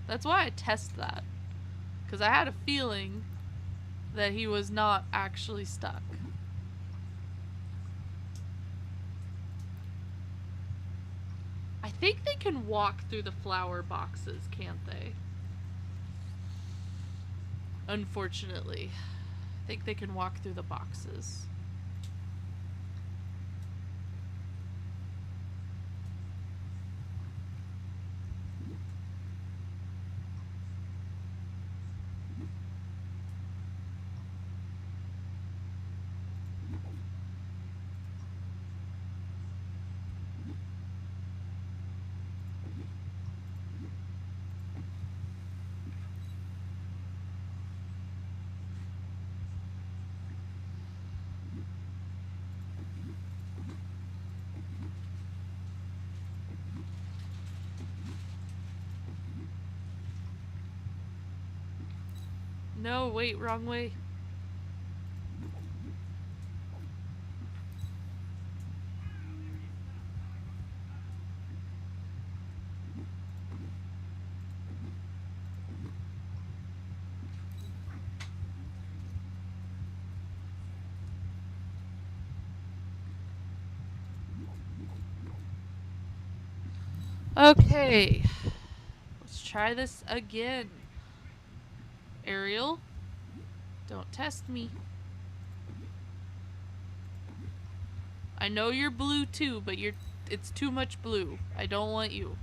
That's why I test that. Because I had a feeling that he was not actually stuck. I think they can walk through the flower boxes, can't they? Unfortunately. I think they can walk through the boxes. No, wait, wrong way. Okay. Let's try this again. Ariel, don't test me. I know you're blue too, but it's too much blue. I don't want you.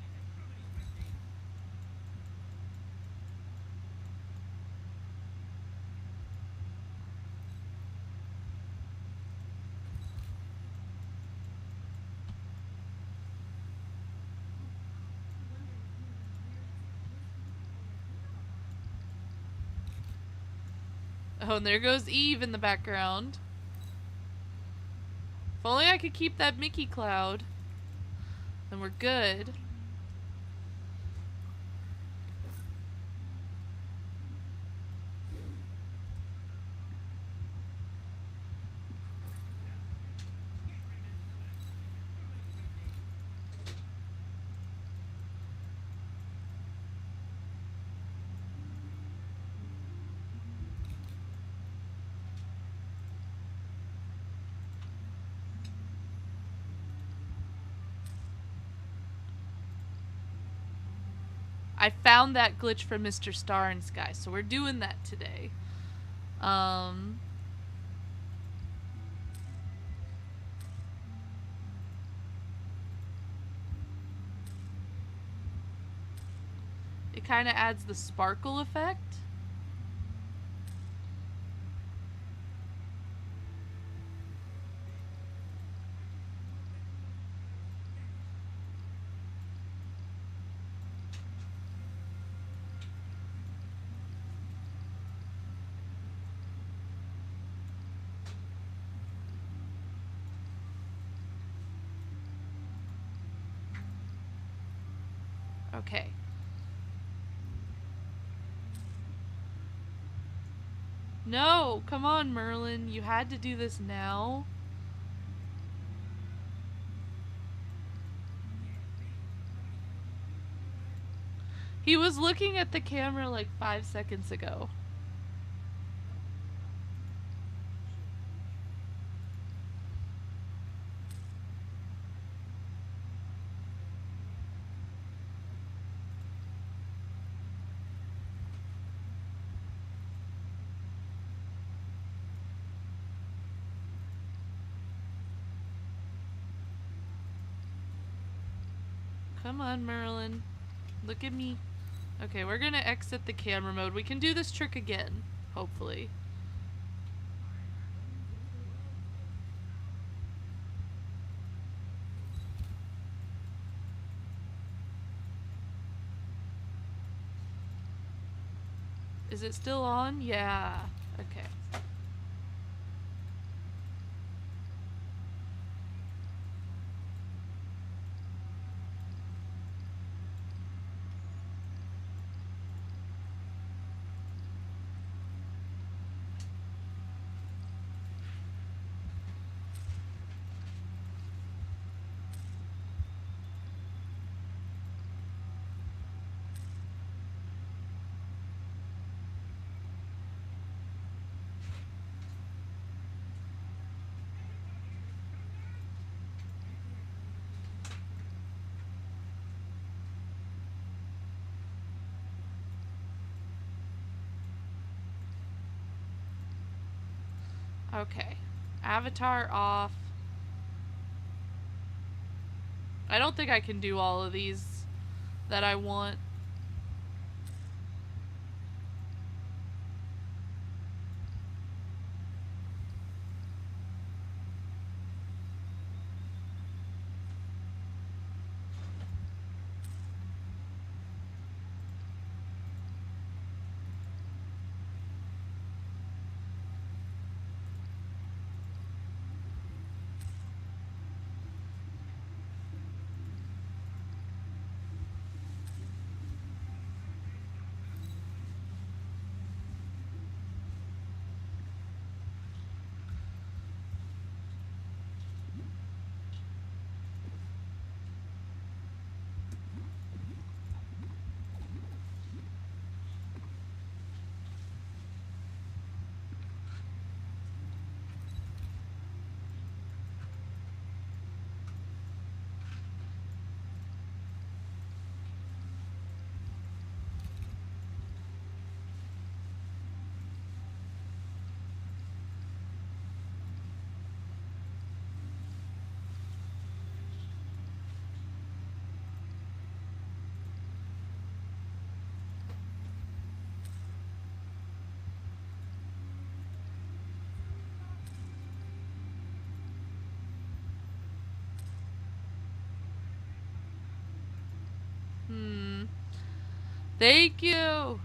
Oh, and there goes Eve in the background. If only I could keep that Mickey cloud, then we're good. I found that glitch from Mr. Star and Sky, so we're doing that today. It kind of adds the sparkle effect. Okay. No, come on, Merlin. You had to do this now. He was looking at the camera like 5 seconds ago. Come on, Merlin. Look at me. Okay, we're gonna exit the camera mode. We can do this trick again, hopefully. Is it still on? Yeah. Okay. Okay. Avatar off. I don't think I can do all of these that I want. Thank you.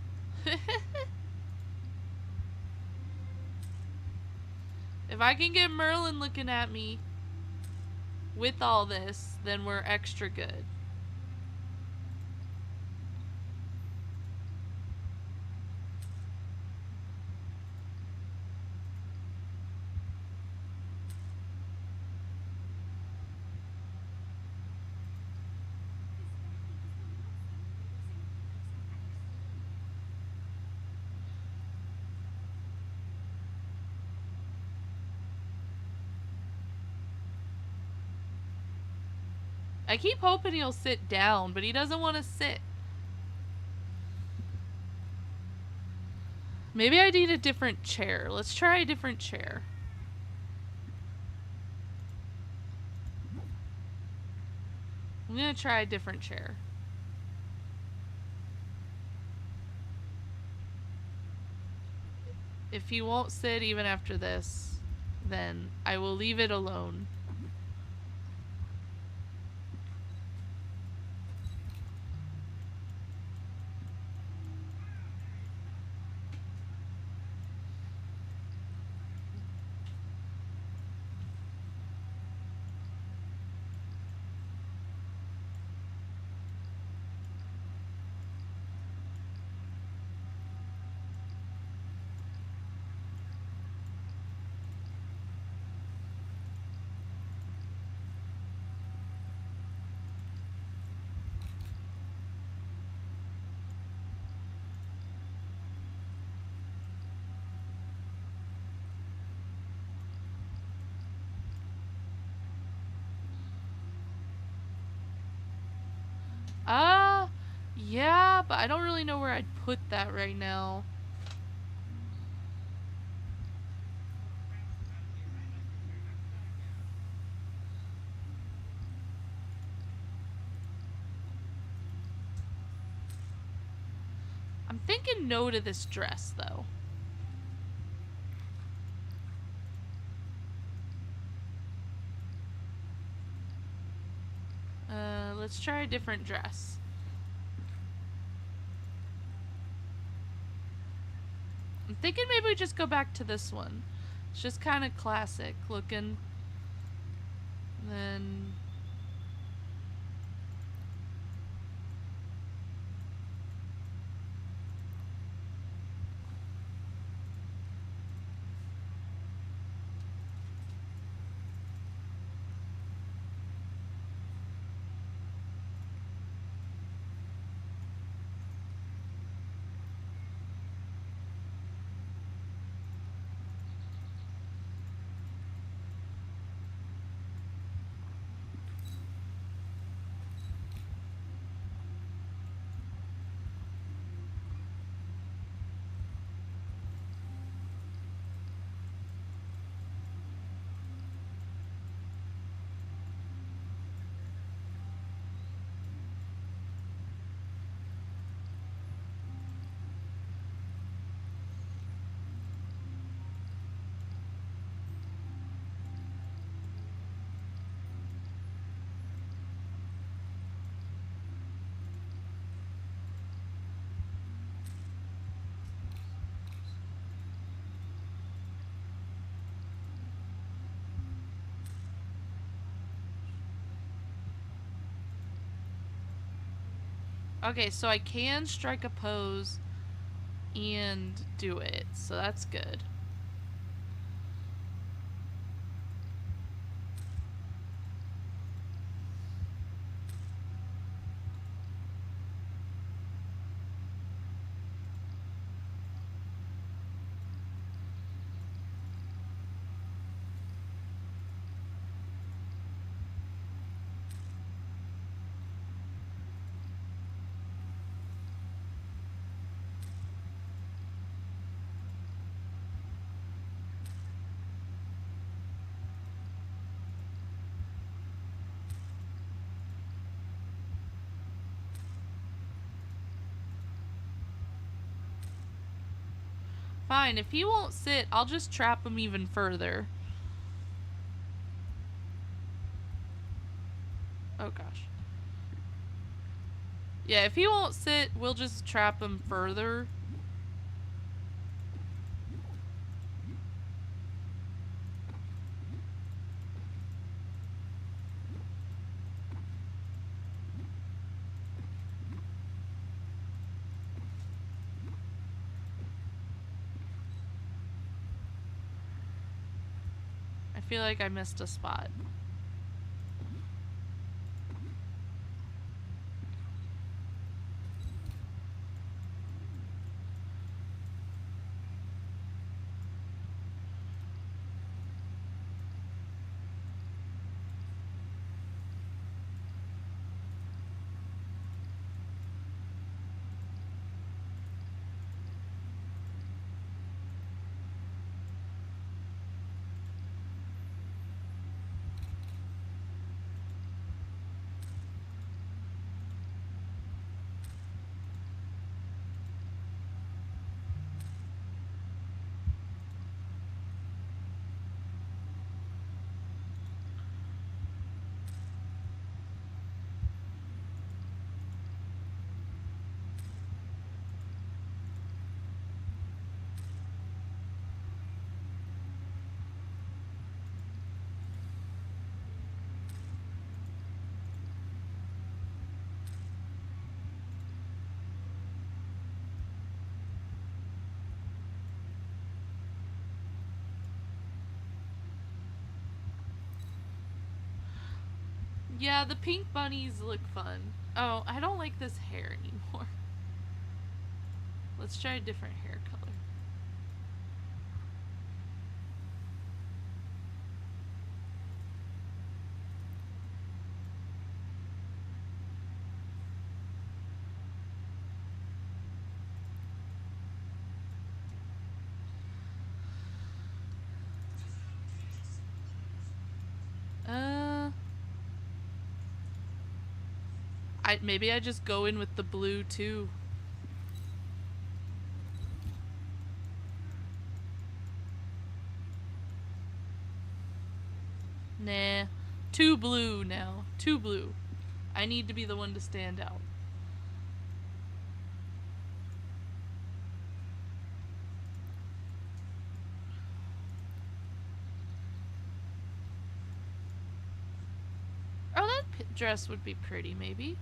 If I can get Merlin looking at me with all this, then we're extra good. I keep hoping he'll sit down, but he doesn't want to sit. Maybe I need a different chair. Let's try a different chair. I'm gonna try a different chair. If he won't sit even after this, then I will leave it alone. Uh, yeah, but I don't really know where I'd put that right now. I'm thinking no to this dress, though. Let's try a different dress. I'm thinking maybe we just go back to this one. It's just kind of classic looking. Then... Okay, so I can strike a pose and do it, so that's good. Fine, if he won't sit, I'll just trap him even further. Oh gosh. Yeah, if he won't sit, we'll just trap him further. I feel like I missed a spot. Yeah, the pink bunnies look fun. Oh, I don't like this hair anymore. Let's try a different hair color. Maybe I just go in with the blue too. Nah. Too blue now. Too blue. I need to be the one to stand out. Oh, that dress would be pretty, maybe.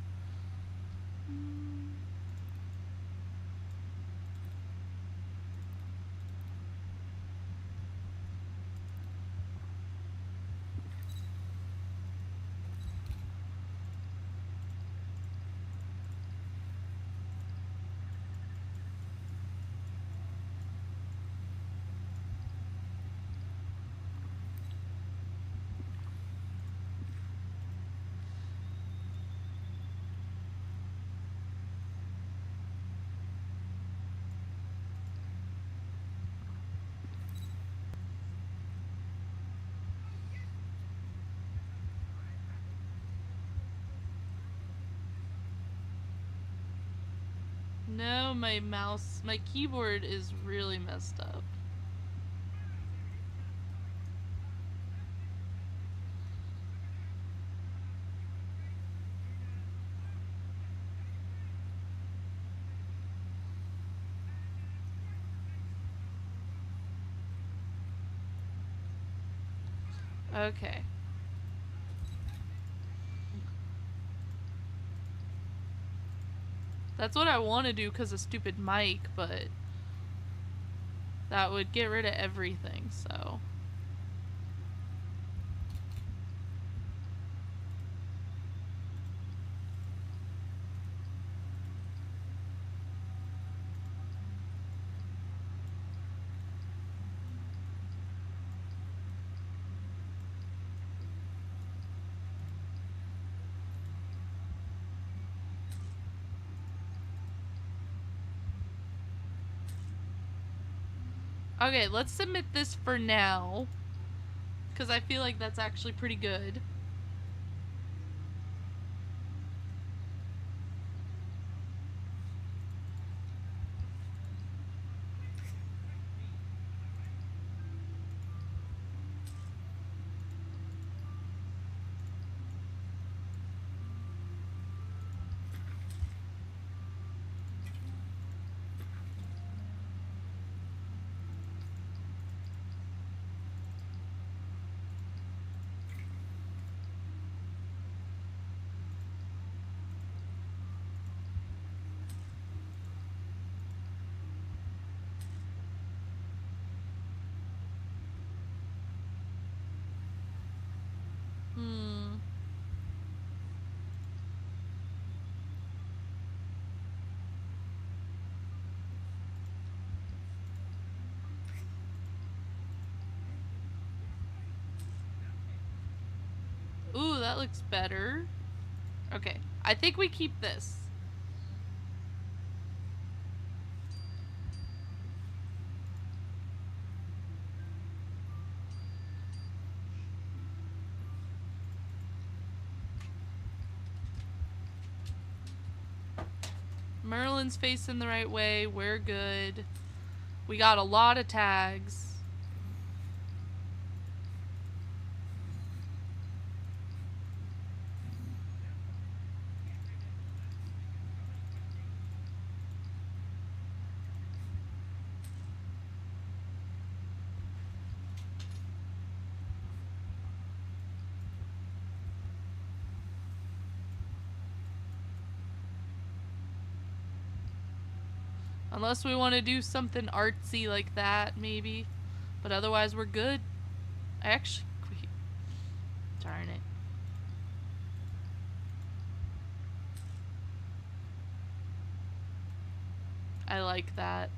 No, my keyboard is really messed up. Okay. That's what I want to do because of stupid mic, but that would get rid of everything, so. Okay, let's submit this for now. Because I feel like that's actually pretty good. Ooh, that looks better. Okay, I think we keep this. Merlin's facing the right way. We're good. We got a lot of tags. Unless we want to do something artsy like that, maybe. But otherwise, we're good. I actually. Darn it. I like that.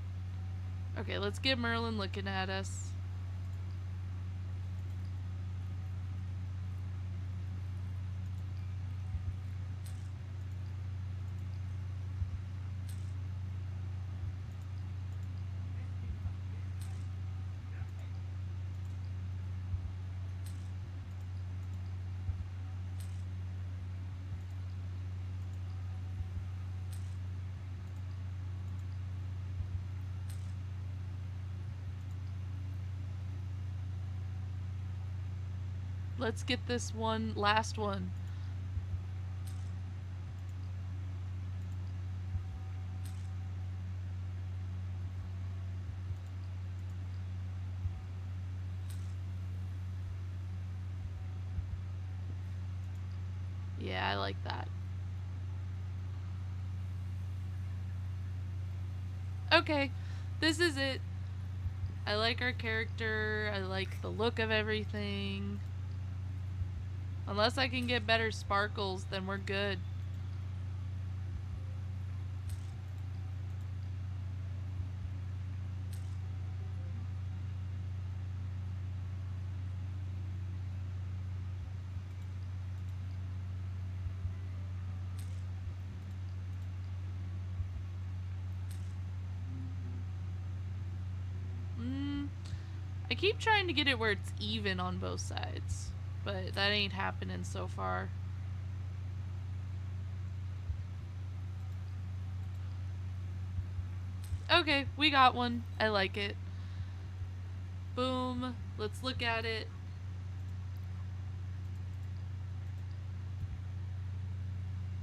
Okay, let's get Merlin looking at us. Let's get this one, last one. Yeah, I like that. Okay, this is it. I like our character. I like the look of everything. Unless I can get better sparkles, then we're good. I keep trying to get it where it's even on both sides, but that ain't happening so far. Okay, we got one. I like it. Boom. Let's look at it.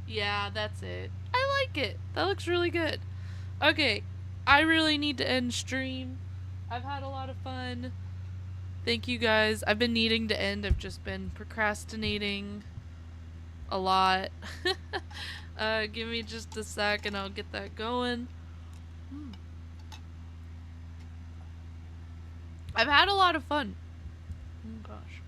Yeah, that's it. I like it. That looks really good. Okay, I really need to end stream. I've had a lot of fun. Thank you guys. I've been needing to end. I've just been procrastinating a lot. Give me just a sec and I'll get that going. I've had a lot of fun. Oh gosh.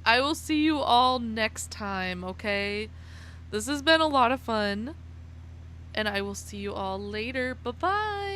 I will see you all next time, okay? This has been a lot of fun. And I will see you all later. Bye bye.